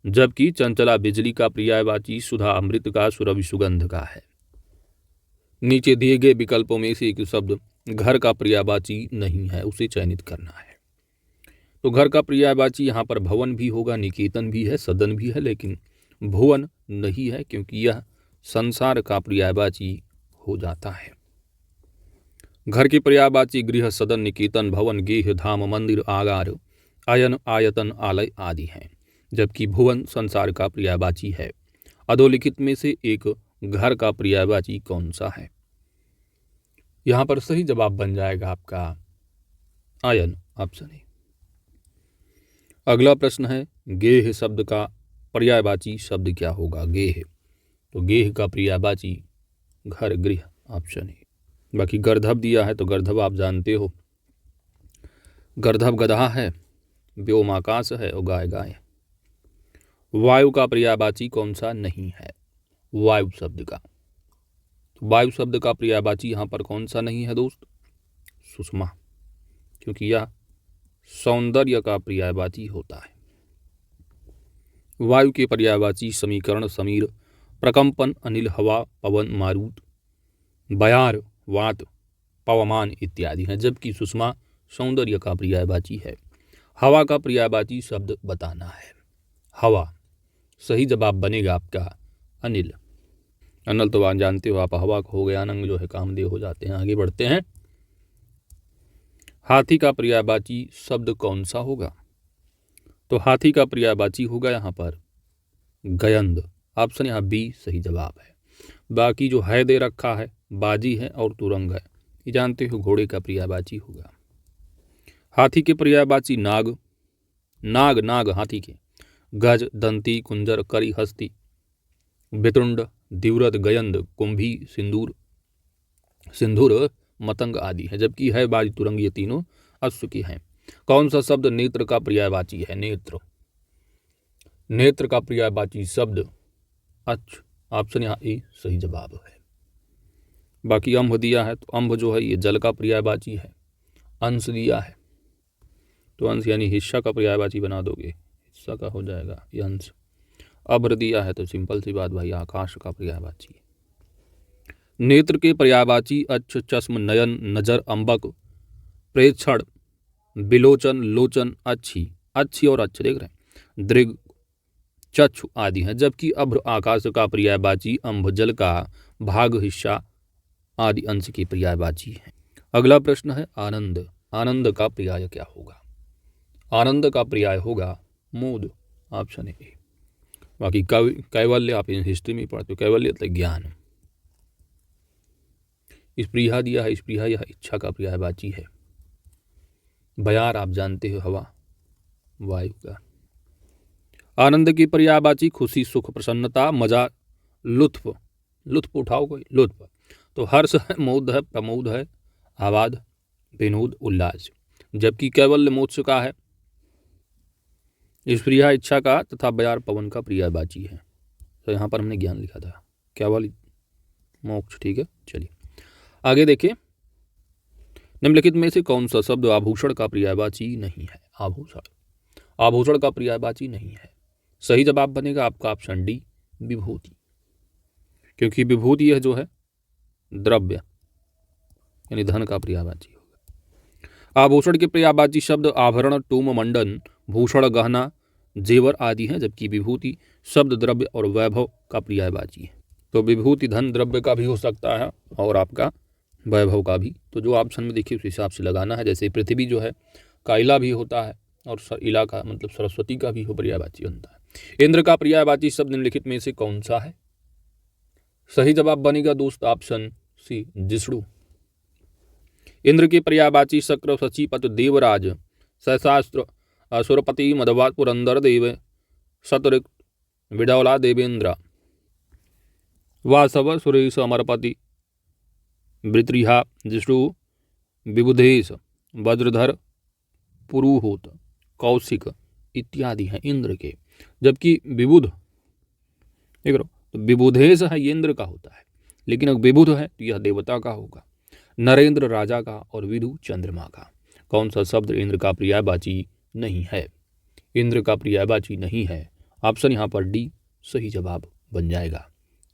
[SPEAKER 1] जबकि चंचला बिजली का पर्यायवाची, सुधा अमृत का, सुरभि सुगंध का है। नीचे दिए गए विकल्पों में से एक शब्द घर का पर्यायवाची नहीं है, उसे चयनित करना है। तो घर का पर्यायवाची यहाँ पर भवन भी होगा, निकेतन भी है, सदन भी है, लेकिन भुवन नहीं है, क्योंकि यह संसार का पर्यायवाची हो जाता है। घर के पर्यायवाची गृह, सदन, निकेतन, भवन, गेह, धाम, मंदिर, आगार, आयन, आयतन, आलय आदि हैं, जबकि भुवन संसार का पर्यायवाची है। अधोलिखित में से एक घर का पर्यायवाची कौन सा है? यहाँ पर सही जवाब बन जाएगा आपका आयन। Option A. अगला प्रश्न है गेह शब्द का पर्यायवाची शब्द क्या होगा? गेह। तो गेह का पर्यायवाची घर, गृह। Option A. बाकी गर्धव दिया है, तो गर्धव आप जानते हो, गर्धव गधा है, व्योम आकाश है और गाय गाय। वायु का पर्यायवाची कौन सा नहीं है? वायु शब्द का। तो वायु शब्द का पर्यायवाची यहाँ पर कौन सा नहीं है दोस्त? सुषमा, क्योंकि यह सौंदर्य का पर्यायवाची होता है। वायु के पर्यायवाची समीकरण, समीर, प्रकंपन, अनिल, हवा, पवन, मारुत, बयार, वात, पवमान इत्यादि हैं, जबकि सुषमा सौंदर्य का पर्यायवाची है। हवा का पर्यायवाची शब्द बताना है। हवा। सही जवाब बनेगा आपका अनिल। अनिल तो जानते हो आप, हवा हो गया, अनंग जो है कामदेव हो जाते हैं। आगे बढ़ते हैं। हाथी का पर्यायवाची शब्द कौन सा होगा? तो हाथी का पर्यायवाची होगा यहाँ पर गयंद। ऑप्शन यहाँ बी सही जवाब है। बाकी जो है दे रखा है बाजी है और तुरंग है, ये जानते हो घोड़े का पर्यायवाची होगा। हाथी के पर्यायवाची नाग, नाग नाग हाथी के, गज, दंती, कुंजर, करी, हस्ती, वितुंड, द्विरथ, गयंद, कुंभी, सिंदूर, सिंधुर, मतंग आदि है, जबकि है बाज, तुरंग, ये तीनों अश्व की हैं। कौन सा शब्द नेत्र का पर्यायवाची है? नेत्र, नेत्र का पर्यायवाची शब्द अच्छ। ऑप्शन यहाँ ए सही जवाब है। बाकी अंभ दिया है, तो अंभ जो है ये जल का पर्यायवाची है। अंश दिया है तो अंश यानी हिस्सा का पर्यायवाची बना दोगे, हिस्सा का हो जाएगा ये अंश। अभ्र दिया है तो सिंपल सी बात भाई आकाश का पर्यायवाची है। नेत्र के पर्यायवाची अच्छ, चश्म, नयन, नजर, अंबक, प्रेक्षण, बिलोचन, लोचन, अच्छी, अच्छी और अच्छ देख रहे हैं, दृग, चक्षु आदि हैं, जबकि अभ्र आकाश का पर्यायवाची अंभ जल का भाग, हिस्सा आदि अंश की पर्यायवाची है। अगला प्रश्न है आनंद। आनंद का पर्याय क्या होगा? आनंद का पर्याय होगा मोद। Option A. बाकी कैवल्य आप हिस्ट्री में पढ़ते हो, कैवल्य मतलब ज्ञान। स्पृहा दिया है, स्पृहा यह इच्छा का पर्यायवाची है। बयार आप जानते हो हवा, वायु का। आनंद की पर्यायवाची खुशी, सुख, प्रसन्नता, मजा, लुत्फ, लुत्फ उठाओ कोई लुत्फ, तो हर्ष है, मोद है, प्रमोद है, आवाद, विनोद, उल्लास, जबकि कैवल्य मोक्ष का है। स्पृहा इच्छा का तथा बयार पवन का पर्यायवाची है। तो यहाँ पर हमने ज्ञान लिखा था, केवल मोक्ष। ठीक है, चलिए आगे देखिए। निम्नलिखित में से कौन सा शब्द आभूषण का पर्यायवाची नहीं है? आभूषण, आभूषण का पर्यायवाची नहीं है। सही जवाब बनेगा आपका ऑप्शन डी विभूति, क्योंकि विभूति यह जो है द्रव्य यानी धन का पर्यायवाची होगा। आभूषण के पर्यायवाची शब्द आभरण, टूम, मंडन, भूषण, गहना, जेवर आदि हैं, जबकि विभूति शब्द द्रव्य और वैभव का पर्यायवाची है। तो विभूति धन द्रव्य का भी हो सकता है और आपका वैभव का भी। तो जो ऑप्शन में देखिए उस हिसाब से लगाना है। जैसे पृथ्वी जो है काइला भी होता है और इला का मतलब सरस्वती का भी हो पर्यायवाची बनता है। इंद्र का पर्यायवाची शब्द निम्नलिखित में से कौन सा है? सही जवाब बनेगा दोस्त ऑप्शन सी जिष्णु। इंद्र के पर्यायवाची शक्र, शचीपत, देवराज, सहस्त्र, असुरपति, मधवात, पुरंदर देव, शतऋ, विडौला, देवेंद्र, वासव, सुरेश, अमरपति, वृत्रिहा, जिष्णु, विबुधेश, वज्रधर, पुरुहूत, कौशिक इत्यादि हैं इंद्र के। जबकि विबुध देख लो तो विबुधेश है ये इंद्र का होता है, लेकिन अगर विबुध है तो यह देवता का होगा। नरेंद्र राजा का और विदु चंद्रमा का। कौन सा शब्द इंद्र का पर्यायवाची नहीं है? इंद्र का पर्यायवाची नहीं है। ऑप्शन यहाँ पर डी सही जवाब बन जाएगा,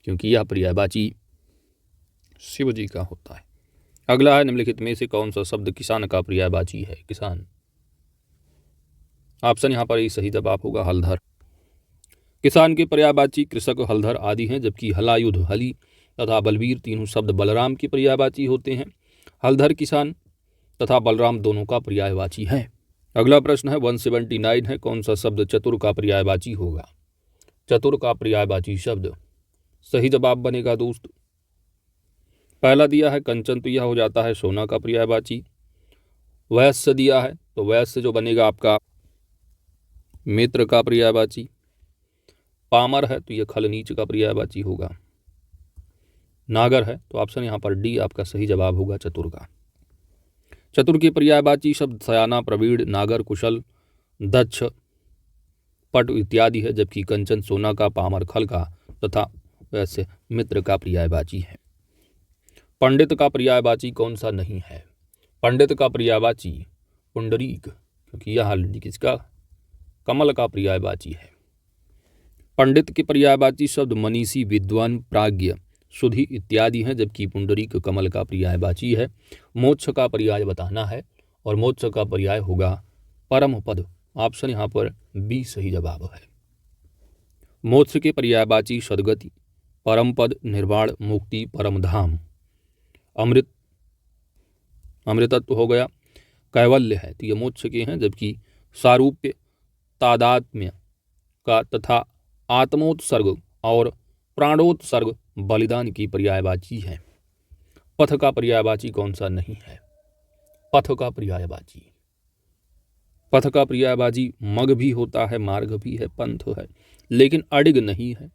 [SPEAKER 1] क्योंकि यह पर्यायवाची शिव जी का होता है। अगला है निम्नलिखित में से कौन सा शब्द किसान का पर्यायवाची है? किसान। ऑप्शन यहाँ पर ही सही जवाब होगा हलधर। किसान के पर्यायवाची कृषक, हलधर आदि हैं, जबकि हलायुध, हली तथा बलवीर तीनों शब्द बलराम की पर्यायवाची होते हैं। हलधर किसान तथा बलराम दोनों का पर्यायवाची है। अगला प्रश्न है 179 है, कौन सा शब्द चतुर का पर्यायवाची होगा? चतुर का पर्यायवाची शब्द सही जवाब बनेगा दोस्त पहला दिया है कंचन, तो यह हो जाता है सोना का पर्यायवाची। वैश्य दिया है तो वैश्य जो बनेगा आपका मित्र का पर्यायवाची। पामर है तो यह खलनीच का पर्यायवाची होगा। नागर है तो ऑप्शन यहाँ पर डी आपका सही जवाब होगा चतुर का। चतुर के पर्यायवाची शब्द सयाना, प्रवीण, नागर, कुशल, दक्ष, पट इत्यादि है, जबकि कंचन सोना का, पामर खल का तथा वैसे मित्र का पर्यायवाची है। पंडित का पर्यायवाची कौन सा नहीं है? पंडित का पर्यायवाची पुंडरीक, क्योंकि यह किसका? कमल का पर्यायवाची है। पंडित के पर्यायवाची शब्द मनीषी, विद्वान, प्राज्ञ, सुधि इत्यादि हैं, जबकि पुंडरीक कमल का पर्यायवाची है। मोक्ष का पर्याय बताना है और मोक्ष का पर्याय होगा परम पद। ऑप्शन यहाँ पर बी सही जवाब है। मोक्ष के पर्यायवाची सद्गति, परम पद, निर्वाण, मुक्ति, परम धाम, अमृत, अमृतत्व हो गया। कैवल्य है, तो ये मोक्ष के हैं, जबकि सारूप्य तादात्म्य का तथा आत्मोत्सर्ग और प्राणोत्सर्ग बलिदान की पर्यायवाची है। पथ का पर्यायवाची कौन सा नहीं है? पथ का पर्यायवाची, पथ का पर्यायवाची मग भी होता है, मार्ग भी है, पंथ है, लेकिन अडिग नहीं है।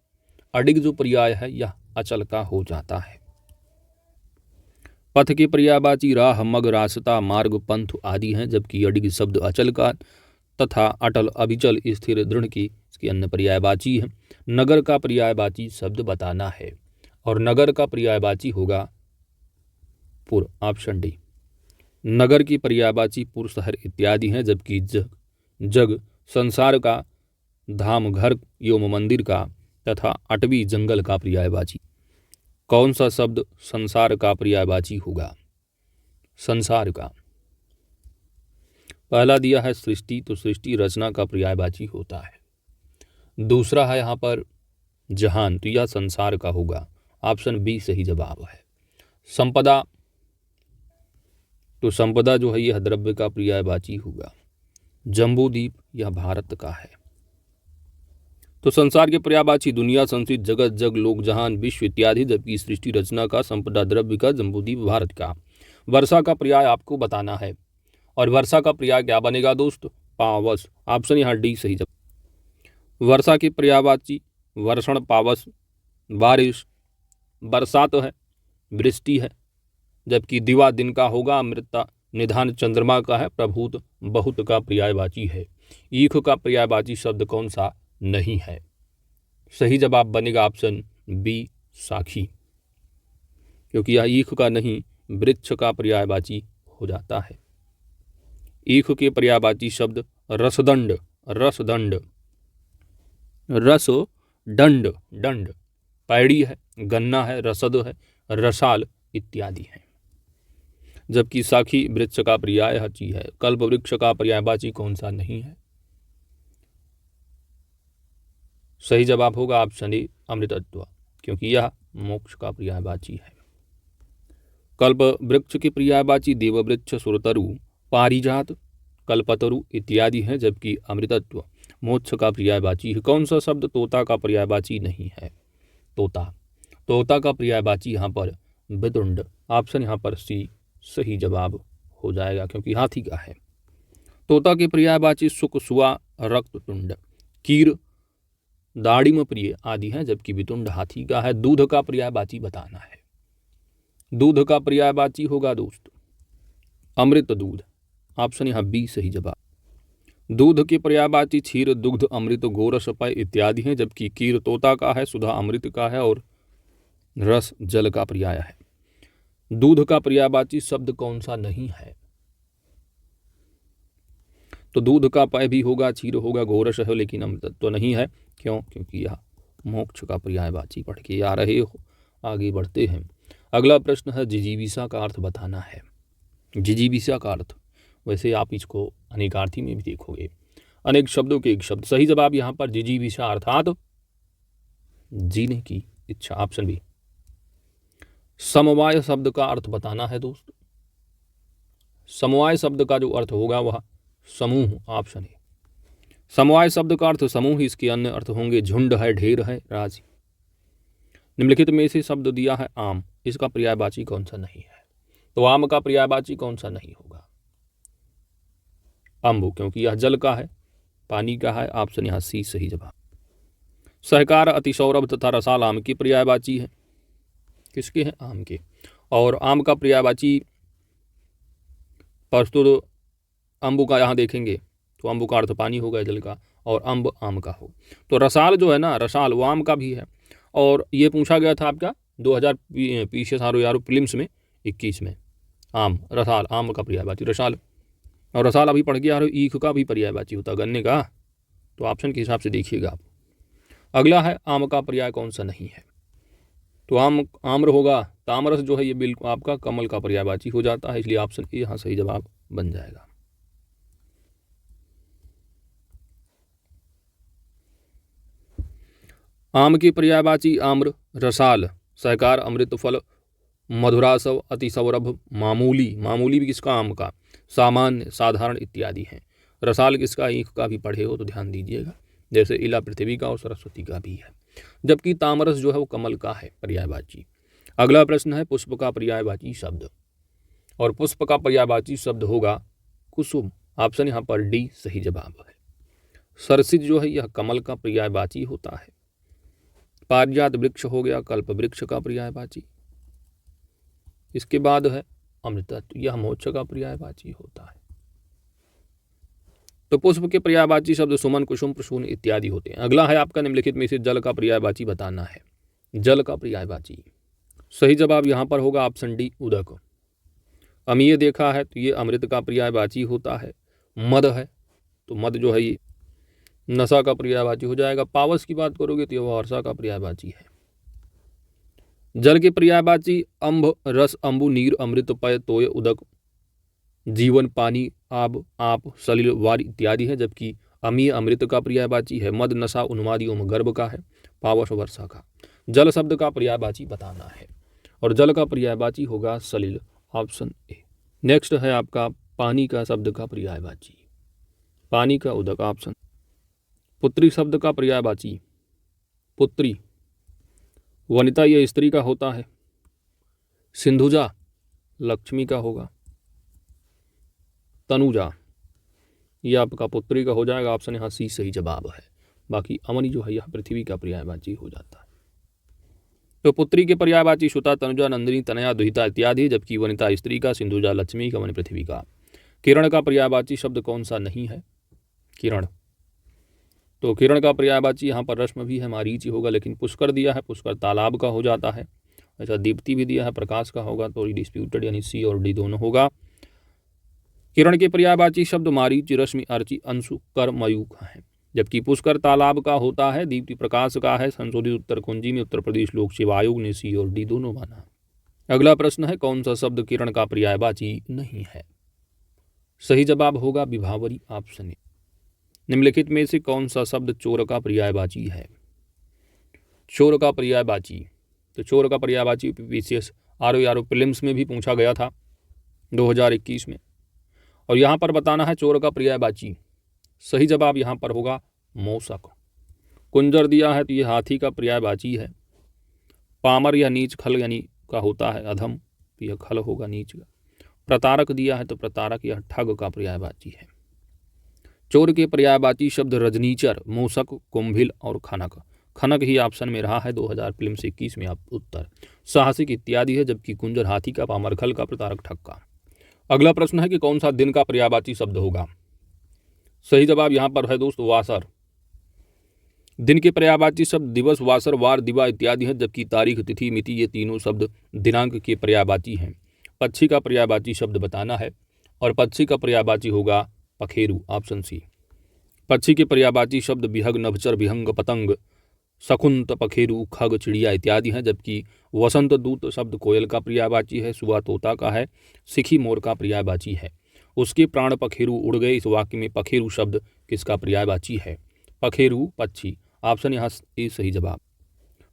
[SPEAKER 1] अडिग जो पर्याय है यह अचल का हो जाता है। पथ के पर्यायवाची राह, मग, रास्ता, मार्ग, पंथ आदि हैं, जबकि अडिग शब्द अचल का तथा अटल, अविचल, स्थिर, दृढ़ की इसकी अन्य पर्यायवाची है। नगर का पर्यायवाची शब्द बताना है और नगर का पर्यायवाची होगा पुर, ऑप्शन डी। नगर की पर्यायवाची पुर, शहर इत्यादि हैं, जबकि जग संसार का, धाम घर एवं मंदिर का तथा अटवी जंगल का पर्यायवाची। कौन सा शब्द संसार का पर्यायवाची होगा? संसार का। पहला दिया है सृष्टि, तो सृष्टि रचना का पर्यायवाची होता है। दूसरा है यहाँ पर जहान, तो यह संसार का होगा, ऑप्शन बी सही जवाब है। संपदा, तो संपदा जो है यह द्रव्य का पर्यायवाची होगा। जम्बूद्वीप यह भारत का है। तो संसार के पर्यायवाची दुनिया, संस्कृत, जगत, जग, लोक, जहान, विश्व इत्यादि, जबकि सृष्टि रचना का, संपदा द्रव्य का, जम्बूद्वीप भारत का। वर्षा का पर्याय आपको बताना है और वर्षा का पर्याय क्या बनेगा दोस्त? पावस, ऑप्शन यहाँ डी सही जवाब। वर्षा के पर्यायवाची वर्षण, पावस, बारिश, बरसात है, वृष्टि है, जबकि दिवा दिन का होगा, अमृता निधान चंद्रमा का है, प्रभूत बहुत का पर्यायवाची है। ईख का पर्यायवाची शब्द कौन सा नहीं है? सही जवाब बनेगा ऑप्शन बी साखी, क्योंकि यह ईख का नहीं वृक्ष का पर्यायवाची हो जाता है। ईख के पर्यायवाची शब्द रसदंड, रसदंड, रस दंड, दंड, पैड़ी है, गन्ना है, रसद है, रसाल इत्यादि है, जबकि साखी वृक्ष का पर्यायवाची है। कल्प वृक्ष का पर्यायवाची कौन सा नहीं है? सही जवाब होगा ऑप्शन ए अमृतत्व, क्योंकि यह मोक्ष का पर्यायवाची है। कल्प वृक्ष के पर्यायवाची देववृक्ष, सुरतरु, पारिजात, कल्पतरु इत्यादि हैं, जबकि अमृतत्व मोक्ष का पर्यायवाची है। कौन सा शब्द तोता का पर्यायवाची नहीं है? तोता, तोता का पर्यायवाची यहाँ पर वितुंड, ऑप्शन यहाँ पर सी सही जवाब हो जाएगा, क्योंकि हाथी का है। तोता के पर्यायवाची सुक, सुआ, रक्ततुंड, कीर, दाड़िम प्रिय आदि हैं, जबकि वितुंड हाथी का है। दूध का पर्यायवाची बताना है। दूध का पर्यायवाची होगा दोस्त अमृत दूध, ऑप्शन यहाँ बी सही जवाब। दूध के पर्यायवाची क्षीर, दुग्ध, अमृत, गोरस, पय इत्यादि हैं, जबकि कीर तोता का है, सुधा अमृत का है और रस जल का पर्याय है। दूध का पर्यायवाची शब्द कौन सा नहीं है? तो दूध का पय भी होगा, क्षीर होगा, गोरस है, लेकिन अमृतत्व नहीं है। क्यों? क्योंकि यह मोक्ष का पर्यायवाची पढ़ के आ रहे हो। आगे बढ़ते हैं। अगला प्रश्न है जिजीविषा का अर्थ बताना है। जिजीविषा का अर्थ, वैसे आप इसको अनेकार्थी में भी देखोगे, अनेक शब्दों के एक शब्द। सही जवाब यहाँ पर जिजीविषा अर्थात जीने की इच्छा, ऑप्शन बी। समवाय शब्द का अर्थ बताना है दोस्त। समवाय शब्द का जो अर्थ होगा वह समूह, ऑप्शन है। समवाय शब्द का अर्थ समूह, इसके अन्य अर्थ होंगे झुंड है, ढेर है, राशि। निम्नलिखित में से शब्द दिया है आम, इसका पर्यायवाची कौन सा नहीं है? तो आम का पर्यायवाची कौन सा नहीं होगा? अम्बु, क्योंकि यह जल का है, पानी का है, ऑप्शन यहाँ सी सही जवाब। सहकार, अतिसौरभ तथा रसाल आम की पर्यायवाची है। किसके हैं? आम के। और आम का पर्यायवाची प्रस्तुत अम्बु का यहाँ देखेंगे तो अम्बु का अर्थ पानी होगा जल का, और अम्ब आम का हो। तो रसाल जो है ना, रसाल वो आम का भी है। और ये पूछा गया था आपका 2000 PCS RO प्रीलिम्स में 21 में। आम, रसाल, आम का पर्यायवाची रसाल। और रसाल अभी पढ़ के आ रहे हो, ईख का भी पर्यायवाची होता गन्ने का। तो ऑप्शन के हिसाब से देखिएगा आप। अगला है आम का पर्याय कौन सा नहीं है? तो आम्र होगा। तामरस जो है ये बिल्कुल आपका कमल का पर्यायवाची हो जाता है, इसलिए ऑप्शन ए यहाँ सही जवाब बन जाएगा। आम की पर्यायवाची आम्र, रसाल, सहकार, अमृत फल, मधुरासव, अतिसौरभ, मामूली, मामूली भी किसका, आम का, सामान्य, साधारण इत्यादि हैं। रसाल किसका, ईख का भी पढ़े हो तो ध्यान दीजिएगा, जैसे इला पृथ्वी का और सरस्वती का भी है। जबकि तामरस जो है वो कमल का है पर्यायवाची। अगला प्रश्न है पुष्प का पर्यायवाची शब्द, और पुष्प का पर्यायवाची शब्द होगा कुसुम। ऑप्शन यहाँ पर डी सही जवाब है। सरसिज जो है यह कमल का पर्यायवाची होता है। पारिजात वृक्ष हो गया कल्प वृक्ष का पर्यायवाची। इसके बाद है अमृतत्व, यह मोक्ष का पर्यायवाची होता है। तो पुष्प के पर्यायवाची शब्द सुमन, कुसुम, प्रसून इत्यादि होते हैं। अगला है आपका निम्नलिखित में से जल का पर्यायवाची बताना है। जल का पर्यायवाची सही जवाब यहाँ पर होगा ऑप्शन डी उदक। अमीय देखा है तो ये अमृत का पर्यायवाची होता है। मद है तो मद जो है ये नशा का पर्यायवाची हो जाएगा। पावस की बात करोगे तो यह वर्षा का पर्यायवाची है। जल के पर्यायवाची अम्भ, रस, अम्बु, नीर, अमृत, पय, तोय, उदक, जीवन, पानी, आब, आप, सलिल, वार इत्यादि है। जबकि अमीय अमृत का पर्यायवाची है। मद नशा, उन्माद एवं गर्भ का है। पावस वर्षा का। जल शब्द का पर्यायवाची बताना है और जल का पर्यायवाची होगा सलिल, ऑप्शन ए। नेक्स्ट है आपका पानी का शब्द का पर्यायवाची। पानी का उदक, ऑप्शन। पुत्री शब्द का पर्यायवाची पुत्री, वनिता यह स्त्री का होता है। सिंधुजा लक्ष्मी का होगा। तनुजा यह आपका पुत्री का हो जाएगा, ऑप्शन यहाँ सी सही जवाब है। बाकी अमनी जो है यह पृथ्वी का पर्यायवाची हो जाता है। तो पुत्री के पर्यायवाची सुता, तनुजा, नंदिनी, तनया, दुहिता इत्यादि, जबकि वनिता स्त्री का, सिंधुजा लक्ष्मी का, मन पृथ्वी का। किरण का पर्यायवाची शब्द कौन सा नहीं है, किरण। तो किरण का पर्यायवाची यहाँ पर रश्मि भी है, मारीची होगा, लेकिन पुष्कर दिया है, पुष्कर तालाब का हो जाता है। अच्छा दीप्ति भी दिया है, प्रकाश का होगा, तो डिस्प्यूटेड यानी सी और डी दोनों होगा। किरण के पर्यायवाची शब्द मारीच, रश्मि, अर्ची, अंशु, कर, मयूख है। जबकि पुष्कर तालाब का होता है, दीप्ति प्रकाश का है। संशोधित उत्तर कुंजी में उत्तर प्रदेश लोक सेवा आयोग ने सी और डी दोनों माना। अगला प्रश्न है कौन सा शब्द किरण का पर्यायवाची नहीं है। सही जवाब होगा विभावरी, ऑप्शन ए। निम्नलिखित में से कौन सा शब्द चोर का पर्यायवाची है। चोर का पर्यायवाची, तो चोर का पर्यायवाची विशेष आरओ प्रीलिम्स में भी पूछा गया था 2021 में, और यहाँ पर बताना है चोर का पर्यायवाची। सही जवाब यहाँ पर होगा मौसक। कुंजर दिया है तो ये हाथी का पर्यायवाची है। पामर या नीच खल यानी का होता है अधम, तो यह खल होगा नीच का। प्रतारक दिया है तो प्रतारक यह ठग का पर्यायवाची है। चोर के पर्यायवाची शब्द रजनीचर, मूसक, कुंभिल और खनक। खनक ही ऑप्शन में रहा है 2000 फिल्म से 21 में आप उत्तर। साहसिक इत्यादि है, जबकि कुंजर हाथी का, पामर खल का, प्रतारक ठग का। अगला प्रश्न है कि कौन सा दिन का पर्यायवाची शब्द होगा। सही जवाब यहाँ पर है दोस्तों वासर। दिन के पर्यायवाची शब्द दिवस, वासर, वार, दिवा इत्यादि हैं, जबकि तारीख, तिथि, मिति ये तीनों शब्द दिनांक के पर्यायवाची हैं। पक्षी का पर्यायवाची शब्द बताना है और पक्षी का पर्यायवाची होगा पखेरु, ऑप्शन सी। पक्षी के पर्यायवाची शब्द बिहग, नभचर, विहंग, पतंग, शकुंत, पखेरु, खग, चिड़िया इत्यादि हैं, जबकि वसंत दूत शब्द कोयल का पर्यायवाची है, सुबह तोता का है, सिखी मोर का पर्यायवाची है। उसके प्राण पखेरु उड़ गए, इस वाक्य में पखेरु शब्द किसका पर्यायवाची है। पखेरु पक्षी, ऑप्शन यहाँ ए सही जवाब।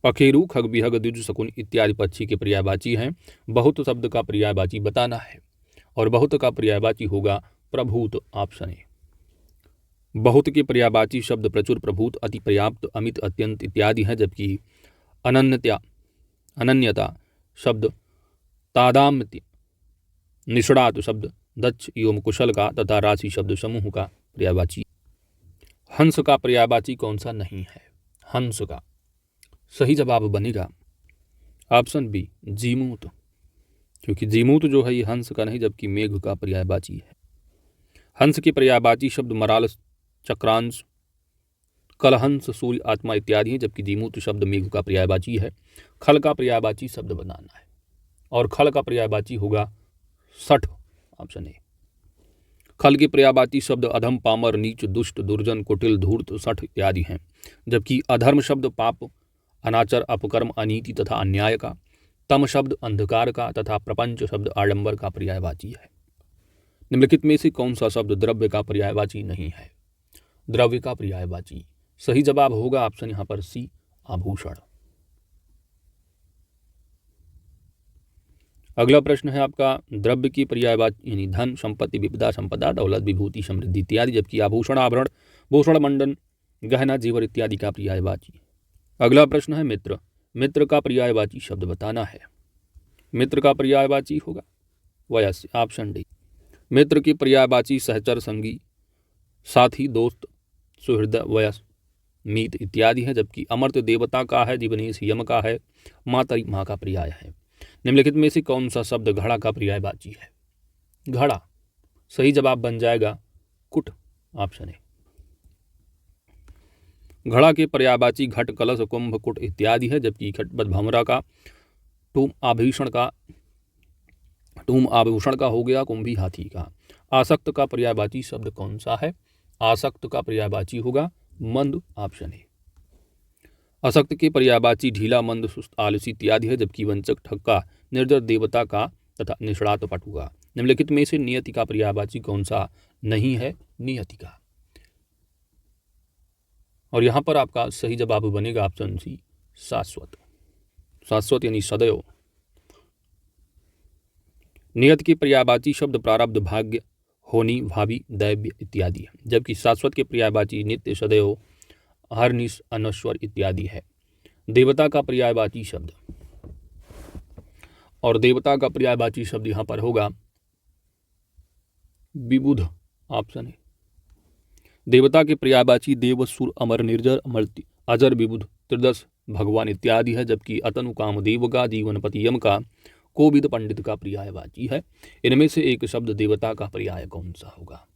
[SPEAKER 1] पखेरु, खग, बिहग, द्विज, शकुन इत्यादि पक्षी के पर्यायवाची हैं। बहुत शब्द का पर्यायवाची बताना है और बहुत का पर्यायवाची होगा प्रभूत, ऑप्शन ए। बहुत के पर्यायवाची शब्द प्रचुर, प्रभूत, अति, पर्याप्त, अमित, अत्यंत इत्यादि हैं, जबकि अनन्यता शब्द तादाम्य, निष्णात शब्द दक्ष एवं कुशल का तथा राशि शब्द समूह का पर्यायवाची। हंस का पर्यायवाची कौन सा नहीं है। हंस का सही जवाब बनेगा ऑप्शन बी जीमूत, क्योंकि जीमूत जो है ये हंस का नहीं जबकि मेघ का पर्यायवाची है। हंस के पर्यायवाची शब्द मराल, चक्रांश, कलहंस, सूर्य, आत्मा इत्यादि हैं, जबकि जीमूत शब्द मेघ का पर्यायवाची है। खल का पर्यायवाची शब्द बनाना है और खल का पर्यायवाची होगा सठ, ऑप्शन ए। खल के पर्यायवाची शब्द अधम, पामर, नीच, दुष्ट, दुर्जन, कुटिल, धूर्त, सठ इत्यादि हैं, जबकि अधर्म शब्द पाप, अनाचर, अपकर्म, अनीति तथा अन्याय का। तम शब्द अंधकार का तथा प्रपंच शब्द आडंबर का पर्यायवाची है। निम्नलिखित में से कौन सा शब्द द्रव्य का पर्यायवाची नहीं है। द्रव्य का पर्यायवाची सही जवाब होगा ऑप्शन यहाँ पर सी आभूषण। अगला प्रश्न है आपका द्रव्य की पर्यायवाची यानी धन, संपत्ति, विपदा, संपदा, दौलत, विभूति, समृद्धि इत्यादि, जबकि आभूषण, आभरण, भूषण, मंडन, गहना, जेवर इत्यादि का पर्यायवाची। अगला प्रश्न है मित्र। मित्र का पर्यायवाची शब्द बताना है। मित्र का पर्यायवाची होगा वयस्य, ऑप्शन डी। मित्र की पर्यायवाची सहचर, संगी, साथी, दोस्त, सुहृद, वयस, मीत इत्यादि है, जबकि अमर्त्य देवता का है, जीवनेश यम का है, मातरी माँ का पर्याय है। निम्नलिखित में से कौन सा शब्द घड़ा का पर्यायवाची है? घड़ा। सही जवाब बन जाएगा कुट, ऑप्शन है। घड़ा के पर्यायवाची घट, कलश, कुंभ, कुट इत्यादि है, जबकि घट भमरा का, टूम आभूषण का हो गया, कुंभी हाथी का। आसक्त का पर्यायवाची शब्द कौन सा है? आसक्त का पर्यायवाची होगा मंद, ऑप्शन है। असक्त के पर्यायवाची ढीला, मंद, सुस्त, आलसी इत्यादि है, जबकि वंचक, ठग्गा, निर्दय, देवता का तथा निष्णात, पटुआ। निम्नलिखित में से नियति का पर्यायवाची कौन सा नहीं है? नियति का। और यहाँ पर आपका सही जवाब बनेगा ऑप्शन सी, शाश्वत। शाश्वत यानी सदैव। नियत की पर्यायवाची शब्द प्रारब्ध, भाग्य, होनी, भावी, दैव्य इत्यादि है, जबकि शाश्वत के पर्यायवाची नित्य, सदैव, हरनिश, अनश्वर इत्यादि है। देवता का पर्यायवाची शब्द, और देवता का पर्यायवाची शब्द यहाँ पर होगा विबुध, ऑप्शन है। देवता के पर्यायवाची देव, सुर, अमर, निर्जर, अमर्त्य, अजर, विबुध, त्रिदश, भगवान इत्यादि है, जबकि अतनु, कामदेव का, जीवनपति यम का, कोविद, पंडित का पर्यायवाची है। इनमें से एक शब्द देवता का पर्याय कौन सा होगा?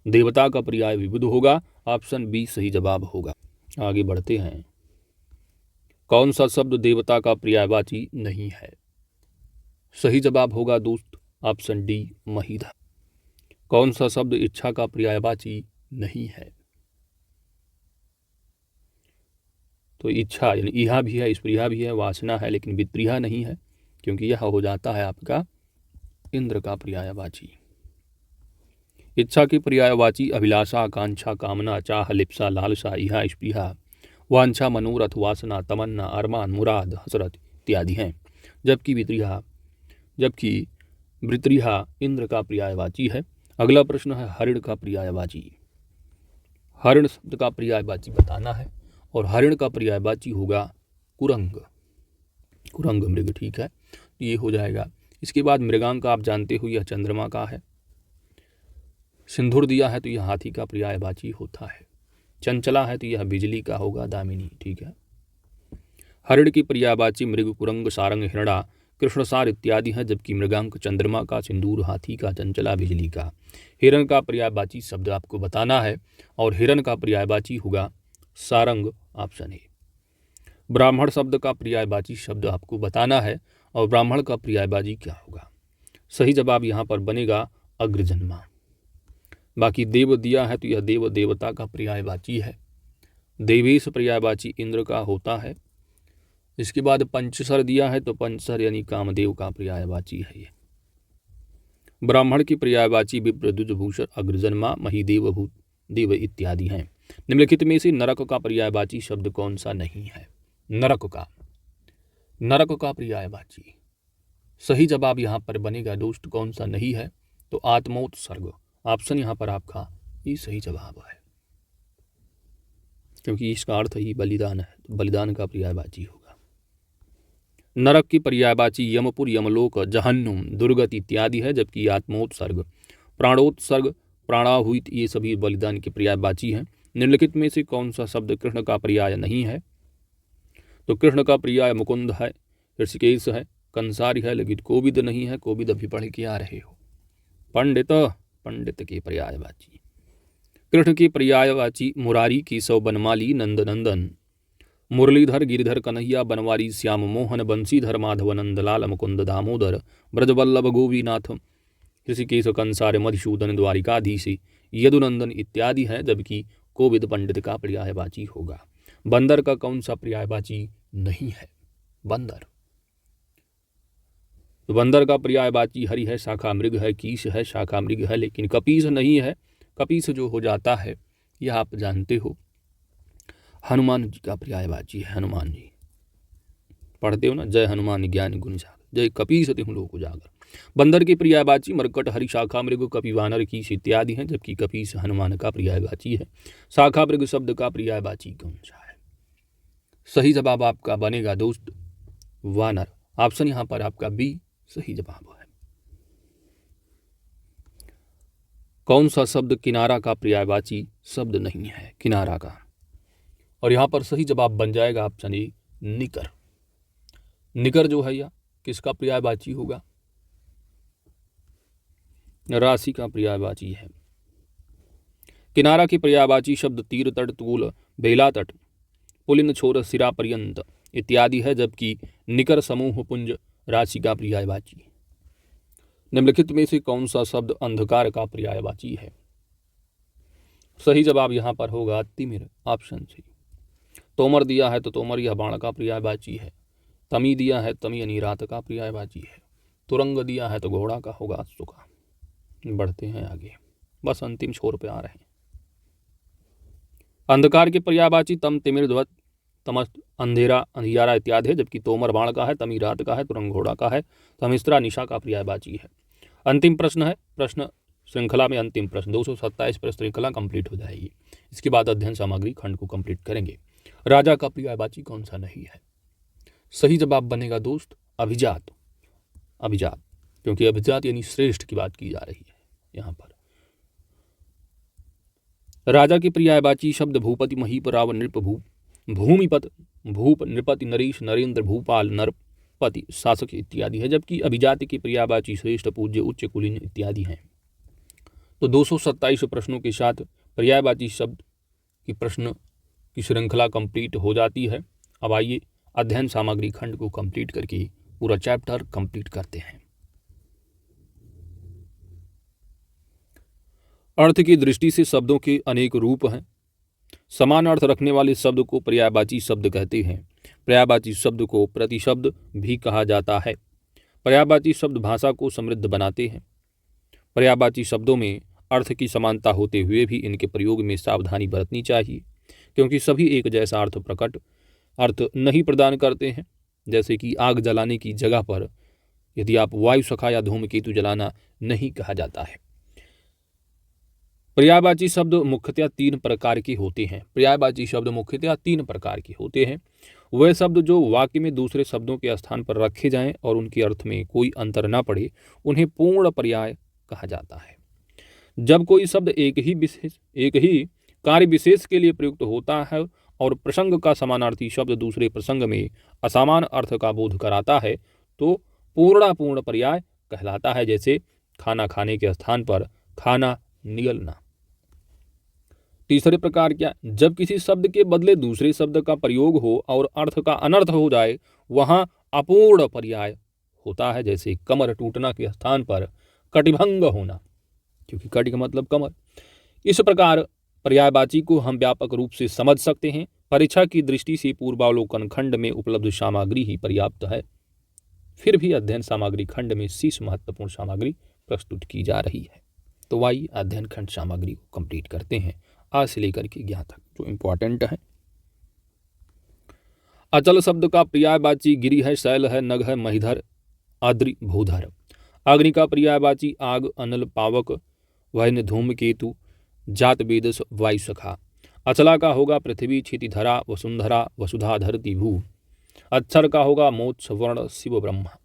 [SPEAKER 1] देवता का पर्याय विबुध होगा, ऑप्शन बी सही जवाब होगा। आगे बढ़ते हैं। कौन सा शब्द देवता का पर्यायवाची नहीं है? सही जवाब होगा दोस्त ऑप्शन डी, महिधा। कौन सा शब्द इच्छा का पर्यायवाची नहीं है? तो इच्छा यानी इहा भी है, स्पृहा भी है, वासना है, लेकिन वित्रिहा नहीं है, क्योंकि यह हो जाता है आपका इंद्र का पर्यायवाची। इच्छा की पर्यायवाची अभिलाषा, आकांक्षा, कामना, चाह, लिप्सा, लालसा, इहा, स्पृहा, वांछा, मनोरथ, वासना, तमन्ना, अरमान, मुराद, हसरत इत्यादि हैं, जबकि वित्रिहा इंद्र का पर्यायवाची है। अगला प्रश्न है हरिण का पर्यायवाची। हरिण शब्द का पर्यायवाची बताना है, और हरिण का पर्यायवाची होगा कुरंग। कुरंग मृग, ठीक है, ये हो जाएगा। इसके बाद मृगांक आप जानते हो यह चंद्रमा का है। सिंधुर दिया है तो यह हाथी का पर्यायवाची होता है। चंचला है तो यह बिजली का होगा, दामिनी, ठीक है। हरिण की पर्यायवाची मृग, कुरंग, सारंग, हिरणा, कृष्णसार इत्यादि हैं, जबकि मृगांक चंद्रमा का, सिंदूर हाथी का, चंचला बिजली का। हिरण का पर्यायवाची शब्द आपको बताना है, और हिरण का पर्यायवाची होगा सारंग, ऑप्शन है। ब्राह्मण शब्द का पर्यायवाची शब्द आपको बताना है, और ब्राह्मण का पर्यायवाची क्या होगा? सही जवाब यहाँ पर बनेगा अग्रजन्मा। बाकी देव दिया है तो यह देव देवता का पर्यायवाची है। देवेश पर्यायवाची इंद्र का होता है। इसके बाद पंचसर दिया है तो पंचसर यानी कामदेव का पर्यायवाची है ये। ब्राह्मण की पर्यायवाची विप्र, द्विजभूषण, अग्रजन्मा, महिदेव, भूदेव इत्यादि हैं। निम्नलिखित में से नरक का पर्यायवाची शब्द कौन सा नहीं है? नरक का पर्यायवाची सही जवाब यहाँ पर बनेगा दोस्त कौन सा नहीं है? तो आत्मोत्सर्ग, ऑप्शन यहाँ पर आपका ये सही जवाब है, क्योंकि इसका अर्थ ही बलिदान है, तो बलिदान का पर्यायवाची होगा। नरक की पर्यायवाची यमपुर, यमलोक, जहन्नुम, दुर्गति इत्यादि है, जबकि आत्मोत्सर्ग, प्राणोत्सर्ग, प्राणाहुति ये सभी बलिदान के पर्यायवाची हैं। निम्नलिखित में से कौन सा शब्द कृष्ण का पर्याय नहीं है? तो कृष्ण का पर्याय मुकुंद है, ऋषिकेश है, कंसारी है, लेकिन कोविद नहीं है। कोविद अभी पढ़ के आ रहे हो। पंडित के पर्यायवाची। कृष्ण की पर्यायवाची मुरारी, केशव, बनमाली, नंदनंदन, मुरलीधर, गिरिधर, कन्हैया, बनवारी, श्याम मोहन, बंशीधर, माधव, नंदलाल, मुकुंद, दामोदर, ब्रजवल्लभ, गोपीनाथ, ऋषिकेश, कंसार, मधुसूदन, द्वारिकाधीश, यदुनंदन इत्यादि है, जबकि कोविद पंडित का पर्यायवाची होगा। बंदर का कौन सा पर्यायवाची नहीं है? बंदर, तो बंदर का पर्यायवाची हरि है, शाखा मृग है, कीश है, शाखा मृग है, लेकिन कपीस नहीं है। कपीस जो हो जाता है यह आप जानते हो हनुमान जी का पर्यायवाची है। हनुमान जी पढ़ते हो ना, जय हनुमान ज्ञान गुण सागर। जय कपीस तिहु लोक उजागर। बंदर की पर्यायवाची मरकट, हरि, शाखा मृग, कपि वानर, कीस इत्यादि हैं, जबकि कपीस हनुमान का पर्यायवाची है। शाखा मृग शब्द का पर्यायवाची कौन सा है? सही जवाब आपका बनेगा दोस्त वानर। ऑप्शन यहां पर आपका बी सही जवाब है। कौन सा शब्द किनारा का पर्यायवाची शब्द नहीं है? किनारा का। और यहां पर सही जवाब बन जाएगा ऑप्शन ए निकर। निकर जो है यह किसका पर्यायवाची होगा? राशि का पर्यायवाची है। किनारा की पर्यायवाची शब्द तीर, तट, तूल, बेला तट, पुलिन, छोर, सिरा पर्यंत इत्यादि है, जबकि निकर, समूह, पुंज राशि का पर्यायवाची। निम्नलिखित में से कौन सा शब्द अंधकार का पर्यायवाची है? सही जवाब यहां पर होगा तिमिर, ऑप्शन सी। तोमर दिया है तो तोमर यह बाण का पर्यायवाची है। तमी दिया है, तमी यानी रात का पर्यायवाची है। तुरंग दिया है तो घोड़ा का होगा अश्व का। बढ़ते हैं आगे, बस अंतिम छोर पे आ रहे हैं। अंधकार के पर्यायवाची तम, तिमिर, ध्वत, तमस, अंधेरा, अंधियारा इत्यादि है, जबकि तोमर बाण का है, तमी रात का है, तुरंग घोड़ा का है, तमिस्त्रा निशा का पर्यायवाची है। अंतिम प्रश्न है, प्रश्न श्रृंखला में अंतिम प्रश्न 227 पर श्रृंखला कंप्लीट हो जाएगी। इसके बाद अध्ययन सामग्री खंड को कंप्लीट करेंगे। राजा का पर्यायवाची कौन सा नहीं है? सही जवाब बनेगा दोस्त अभिजात। अभिजात, क्योंकि अभिजात यानी श्रेष्ठ की बात की जा रही है यहां पर। राजा की पर्यायवाची शब्द भूपति, महीप, राव, नृप, भूमिपत, भूप, नृपति, नरेश, नरेंद्र, भूपाल, नरपति, शासक इत्यादि है, जबकि अभिजात की पर्यायवाची श्रेष्ठ, पूज्य, उच्च, कुलीन इत्यादि हैं। तो 227 प्रश्नों के साथ पर्यायवाची शब्द की प्रश्न की श्रृंखला कंप्लीट हो जाती है। अब आइए अध्ययन सामग्री खंड को कंप्लीट करके पूरा चैप्टर कंप्लीट करते हैं। अर्थ की दृष्टि से शब्दों के अनेक रूप हैं। समान अर्थ रखने वाले शब्द को पर्यायवाची शब्द कहते हैं। पर्यायवाची शब्द को प्रतिशब्द भी कहा जाता है। पर्यायवाची शब्द भाषा को समृद्ध बनाते हैं। पर्यायवाची शब्दों में अर्थ की समानता होते हुए भी इनके प्रयोग में सावधानी बरतनी चाहिए, क्योंकि सभी एक जैसा अर्थ नहीं प्रदान करते हैं। जैसे कि आग जलाने की जगह पर यदि आप वायु सखा या धूमकेतु जलाना नहीं कहा जाता है। पर्यायवाची शब्द मुख्यतः 3 प्रकार के होते हैं। पर्यायवाची शब्द मुख्यतः 3 प्रकार के होते हैं। वह शब्द जो वाक्य में दूसरे शब्दों के स्थान पर रखे जाएं और उनके अर्थ में कोई अंतर न पड़े, उन्हें पूर्ण पर्याय कहा जाता है। जब कोई शब्द एक ही कार्य विशेष के लिए प्रयुक्त होता है और प्रसंग का समानार्थी शब्द दूसरे प्रसंग में असमान अर्थ का बोध कराता है, तो पूर्ण पर्याय कहलाता है। जैसे खाना खाने के स्थान पर खाना निगलना। तीसरे प्रकार क्या? जब किसी शब्द के बदले दूसरे शब्द का प्रयोग हो और अर्थ का अनर्थ हो जाए, वहां अपूर्ण पर्याय होता है। जैसे कमर टूटना के स्थान पर कटिभंग होना, क्योंकि कटि का मतलब कमर। इस प्रकार पर्यायवाची को हम व्यापक रूप से समझ सकते हैं। परीक्षा की दृष्टि से पूर्वावलोकन खंड में उपलब्ध सामग्री ही पर्याप्त है। फिर भी अध्ययन सामग्री खंड में शेष महत्वपूर्ण सामग्री प्रस्तुत की जा रही है। तो आइए अध्ययन खंड सामग्री को कंप्लीट करते हैं, आज से लेकर के 11 तक जो इंपॉर्टेंट है। अचल शब्द का पर्यायवाची गिरि है, शैल है, नग है, महीधर, आद्रि, भूधर। अग्नि का पर्यायवाची आग, अनल, पावक, वैन, धूमकेतु, जात, वेदस, वायु सखा। अचला का होगा पृथ्वी, क्षितिधरा, वसुंधरा, वसुधा, धरती, भू। अक्षर का होगा मोक्ष, वर्ण, शिव, ब्रह्मा।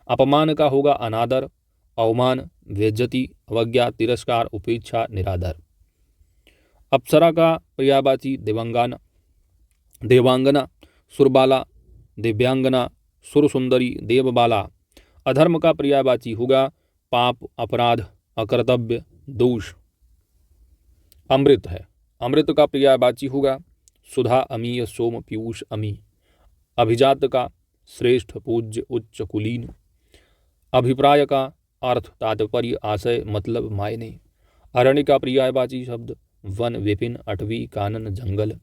[SPEAKER 1] अपमान का होगा अनादर, अवमान, बेइज्जती, अवज्ञा, तिरस्कार, उपेक्षा, निरादर। अप्सरा का पर्यायवाची देवांगना, सुरबाला, दिव्यांगना, सुरसुंदरी, देवबाला। अधर्म का पर्यायवाची होगा पाप, अपराध, अकर्तव्य, दोष। अमृत है, अमृत का पर्यायवाची होगा सुधा, अमीय, सोम, पीयूष, अमी। अभिजात का श्रेष्ठ, पूज्य, उच्च, कुलीन। अभिप्राय का अर्थ, तात्पर्य, आशय, मतलब, मायने। अरण्य का पर्यायवाची शब्द वन, विपिन, अटवी, कानन, जंगल।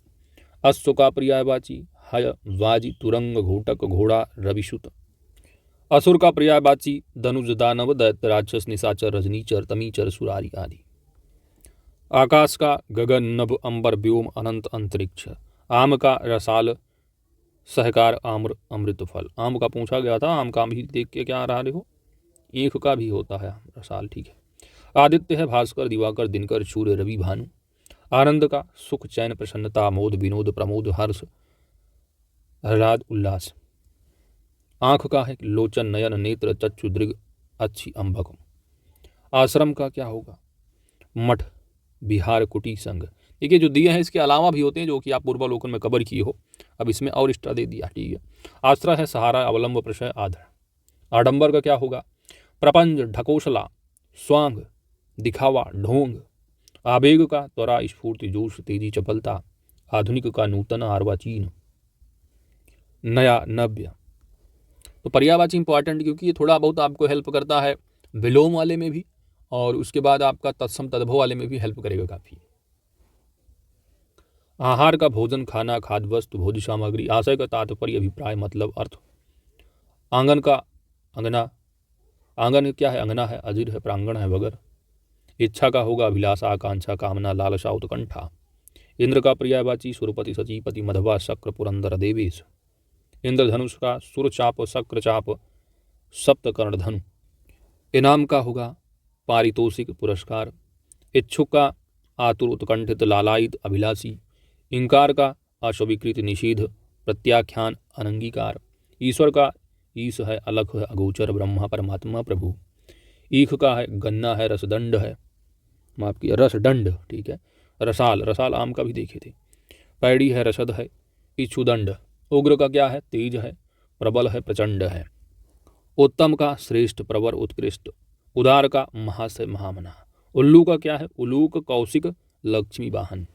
[SPEAKER 1] अश्व का पर्यायवाची हय, वाजी, तुरंग, घोटक, घोड़ा, रविसुत। असुर का पर्यायवाची धनुज, दानव, दैत्य, राक्षस, निशाचर, रजनीचर, तमीचर, सुरारी आदि। आकाश का गगन, नभ, अंबर, व्योम, अनंत, अंतरिक्ष। आम का रसाल, सहकार आम्र अमृत फल। आम का पूछा गया था, आम का भी देख के क्या आ रहा हो, ईख का भी होता है रसाल, ठीक है। आदित्य है भास्कर दिवाकर दिनकर सूर्य रवि भानु। आनंद का सुख चैन प्रसन्नता मोद विनोद प्रमोद हर्ष ह्लाद उल्लास। आंख का है लोचन नयन नेत्र चक्षु दृग अच्छी अंबक। आश्रम का क्या होगा, मठ बिहार कुटी संग। देखिए जो दिए हैं इसके अलावा भी होते हैं जो कि आप पूर्वालोकन में कवर किए हो, अब इसमें और एक्स्ट्रा दे दिया, ठीक है। आश्रय है सहारा अवलंब प्रशय आधार। आडंबर का क्या होगा, प्रपंच ढकोसला स्वांग दिखावा ढोंग। आवेग का त्वरा स्फूर्ति जोश तेजी चपलता। आधुनिक का नूतन आर्वाचीन नया नव्य। तो पर्यायवाची इंपॉर्टेंट क्योंकि ये थोड़ा बहुत आपको हेल्प करता है विलोम वाले में भी, और उसके बाद आपका तत्सम तद्भव वाले में भी हेल्प करेगा काफी। आहार का भोजन खाना खाद्य वस्तु भोज्य सामग्री। आशय का तात्पर्य अभिप्राय मतलब अर्थ। आंगन का अंगना, आंगन क्या है, अंगना है, अजिर है, प्रांगण है, बगर। इच्छा का होगा अभिलाषा आकांक्षा कामना लालसा उत्कंठा। इंद्र का पर्यायवाची सुरपति सचीपति मधवा शक्र पुरंदर देवेश। इंद्रधनुष का सुरचाप शक्र चाप सप्तकर्ण धनु। इनाम का होगा पारितोषिक पुरस्कार। इच्छुक का आतुर उत्कंठित लालायित अभिलाषी। इंकार का अस्वीकृत निषेध प्रत्याख्यान अनंगीकार। ईश्वर का ईश है अलख है अगोचर ब्रह्मा परमात्मा प्रभु। ईख का है गन्ना है रसदंड है, माफ किया रसदंड, ठीक है। रसाल, रसाल आम का भी देखे थे। पैड़ी है रसद है इच्छुदंड। उग्र का क्या है, तेज है, प्रबल है, प्रचंड है। उत्तम का श्रेष्ठ प्रवर उत्कृष्ट। उदार का महाशय महामना। उल्लू का क्या है, उलूक कौशिक लक्ष्मी वाहन।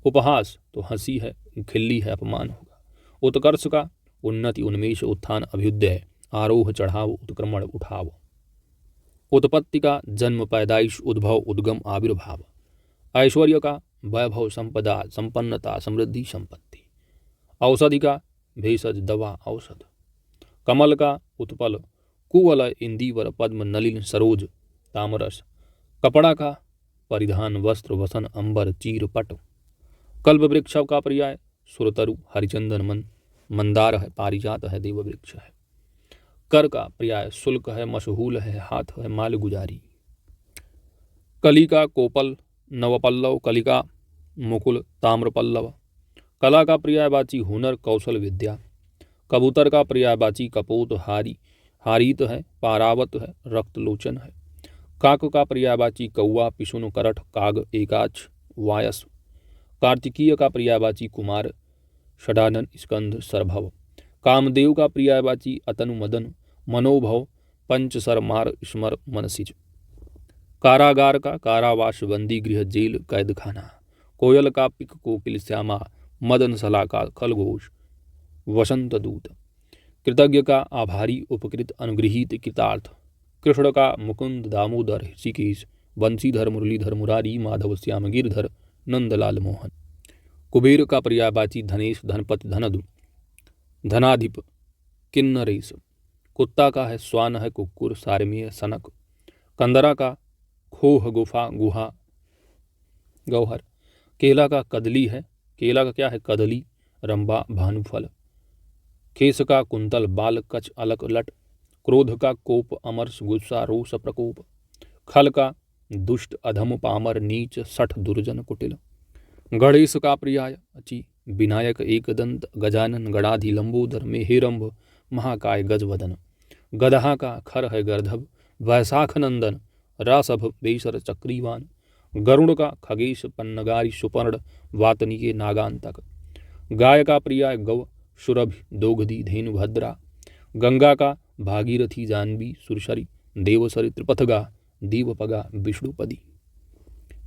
[SPEAKER 1] उपहास तो हंसी है, खिल्ली है, अपमान होगा। उत्कर्ष का उन्नति उन्मेष उत्थान अभ्युदय। आरोह चढ़ाव उत्क्रमण उठाव। उत्पत्ति का जन्म पैदाइश उद्भव उद्गम आविर्भाव। ऐश्वर्य का वैभव संपदा संपन्नता समृद्धि संपत्ति। औषधि का भेषज दवा औषध। कमल का उत्पल कुवलय इंदीवर पद्म नलिन सरोज तामरस। कपड़ा का परिधान वस्त्र वसन अंबर चीर पट। कल्प वृक्ष का पर्याय सुरतरु हरिचंदन मन मंदार है, पारिजात है, देव वृक्ष है। कर का पर्याय शुल्क है, मशहूल है, हाथ है, माल गुजारी। कली का कोपल नवपल्लव कलिका मुकुल ताम्रपल्लव। कला का पर्यायवाची हुनर कौशल विद्या। कबूतर का पर्यायवाची कपोत हारी हारीत है, पारावत है, रक्तलोचन है। काक का पर्यायवाची कौआ पिशुन करठ काग एकाक्ष वायस। कार्तिकीय का पर्यायवाची कुमार षडानन स्कंध सरभव। कामदेव का पर्यायवाची अतनु मदन मनोभव पंचसर मार स्मर मनसिज। कारागार का कारावास बंदी गृह जेल कैद खाना। कोयल का पिक कोकिल श्यामा मदन सला का खलघोष वसंत दूत। कृतज्ञ का आभारी उपकृत अनुगृहीत कृतार्थ। कृष्ण का मुकुंद दामोदर ऋषिकेश बंशीधर मुरलीधर मुरारी माधव श्याम गिरधर नंदलाल मोहन। कुबेर का पर्यायवाची धनेश धनपति धनदु धनाधिप किन्नरेश। कुत्ता का है स्वान है कुक्कुर सारमेय सनक। कंदरा का खोह गुफा गुहा गौहर। केला का कदली है, केला का क्या है, कदली रंबा भानुफल। खेस का कुंतल बाल कच अलक लट। क्रोध का कोप अमर्ष गुस्सा रोष प्रकोप। खल का दुष्ट अधम पामर नीच सठ दुर्जन कुटिल। गणेश का पर्याय अची विनायक एकदंत गजानन गणाधि लंबोदर मेहेरंभ महाकाय गजवदन। गदहा का खर है गर्धभ वैशाख नंदन रासभ बेसर चक्रीवान। गरुड़ का खगेश पन्नगारी सुपर्ण वातनिके नागांतक। गाय का पर्याय गौ सुरभि दोगधी धेनु भद्रा। गंगा का भागीरथी जानवी सुरसरी देवसरी त्रिपथगा दीवपगा विष्णुपदी।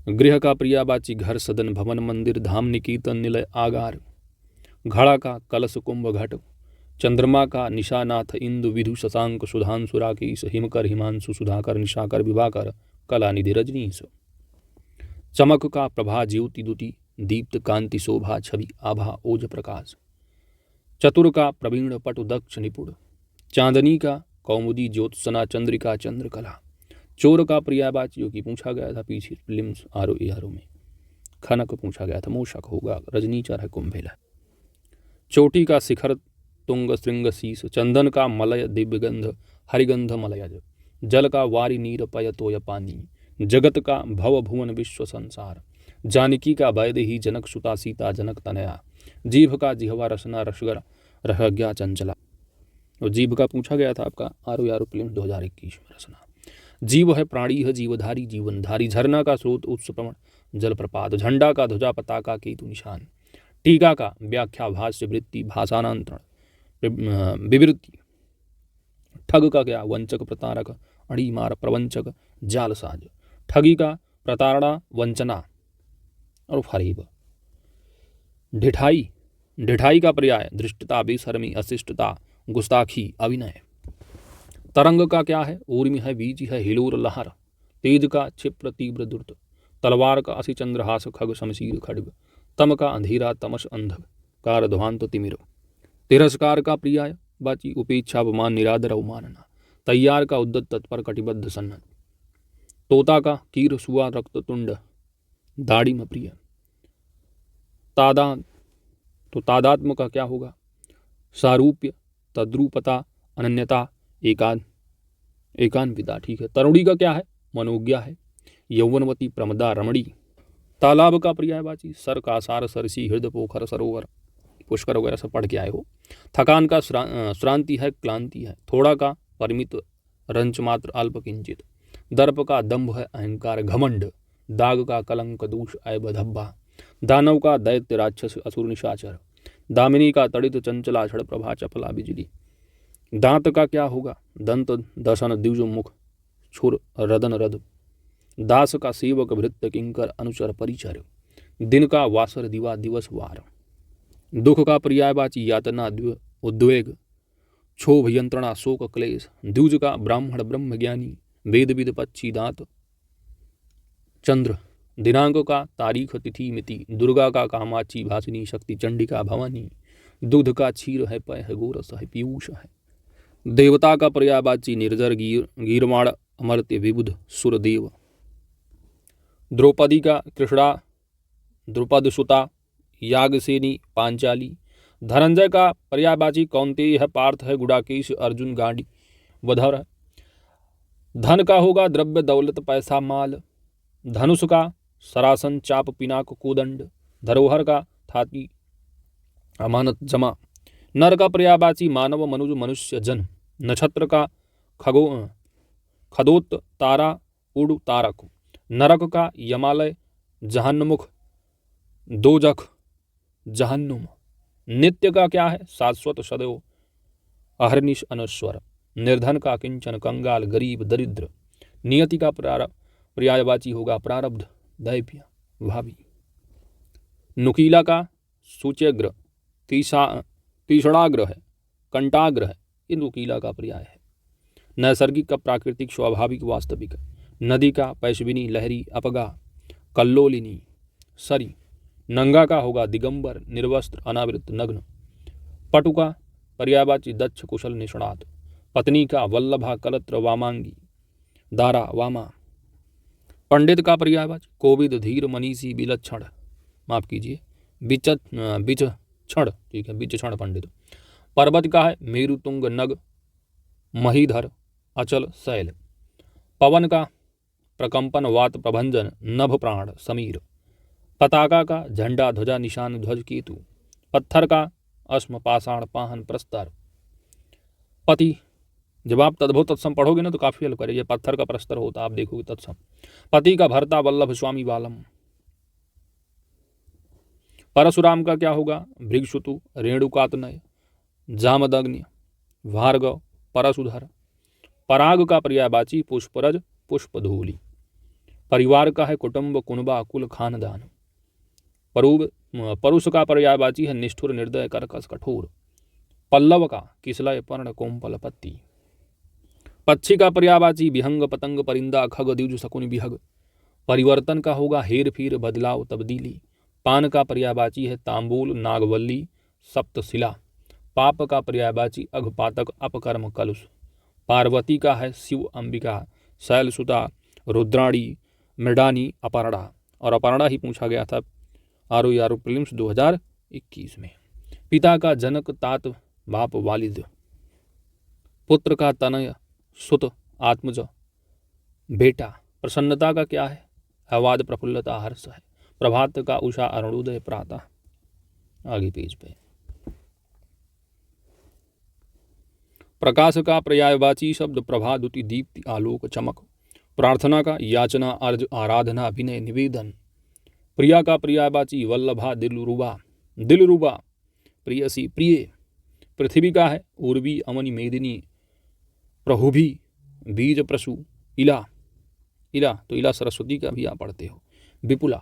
[SPEAKER 1] गृह का पर्यायवाची घर सदन भवन मंदिर धाम निकेतन निलय आगार। घड़ा का कलश कुंभ घट। चंद्रमा का निशानाथ इंदु विधु शशांक सुधांशु राकेश हिमकर हिमांशु सुधाकर निशाकर विभाकर कलानिधि रजनीश। चमक का प्रभा ज्योति दुति दीप्त कांति शोभा छवि आभा ओज प्रकाश। चतुर का प्रवीण पटु दक्ष निपुण। चांदनी का कौमुदी ज्योत्सना चंद्रिका चंद्रकला। चोर का पर्यायवाची जो कि पूछा गया था पीछे प्रीलिम्स आरओ में, खनक पूछा गया था, मूषक होगा, रजनीचर है, कुंभेला। चोटी का शिखर तुंग श्रृंग शीस, चंदन का मलय दिव्यगंध हरिगंध मलयज, जल का वारी नीर पय तोय पानी, जगत का भव भुवन विश्व संसार, जानकी का वैदेही जनक सुता सीता जनक तनया, जीभ का जिहवा रसना रसगर रहज्ञा चंचला। और जीभ का पूछा गया था आपका आरो यारो फिल्म 2021 में रचना। जीव है प्राणी है जीवधारी जीवनधारी, झरना का स्रोत उत्स प्रवण जल प्रपात, झंडा का ध्वजा पताका केतु निशान, टीका का व्याख्या भाष्य वृत्ति भाषानांतरण विवृत्ति, ठग का क्या वंचक प्रतारक अड़ीमार प्रवंचक जालसाज, ठगी का प्रताड़ना वंचना और फरेब, ढिठाई ढिठाई का पर्याय धृष्टता बेशर्मी अशिष्टता गुस्ताखी अविनय, तरंग का क्या है ऊर्मी है बीज है हिलोर लहर, तेज का क्षिप्र तीव्र दुर्त, तलवार का असी चंद्रहास खग शमशीर खड्ग, तम का अंधेरा तमस अंधकार ध्वांत तिमिर, तिरस्कार का पर्याय बाची उपेक्षा अपमान निरादर अवमानना, तैयार का उद्दत तत्पर कटिबद्ध सन्न, तोता का कीर सुआ रक्त तुंड दाढ़ी में प्रिय, तादा तो तादात्म का क्या होगा सारूप्य तद्रूपता अनन्यता एकान्विता। ठीक है। तरुणी का क्या है मनोज्ञा है, यौवनवती प्रमदा रमणी, तालाब का पर्यायवाची सर का सार सरसी हृदय पोखर सरोवर पुष्कर वगैरह सब पढ़ के आए हो। थकान का श्रांति है क्लांति है, थोड़ा का परिमित रंच मात्र अल्प किंचित, दर्प का दंभ है अहंकार घमंड, दाग का कलंक दोष ऐब धब्बा, दानव का दैत्य राक्षस असुर निशाचर, दामिनी का तड़ित चंचला छड़ प्रभा चपला बिजली, दांत का क्या होगा दंत दशन द्विज मुख छुर रदन रद, दास का सेवक भृत्य किंकर अनुचर परिचर, दिन का वासर दिवा दिवस वार, दुख का पर्यायवाची यातना उद्वेग क्षोभ यंत्रणा शोक क्लेश, द्विज का ब्राह्मण ब्रह्म ज्ञानी वेद विद पक्षी दांत चंद्र, दिनांक का तारीख तिथि मिति, दुर्गा का कामाची भासिनी शक्ति चंडिका भवानी, दूध का क्षीर है पय है गोरस है पीयूष है, देवता का पर्यायवाची निर्जर गीरवाण अमर्त्य विबुध सुरदेव, द्रौपदी का कृष्णा द्रुपद सुता यागसेनी पांचाली, धनंजय का पर्यायवाची कौंतेय है पार्थ है गुडाकेश अर्जुन गांडी वधर है, धन का होगा द्रव्य दौलत पैसा माल, धनुष का सरासन चाप पिनाक कोदंड, धरोहर का थाती अमानत जमा, नर का पर्यायवाची मानव मनुज मनुष्य जन, नक्षत्र का खदोत तारा उड़ तारक, नरक का यमालय जहन्मुख दोजख जहन्नुम, नित्य का क्या है शाश्वत सदैव अहर्निश अनश्वर, निर्धन का किंचन कंगाल गरीब दरिद्र, नियति का पर्यायवाची होगा प्रारब्ध दैव्य भावी, नुकीला का सूच्यग्र तीषणाग्र है कंटाग्र है, ये नुकीला का पर्याय है, नैसर्गिक का प्राकृतिक स्वाभाविक वास्तविक, नदी का पैशविनी लहरी अपगा कल्लोलिनी सरी, नंगा का होगा दिगंबर निर्वस्त्र अनावृत नग्न, पटु का पर्यायवाची दक्ष कुशल निष्णात, पत्नी का वल्लभा कलत्र वामांगी दारा वामा, पंडित का पर्यायवाची कोविद धीर मनीषी विलक्षण माफ कीजिए बिचक्षण, ठीक है बिचक्षण पंडित, पर्वत का है मेरुतुंग नग महीधर अचल शैल, पवन का प्रकंपन वात प्रभंजन नभ प्राण समीर, पताका का झंडा ध्वजा निशान ध्वज केतु, पत्थर का अस्म पाषाण पाहन प्रस्तर, पति जब आप तद्भव तत्सम पढ़ोगे ना तो काफी हल्का है, ये पत्थर का प्रस्तर होता आप देखोगे तत्सम, पति का भरता वल्लभ स्वामी बालम, परशुराम का क्या होगा भृगसुतु रेणुकातनय जामदग्नि भार्गव परशुधर, पराग का पर्यायवाची पुष्परज पुष्पधूलि, परिवार का है कुटुंब कुनबा कुल खानदान, परुष का पर्यायवाची है निष्ठुर निर्दय कर्कश कठोर, पल्लव का किसलय पर्ण कोमपल पत्ती, पक्षी का पर्यायवाची विहंग पतंग परिंदा खग द्विज शकुन विहग, परिवर्तन का होगा हेर फेर बदलाव तब्दीली, पान का पर्यायवाची है तांबूल नागवल्ली सप्तशिला, पाप का पर्यायवाची अघपातक अपकर्म कलुष, पार्वती का है शिव अंबिका शैलसुता रुद्राणी मृडानी अपर्णा, और अपर्णा ही पूछा गया था आरो यारो प्रीलिम्स 2021 में। पिता का जनक तात बाप वालिद, पुत्र का तनय, सुत आत्मज, बेटा। प्रसन्नता का क्या है? आवाद प्रफुल्लता हर्ष है। प्रभात का उषा अरुणोदय प्रातः। आगे पेज पे प्रकाश का पर्यायवाची शब्द प्रभा, द्युति, दीप्ति, आलोक, चमक। प्रार्थना का याचना, अर्ज, आराधना, विनय, निवेदन। प्रिया का पर्यायवाची वल्लभा, दिलरुबा, दिलरुबा, प्रियसी, प्रिय। पृथ्वी का है उर्वी, अमनि, मेदिनी, प्रहुभी, बीज, प्रसु, इला, इला तो इला सरस्वती का भी आप पढ़ते हो। विपुला,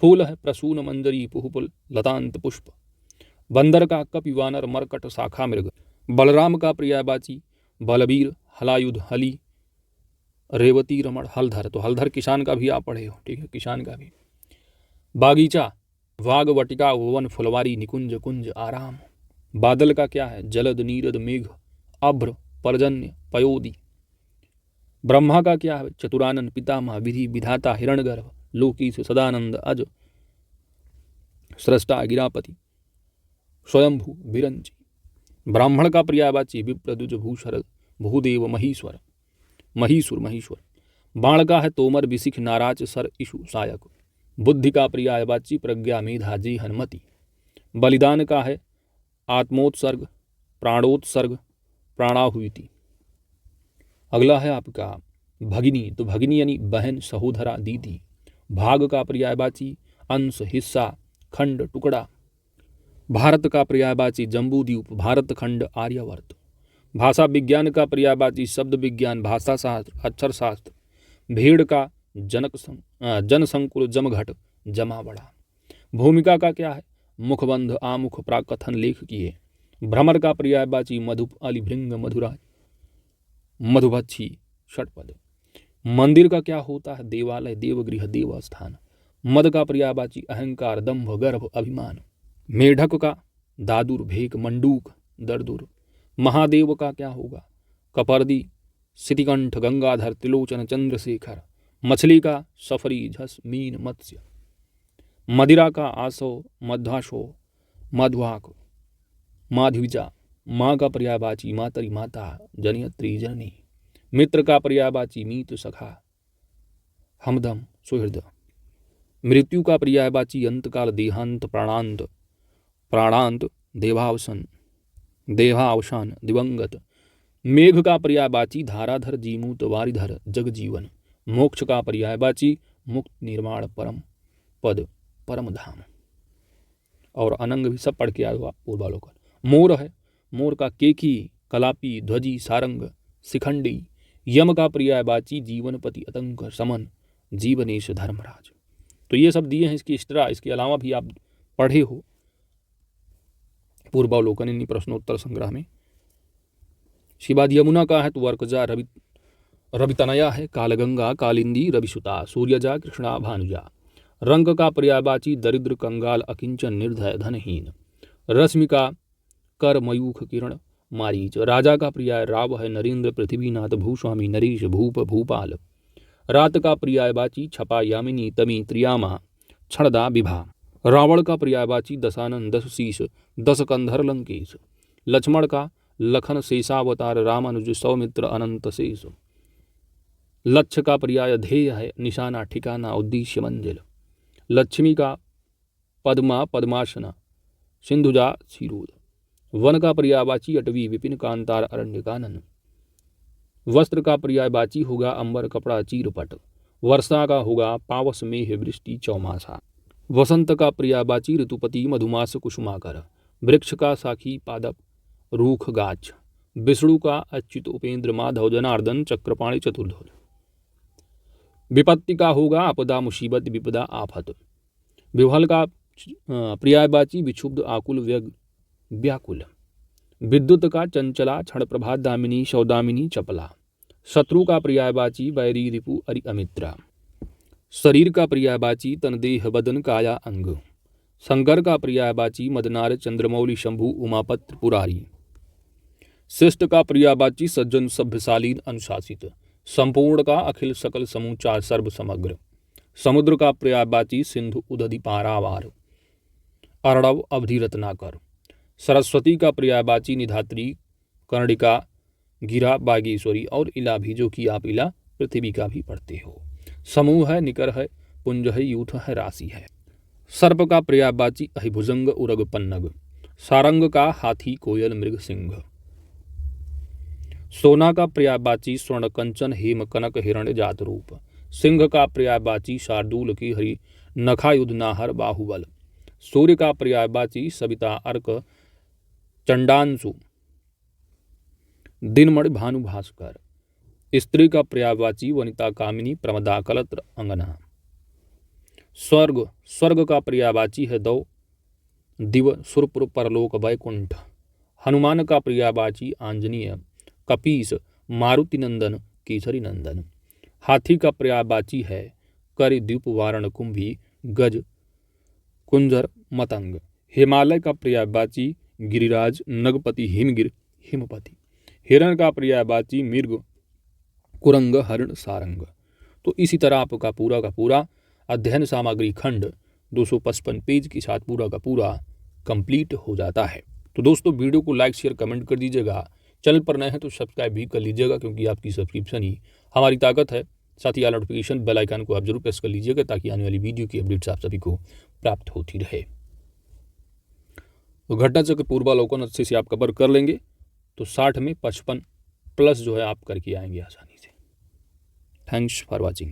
[SPEAKER 1] फूल है प्रसून, मंजरी, पुहुपुल, लतांत, पुष्प। बंदर का कपि, वानर, मरकट, शाखा, मृग। बलराम का पर्यायवाची बलबीर, हलायुध, हली, रेवती, रमण, हलधर तो हलधर किसान का भी आप पढ़े हो, ठीक है, किसान का भी। बागीचा, वाग, वटिका, वन, फुलवारी, निकुंज, कुंज, आराम। बादल का क्या है? जलद, नीरद, मेघ, अभ्र, पर्जन्य, पयोदी। ब्रह्मा का क्या है? चतुरानन, पितामह, विधि, विधाता, हिरण्यगर्भ, लोकीश, सदानंद, अज, सृष्टा, गिरापति, स्वयंभू, विरंची। ब्राह्मण का पर्यायवाची विप्रदुज, भूषर, भूदेव, महीश्वर, महीसुर, महीश्वर। बाण का है तोमर, विशिख, नाराज, सर, इशु, सायक। बुद्धि का पर्यायवाची प्रज्ञा, मेधा, जी, हनुमति। बलिदान का है आत्मोत्सर्ग, प्राणोत्सर्ग, प्राणाहुति। अगला है आपका भगिनी, तो भगिनी यानी बहन, सहोदरा, दीदी। भाग का पर्यायवाची अंश, हिस्सा, खंड, टुकड़ा। भारत का पर्यायवाची जम्बूद्वीप, भारत खंड, आर्यवर्त। भाषा विज्ञान का पर्यायवाची शब्द विज्ञान, भाषा शास्त्र, अक्षर शास्त्र। भेड़ का जनसंकुल, जमघट, जमा बड़ा। भूमिका का क्या है? मुखबंध, आमुख, प्राकथन, लेख किए। भ्रमर का पर्यायवाची मधुप, अलिभृंग, मधुराज, मधुभक्षी, षटपद। मंदिर का क्या होता है? देवालय, देवगृह, देवस्थान। मद का पर्यायवाची अहंकार, दंभ, गर्भ, अभिमान। मेढक का दादुर, भेक, मंडूक, दरदुर। महादेव का क्या होगा? कपर्दी, सितिकंठ, गंगाधर, त्रिलोचन, चंद्रशेखर। मछली का सफरी, झस, मीन, मत्स्य। मदिरा का आसो, मध्वाशो, मध्वाक, माधविजा। माँ का पर्यायवाची मातरी, माता, जनयत्री, जननी। मित्र का पर्यायवाची मीत, सखा, हमदम, सुहृद। मृत्यु का पर्यायवाची अंतकाल, देहांत, प्राणांत, प्राणांत, देवावसन, देहावसान, दिवंगत। मेघ का पर्यायवाची धाराधर, जीमूत, वारिधर, जगजीवन। मोक्ष का पर्यायवाची मुक्त, निर्माण, परम पद, परम धाम। और अनंग भी सब पढ़ के आए हो आप पूर्वालोकन। मोर है, मोर का केकी, कलापी, ध्वजी, सारंग, शिखंडी। यम का पर्यायवाची जीवनपति, अतंक, समन, जीवनेश, धर्मराज। तो ये सब दिए हैं इसकी एक्स्ट्रा, इसके अलावा भी आप पढ़े हो पूर्वालोकन इन्हीं प्रश्नोत्तर संग्रह में। इसके बाद यमुना का है तो वर्कजा, रवितनया है, कालगंगा, कालिंदी, रविसुता, सूर्यजा, कृष्णा, भानुजा। रंग का पर्यायवाची दरिद्र, कंगाल, अकिंचन, निर्धय, धनहीन। रश्मि का कर, मयूख, किरण, मारीच। राजा का पर्याय राव है, नरेंद्र, पृथ्वीनाथ, भूस्वामी, नरेश, भूप, भूपाल। रात का पर्यायवाची छपा, यामिनी, तमी, त्रियामा, क्षणदा, विभा। रावण का पर्यायवाची दशानन, दस शीश, दस कंधर, लंकेश। लक्ष्मण का लखन, शेषावतार, रामानुज, सौमित्र, अनंत शेष। लक्ष्य का पर्याय ध्येय है, निशाना, ठिकाना, उद्देश्य, मंजिल। लक्ष्मी का पद्मा, पद्मासना, सिंधुजा, क्षीरोद। वन का पर्यायवाची अटवी, विपिन, कांतार, अरण्य, कानन। वस्त्र का पर्यायवाची होगा अंबर, कपड़ा, चीरपट। वर्षा का होगा पावस, मेह, वृष्टि, चौमासा। वसंत का पर्यायवाची ऋतुपति, मधुमास, कुसुमाकर। वृक्ष का साखी, पादप, रूख, गाछ। विष्णु का अच्युत, उपेंद्र, माधव, जनार्दन, चक्रपाणि, चतुर्ध्वज। विपत्ति का होगा आपदा, मुसीबत, विपदा, आफत। विह्वल का पर्यायवाची विक्षुब्ध, आकुल, व्याकुल। विद्युत का चंचला, क्षण प्रभा, दामिनी, सौदामिनी, चपला। शत्रु का पर्यायवाची वैरी, रिपु, अरि, अमित्रा। शरीर का पर्यायवाची तन, देह, बदन, काया, अंग। शंकर का पर्यायवाची मदनार, चंद्रमौली, शंभु, उमापत्र, पुरारी। शिष्ट का पर्यायवाची सज्जन, सभ्यशालीन, अनुशासित। संपूर्ण का अखिल, सकल, समूचा, सर्व, समग्र। समुद्र का पर्यायवाची सिंधु, उदधि, पारावार। अर्णव, अवधि, रत्नाकर। सरस्वती का पर्यायवाची निधात्री, कर्णिका, गिरा, बागेश्वरी और इला भी, जो कि आप इला पृथ्वी का भी पढ़ते हो। समूह है, निकर है, पुंज है, यूथ है, राशि है। सर्प का पर्यायवाची अहिभुजंग, उरग, पन्नग। सारंग का हाथी, कोयल, मृग, सिंह। सोना का पर्यायवाची स्वर्ण, कंचन, हेम, कनक, हिरण्य, जात, रूप। सिंह का पर्यायवाची शार्दूल की हरि, नखायुध, नाहर, बाहुबल। सूर्य का पर्यायवाची सविता, अर्क, चंडांशु, दिनमणि, भानु, भास्कर। स्त्री का पर्यायवाची वनिता, कामिनी, प्रमदा, कलत्र, अंगना। स्वर्ग, स्वर्ग का पर्यायवाची है दौ, दिव, सुरपुर, परलोक, वैकुंठ। हनुमान का पर्यायवाची आंजनीय, कपीस, मारुति नंदन, केसरी नंदन। हाथी का पर्यायवाची है कर, द्वीप, वारण, कुंभी, गज, कुंजर, मतंग। हिमालय का पर्यायवाची गिरिराज, नगपति, हिमगिर, हिमपति। हिरण का पर्यायवाची मृग, कुरंग, हरण, सारंग। तो इसी तरह आपका पूरा का पूरा अध्ययन सामग्री खंड 255 पेज के साथ पूरा का पूरा कंप्लीट हो जाता है। तो दोस्तों वीडियो को लाइक शेयर कमेंट कर दीजिएगा। चैनल पर नए हैं तो सब्सक्राइब भी कर लीजिएगा, क्योंकि आपकी सब्सक्रिप्शन ही हमारी ताकत है। साथ ही नोटिफिकेशन बेल आइकन को आप जरूर प्रेस कर लीजिएगा, ताकि आने वाली वीडियो की अपडेट्स आप सभी को प्राप्त होती रहे। तो घटना चक्र पूर्वालोकन अच्छे से आप कवर कर लेंगे तो 60 में 55 प्लस जो है आप करके आएंगे आसानी से। Thanks for watching.